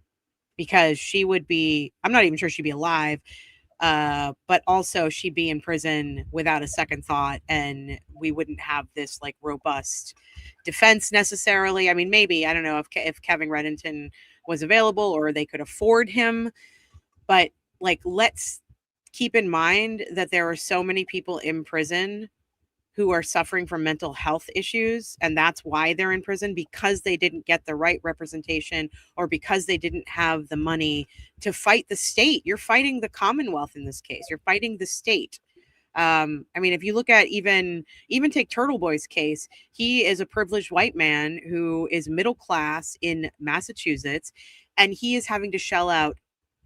because she would be, I'm not even sure she'd be alive, but also she'd be in prison without a second thought, and we wouldn't have this like robust defense necessarily. I mean, maybe, I don't know if Kevin Reddington was available or they could afford him, but like, let's keep in mind that there are so many people in prison who are suffering from mental health issues, and that's why they're in prison, because they didn't get the right representation or because they didn't have the money to fight the state. You're fighting the Commonwealth in this case. You're fighting the state. I mean, if you look at even take Turtle Boy's case, he is a privileged white man who is middle class in Massachusetts, and he is having to shell out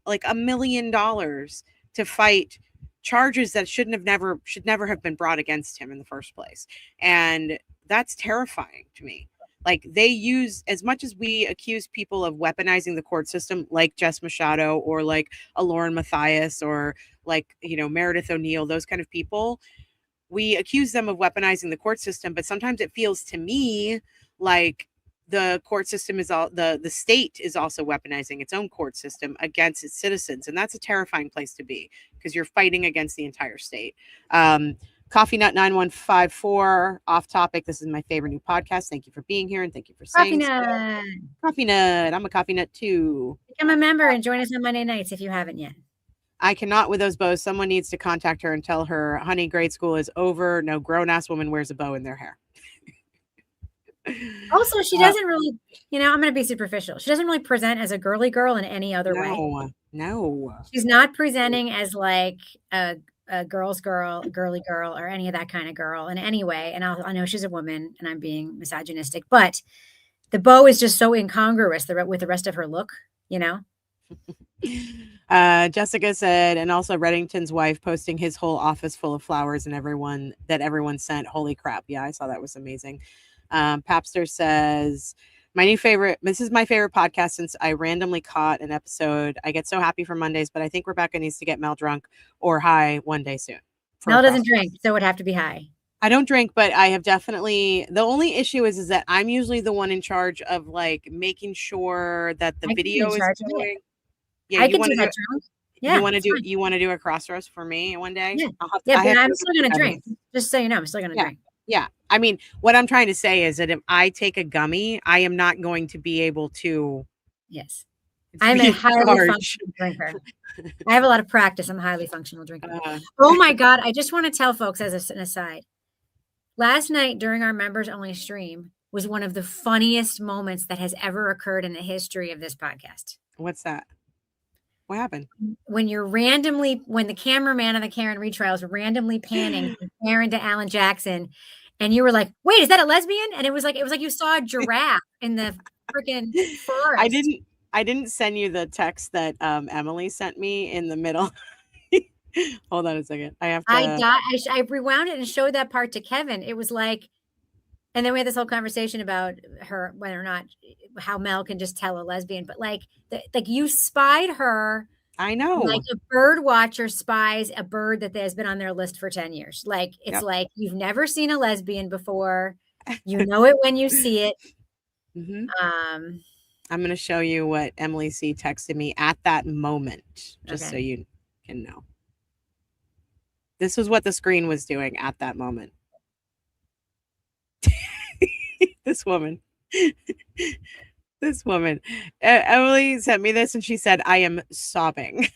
like $1 million to fight charges that should never have been brought against him in the first place. And that's terrifying to me. Like, they use, as much as we accuse people of weaponizing the court system, like Jess Machado or like Lauren Matthias or like, you know, Meredith O'Neill, those kind of people, we accuse them of weaponizing the court system. But sometimes it feels to me like the court system is all, the state is also weaponizing its own court system against its citizens. And that's a terrifying place to be, because you're fighting against the entire state. Coffee Nut 9154, off topic. This is my favorite new podcast. Thank you for being here, and thank you for saying Coffee so. Nut. Coffee Nut. I'm a Coffee Nut too. Become a member and join us on Monday nights if you haven't yet. I cannot with those bows. Someone needs to contact her and tell her, honey, grade school is over. No grown-ass woman wears a bow in their hair. Also, she doesn't really, you know, I'm going to be superficial. She doesn't really present as a girly girl in any other way. No. She's not presenting as like a girl's girl, girly girl, or any of that kind of girl in any way. And I know she's a woman and I'm being misogynistic, but the bow is just so incongruous with the rest of her look, you know? Jessica said, and also Reddington's wife posting his whole office full of flowers and everyone sent. Holy crap. Yeah, I saw that was amazing. Papster says, this is my favorite podcast since I randomly caught an episode. I get so happy for Mondays, but I think Rebecca needs to get Mel drunk or high one day soon. Mel doesn't drink, so it would have to be high. I don't drink, but I have definitely, the only issue is that I'm usually the one in charge of like making sure that the video is going. Yeah, I can do that drunk. Yeah, you want to do a cross roast for me one day? Yeah, but I'm still going to drink. Just so you know, I'm still going to drink. Yeah. I mean, what I'm trying to say is that if I take a gummy, I am not going to be able to. Yes. I'm a highly functional drinker. I have a lot of practice. I'm a highly functional drinker. Oh my God. I just want to tell folks as an aside. Last night during our members only stream, was one of the funniest moments that has ever occurred in the history of this podcast. What's that? What happened? When the cameraman on the Karen Reed trial is randomly panning from Karen to Alan Jackson, and you were like, wait, is that a lesbian? And it was like you saw a giraffe in the freaking forest. I didn't send you the text that Emily sent me in the middle. Hold on a second. I rewound it and showed that part to Kevin. It was like, and then we had this whole conversation about her, whether or not how Mel can just tell a lesbian, but like you spied her. I know. Like a bird watcher spies a bird that has been on their list for 10 years. Like, it's like, you've never seen a lesbian before. You know it when you see it. Mm-hmm. I'm going to show you what Emily C texted me at that moment, just so you can know. This was what the screen was doing at that moment. This woman. Emily sent me this and she said, I am sobbing.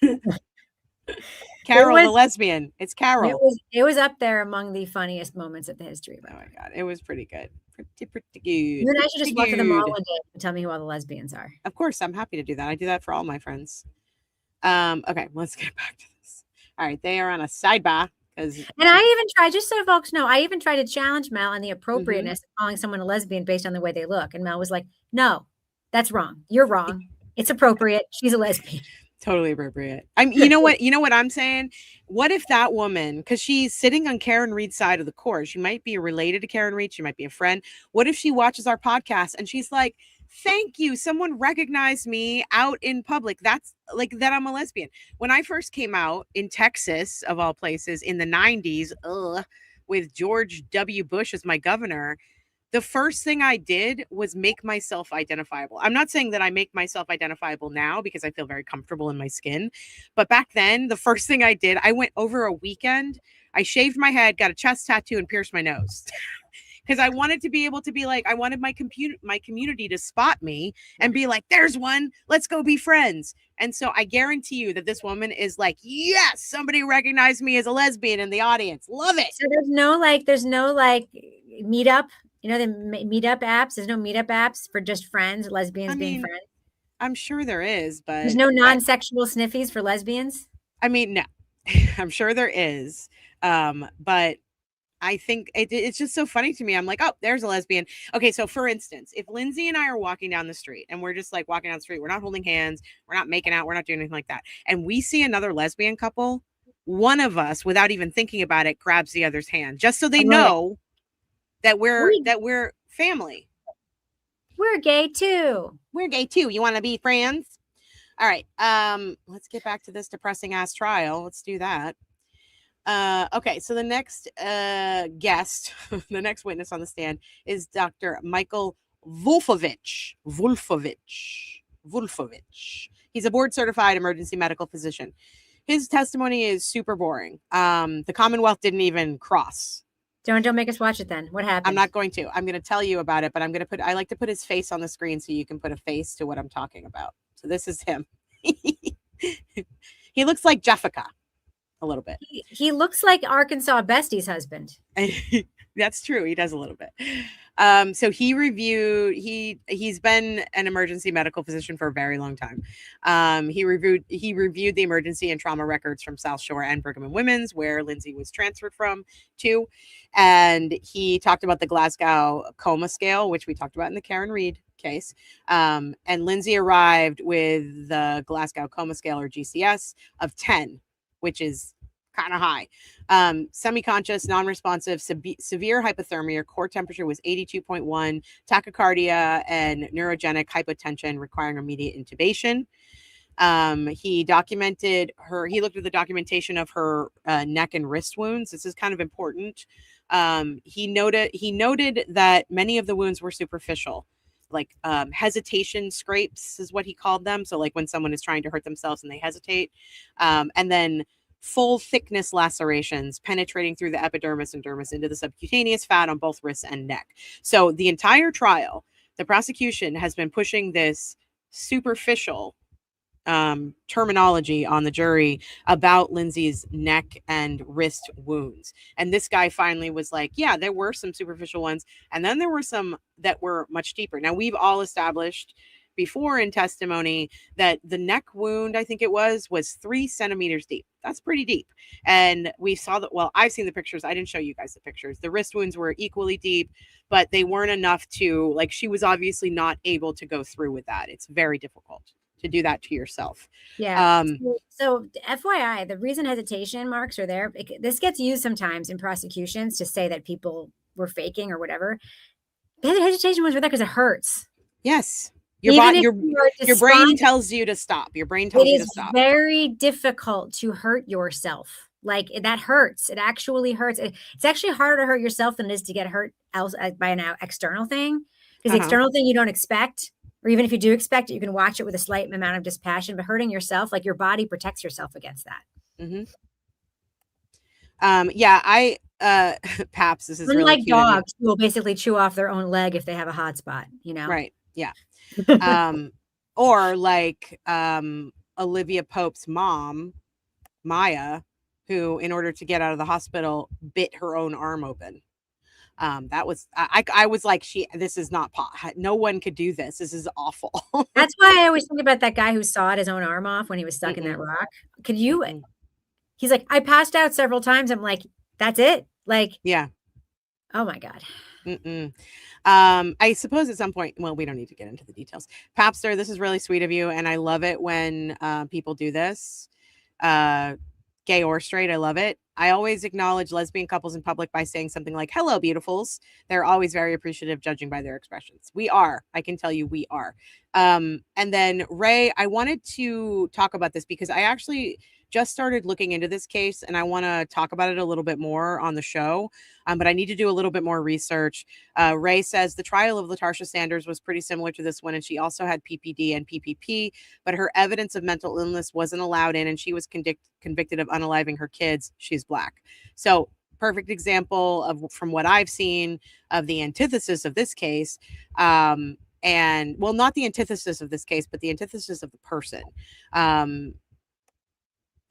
Carol, the lesbian. It's Carol. It was up there among the funniest moments of the history. Oh my God. It was pretty good. Pretty good. You and I should just walk to the mall one day and tell me who all the lesbians are. Of course. I'm happy to do that. I do that for all my friends. Okay. Let's get back to this. All right. They are on a sidebar. And I even tried, just so folks know, I even tried to challenge Mel on the appropriateness of calling someone a lesbian based on the way they look. And Mel was like, no, that's wrong. You're wrong. It's appropriate. She's a lesbian. Totally appropriate. You know what I'm saying? What if that woman, because she's sitting on Karen Reed's side of the court, she might be related to Karen Reed, she might be a friend. What if she watches our podcast and she's like, thank you, someone recognized me out in public. That's like that I'm a lesbian. When I first came out in Texas, of all places, in the 90s, with George W. Bush as my governor, the first thing I did was make myself identifiable. I'm not saying that I make myself identifiable now because I feel very comfortable in my skin. But back then, the first thing I did, I went over a weekend, I shaved my head, got a chest tattoo, and pierced my nose. Because I wanted to be able to be like, I wanted my community to spot me and be like, there's one, let's go be friends. And so I guarantee you that this woman is like, yes, somebody recognized me as a lesbian in the audience. Love it. So there's no meetup, the meetup apps. There's no meetup apps for just friends, lesbians being friends. I'm sure there is, but there's no non-sexual sniffies for lesbians. No, I'm sure there is. But I think it's just so funny to me. I'm like, oh, there's a lesbian. Okay, so for instance, if Lindsay and I are walking down the street and we're just like walking down the street, we're not holding hands, we're not making out, we're not doing anything like that, and we see another lesbian couple, one of us, without even thinking about it, grabs the other's hand just so they know that we're family. We're gay too. We're gay too. You want to be friends? All right. Let's get back to this depressing ass trial. Let's do that. Okay, so the next guest, the next witness on the stand is Dr. Michael Wolfowitz. He's a board-certified emergency medical physician. His testimony is super boring. The Commonwealth didn't even cross. Don't make us watch it then. What happened? I'm not going to. I'm going to tell you about it, but I like to put his face on the screen so you can put a face to what I'm talking about. So this is him. He looks like Jeffica. A little bit. He looks like Arkansas Bestie's husband. That's true. He does a little bit. So he's been an emergency medical physician for a very long time. He reviewed the emergency and trauma records from South Shore and Brigham and Women's, where Lindsay was transferred to. And he talked about the Glasgow coma scale, which we talked about in the Karen Reed case. And Lindsay arrived with the Glasgow coma scale, or GCS, of 10, which is kind of high. Semi-conscious, non-responsive, severe hypothermia, core temperature was 82.1, tachycardia, and neurogenic hypotension requiring immediate intubation. He looked at the documentation of her neck and wrist wounds. This is kind of important. He noted that many of the wounds were superficial, like hesitation scrapes is what he called them. So like when someone is trying to hurt themselves and they hesitate. And then full thickness lacerations penetrating through the epidermis and dermis into the subcutaneous fat on both wrists and neck. So the entire trial, the prosecution has been pushing this superficial terminology on the jury about Lindsay's neck and wrist wounds. And this guy finally was like, yeah, there were some superficial ones. And then there were some that were much deeper. Now, we've all established before in testimony that the neck wound, I think it was 3 centimeters deep. That's pretty deep. And we saw that, well, I've seen the pictures. I didn't show you guys the pictures. The wrist wounds were equally deep, but they weren't enough to, like, she was obviously not able to go through with that. It's very difficult to do that to yourself. Yeah. So FYI, the reason hesitation marks are there. This gets used sometimes in prosecutions to say that people were faking or whatever. The hesitation ones were there because it hurts. Yes. Your brain tells you to stop. Your brain tells you to stop. It is very difficult to hurt yourself. Like, that hurts. It actually hurts. It's actually harder to hurt yourself than it is to get hurt by an external thing. Because the external thing you don't expect, or even if you do expect it, you can watch it with a slight amount of dispassion. But hurting yourself, like, your body protects yourself against that. Paps, this is unlike really cute. Dogs who will basically chew off their own leg if they have a hot spot, you know? Right. Yeah. Or like Olivia Pope's mom, Maya, who, in order to get out of the hospital, bit her own arm open. That was, I was like, this is not, no one could do this. This is awful. That's why I always think about that guy who sawed his own arm off when he was stuck in that rock. Could you, he's like, I passed out several times. I'm like, that's it. Like, yeah. Oh my God. I suppose at some point, well, we don't need to get into the details. Papster, this is really sweet of you. And I love it when people do this, gay or straight. I love it. I always acknowledge lesbian couples in public by saying something like, hello, beautifuls. They're always very appreciative, judging by their expressions. We are. I can tell you we are. And then Ray, I wanted to talk about this because I actually just started looking into this case and I want to talk about it a little bit more on the show. But I need to do a little bit more research. Ray says the trial of LaTarsha Sanders was pretty similar to this one, and she also had PPD and PPP, but her evidence of mental illness wasn't allowed in, and she was convicted of unaliving her kids. She's Black. So perfect example of, from what I've seen, of the antithesis of this case. And well, not the antithesis of this case, but the antithesis of the person.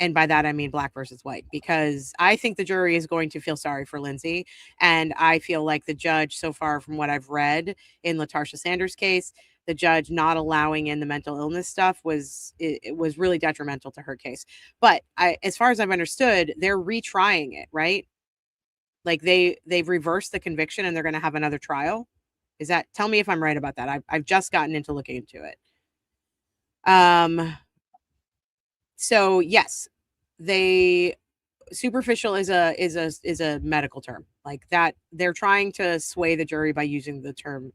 And by that, I mean Black versus white, because I think the jury is going to feel sorry for Lindsay. And I feel like the judge, so far from what I've read in LaTarsha Sanders' case, the judge not allowing in the mental illness stuff was really detrimental to her case. But as far as I've understood, they're retrying it, right? Like they've reversed the conviction and they're going to have another trial. Is that, tell me if I'm right about that. I've just gotten into looking into it. So yes, superficial is a medical term, like that. They're trying to sway the jury by using the term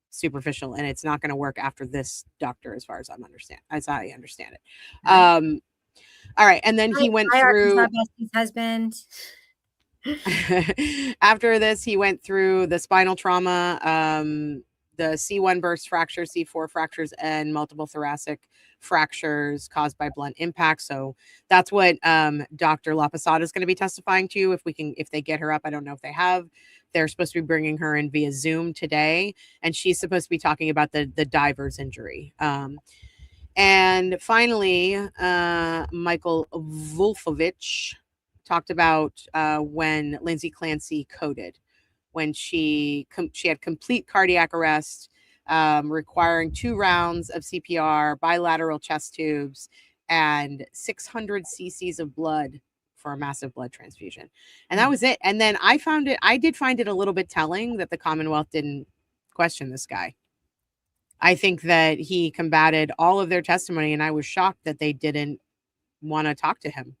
superficial, and it's not going to work after this doctor, as far as I understand it. All right, and then he went through his husband. After this, he went through the spinal trauma, the C1 burst fractures, C4 fractures, and multiple thoracic fractures caused by blunt impact. So that's what Dr. LaPosada is going to be testifying to. If they get her up, I don't know if they have. They're supposed to be bringing her in via Zoom today, and she's supposed to be talking about the diver's injury. And finally, Michael Wolfowitz talked about when Lindsay Clancy coded, when she had complete cardiac arrest, requiring 2 rounds of CPR, bilateral chest tubes, and 600 cc's of blood for a massive blood transfusion. And that was it. And then I did find it a little bit telling that the Commonwealth didn't question this guy. I think that he combated all of their testimony, and I was shocked that they didn't want to talk to him.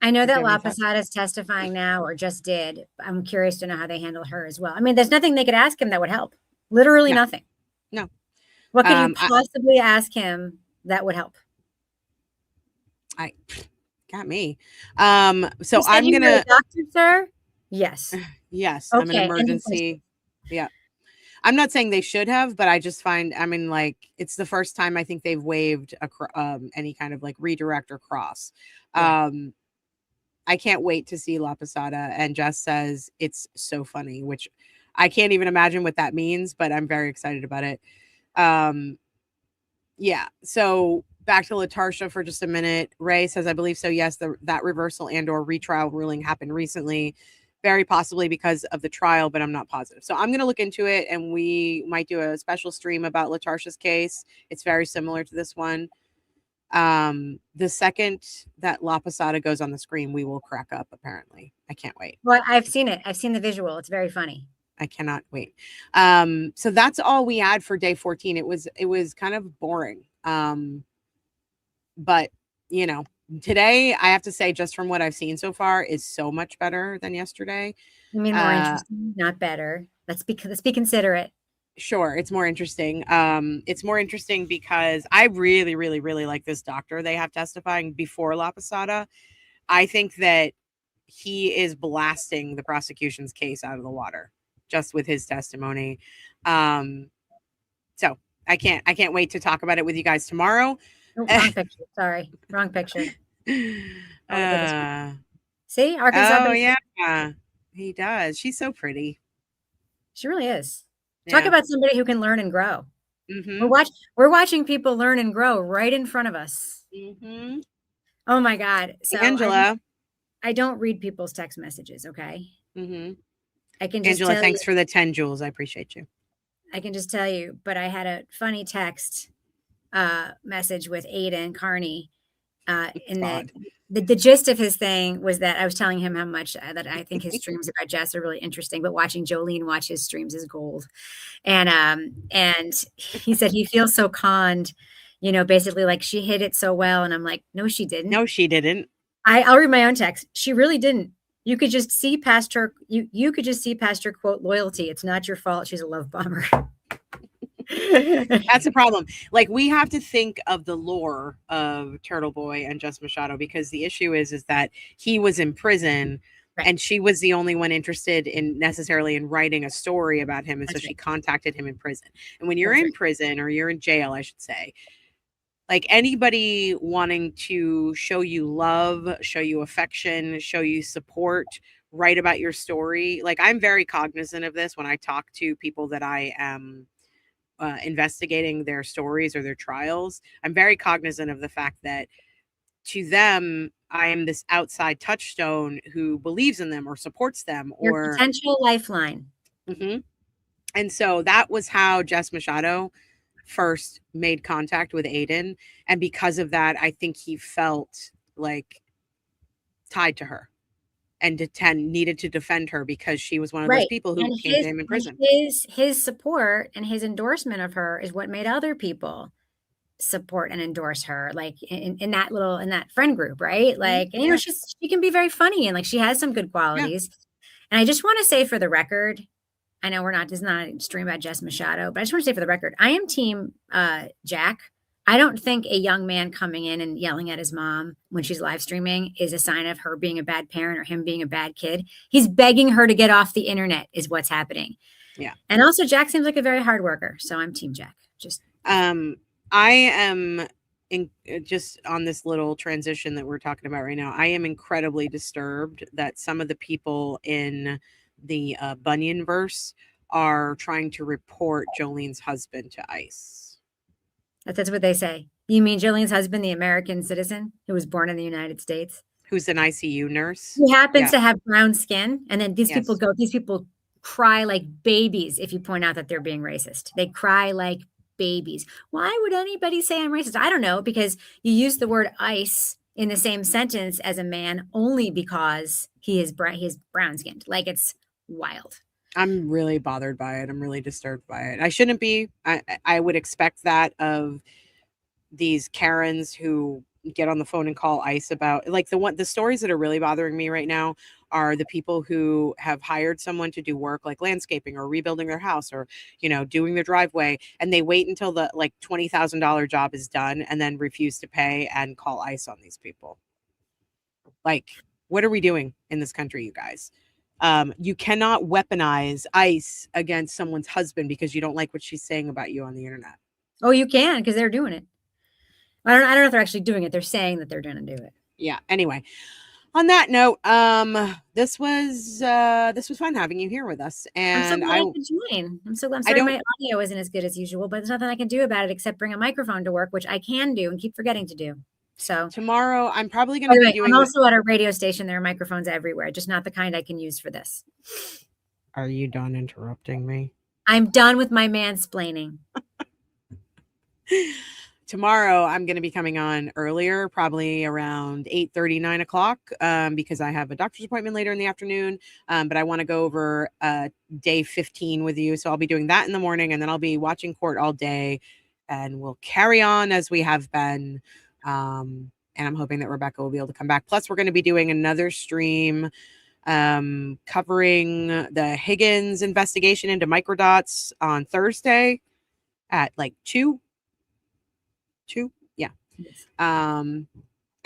I know that LaPosada is testifying now, or just did. I'm curious to know how they handle her as well. I mean, there's nothing they could ask him that would help. Literally nothing. No. What could you possibly ask him that would help? Got me. So I'm going to. Doctor, sir? Yes. Yes. Okay. I'm an emergency. Yeah. I'm not saying they should have, but I just find, I mean, like, it's the first time I think they've waived any kind of like redirect or cross. Yeah. I can't wait to see LaPosada, and Jess says it's so funny, which I can't even imagine what that means, but I'm very excited about it. Yeah. So back to Latarsha for just a minute. Ray says, I believe so. Yes, that reversal and or retrial ruling happened recently, very possibly because of the trial, but I'm not positive. So I'm going to look into it, and we might do a special stream about Latarsha's case. It's very similar to this one. The second that La Posada goes on the screen, we will crack up, apparently. I can't wait. Well, I've seen it. I've seen the visual. It's very funny. I cannot wait. So that's all we had for day 14. It was kind of boring. But you know, today I have to say, just from what I've seen so far, is so much better than yesterday. You mean more interesting, not better. Let's be considerate. Sure, it's more interesting. It's more interesting because I really, really, really like this doctor they have testifying before La Posada. I think that he is blasting the prosecution's case out of the water just with his testimony. So I can't wait to talk about it with you guys tomorrow. Oh, wrong picture. Sorry, wrong picture. See, Arkansas. Oh yeah, he does. She's so pretty. She really is. Yeah. Talk about somebody who can learn and grow. Mm-hmm. We're watching people learn and grow right in front of us. Mm-hmm. Oh my God. So Angela, I don't read people's text messages. Okay. Mm-hmm. I can just Angela, tell thanks you, for the 10 jewels. I appreciate you. I can just tell you, but I had a funny text message with Aiden Carney. And the gist of his thing was that I was telling him how much that I think his streams about Jess are really interesting, but watching Jolene watch his streams is gold. And he said he feels so conned, you know, basically like she hit it so well. And I'm like, no, she didn't. No, she didn't. I'll read my own text. She really didn't. You could just see past her. You could just see past her quote loyalty. It's not your fault. She's a love bomber. That's the problem. Like, we have to think of the lore of Turtle Boy and Jess Machado, because the issue is that he was in prison, right, and she was the only one interested in necessarily in writing a story about him. And so she contacted him in prison. And when you're in prison, or you're in jail, I should say, like, anybody wanting to show you love, show you affection, show you support, write about your story. Like, I'm very cognizant of this when I talk to people that I am investigating their stories or their trials. I'm very cognizant of the fact that to them, I am this outside touchstone who believes in them or supports them, Your or potential lifeline. Mm-hmm. And so that was how Jess Machado first made contact with Aiden. And because of that, I think he felt like tied to her and needed to defend her because she was one of those people who came to him in prison. His support and his endorsement of her is what made other people support and endorse her, like in that friend group, right? Like, and, you know, she can be very funny, and like she has some good qualities. And I just want to say, for the record, I know this is not a stream about Jess Machado, but I just want to say for the record, I am team Jack. I don't think a young man coming in and yelling at his mom when she's live streaming is a sign of her being a bad parent or him being a bad kid. He's begging her to get off the internet is what's happening. Yeah. And also, Jack seems like a very hard worker. So I'm team Jack. I am just on this little transition that we're talking about right now. I am incredibly disturbed that some of the people in the Bunyan verse are trying to report Jolene's husband to ICE. That's what they say. You mean Jolene's husband, the American citizen who was born in the United States? Who's an ICU nurse. He happens to have brown skin. And then these people cry like babies if you point out that they're being racist. They cry like babies. Why would anybody say I'm racist? I don't know, because you use the word ICE in the same sentence as a man only because he is brown skinned. Like, it's wild. I'm really bothered by it. I'm really disturbed by it. I shouldn't be. I would expect that of these Karens who get on the phone and call ICE about, like, the stories that are really bothering me right now are the people who have hired someone to do work like landscaping or rebuilding their house or, you know, doing their driveway, and they wait until the like $20,000 job is done and then refuse to pay and call ICE on these people. Like, what are we doing in this country, you guys? You cannot weaponize ICE against someone's husband because you don't like what she's saying about you on the internet. Oh, you can, because they're doing it. I don't know if they're actually doing it. They're saying that they're going to do it. Yeah. Anyway. On that note, this was fun having you here with us, I'm so and glad I could join. I'm sorry my audio isn't as good as usual, but there's nothing I can do about it except bring a microphone to work, which I can do and keep forgetting to do. So tomorrow I'm probably going to be doing. I'm also at a radio station. There are microphones everywhere, just not the kind I can use for this. Are you done interrupting me? I'm done with my mansplaining. Tomorrow I'm going to be coming on earlier, probably around 8:30, 9 o'clock, because I have a doctor's appointment later in the afternoon. But I want to go over day 15 with you. So I'll be doing that in the morning, and then I'll be watching court all day, and we'll carry on as we have been. And I'm hoping that Rebecca will be able to come back. Plus, we're going to be doing another stream covering the Higgins investigation into microdots on Thursday at like 2. Yeah. And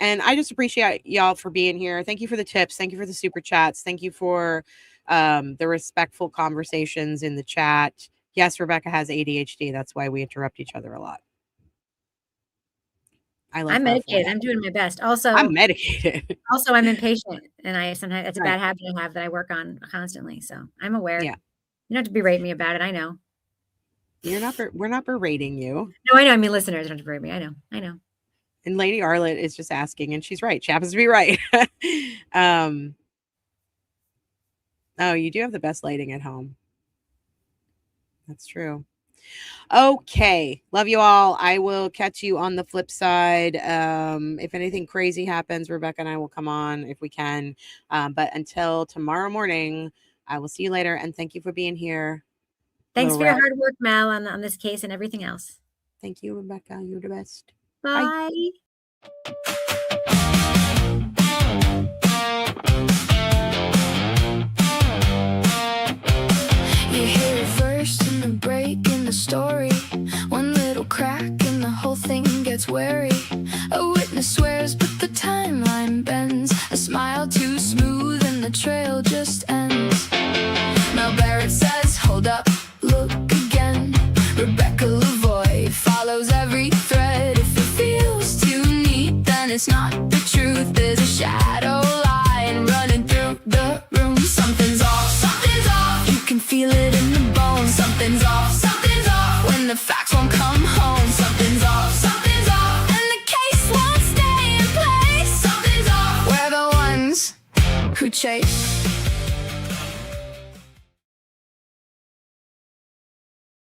I just appreciate y'all for being here. Thank you for the tips. Thank you for the super chats. Thank you for the respectful conversations in the chat. Yes, Rebecca has ADHD. That's why we interrupt each other a lot. I'm medicated. I'm doing my best. Also, I'm medicated. Also, I'm impatient, and sometimes it's a bad habit I have that I work on constantly. So I'm aware. Yeah. You don't have to berate me about it. I know. We're not berating you. No, I know. I mean, listeners don't have to berate me. I know. And Lady Arlette is just asking, and she's right. She happens to be right. Oh, you do have the best lighting at home. That's true. Okay. Love you all. I will catch you on the flip side. If anything crazy happens, Rebecca and I will come on if we can. But until tomorrow morning, I will see you later. And thank you for being here. Thanks for your hard work, Mel, on this case and everything else. Thank you, Rebecca. You're the best. Bye. You hear it first in the break in the story. One little crack and the whole thing gets wary. A witness swears but the timeline bends. A smile too smooth and the trail just ends. Mel Barrett says, hold up, look again. Rebecca Lavoie follows every thread. If it feels too neat, then it's not the truth. There's a shadow line running through the room. Something's off, something's off. You can feel it in the bones. Something's off, something's off. When the facts won't come home. Something's off, something's off. And the case won't stay in place. Something's off. We're the ones who chase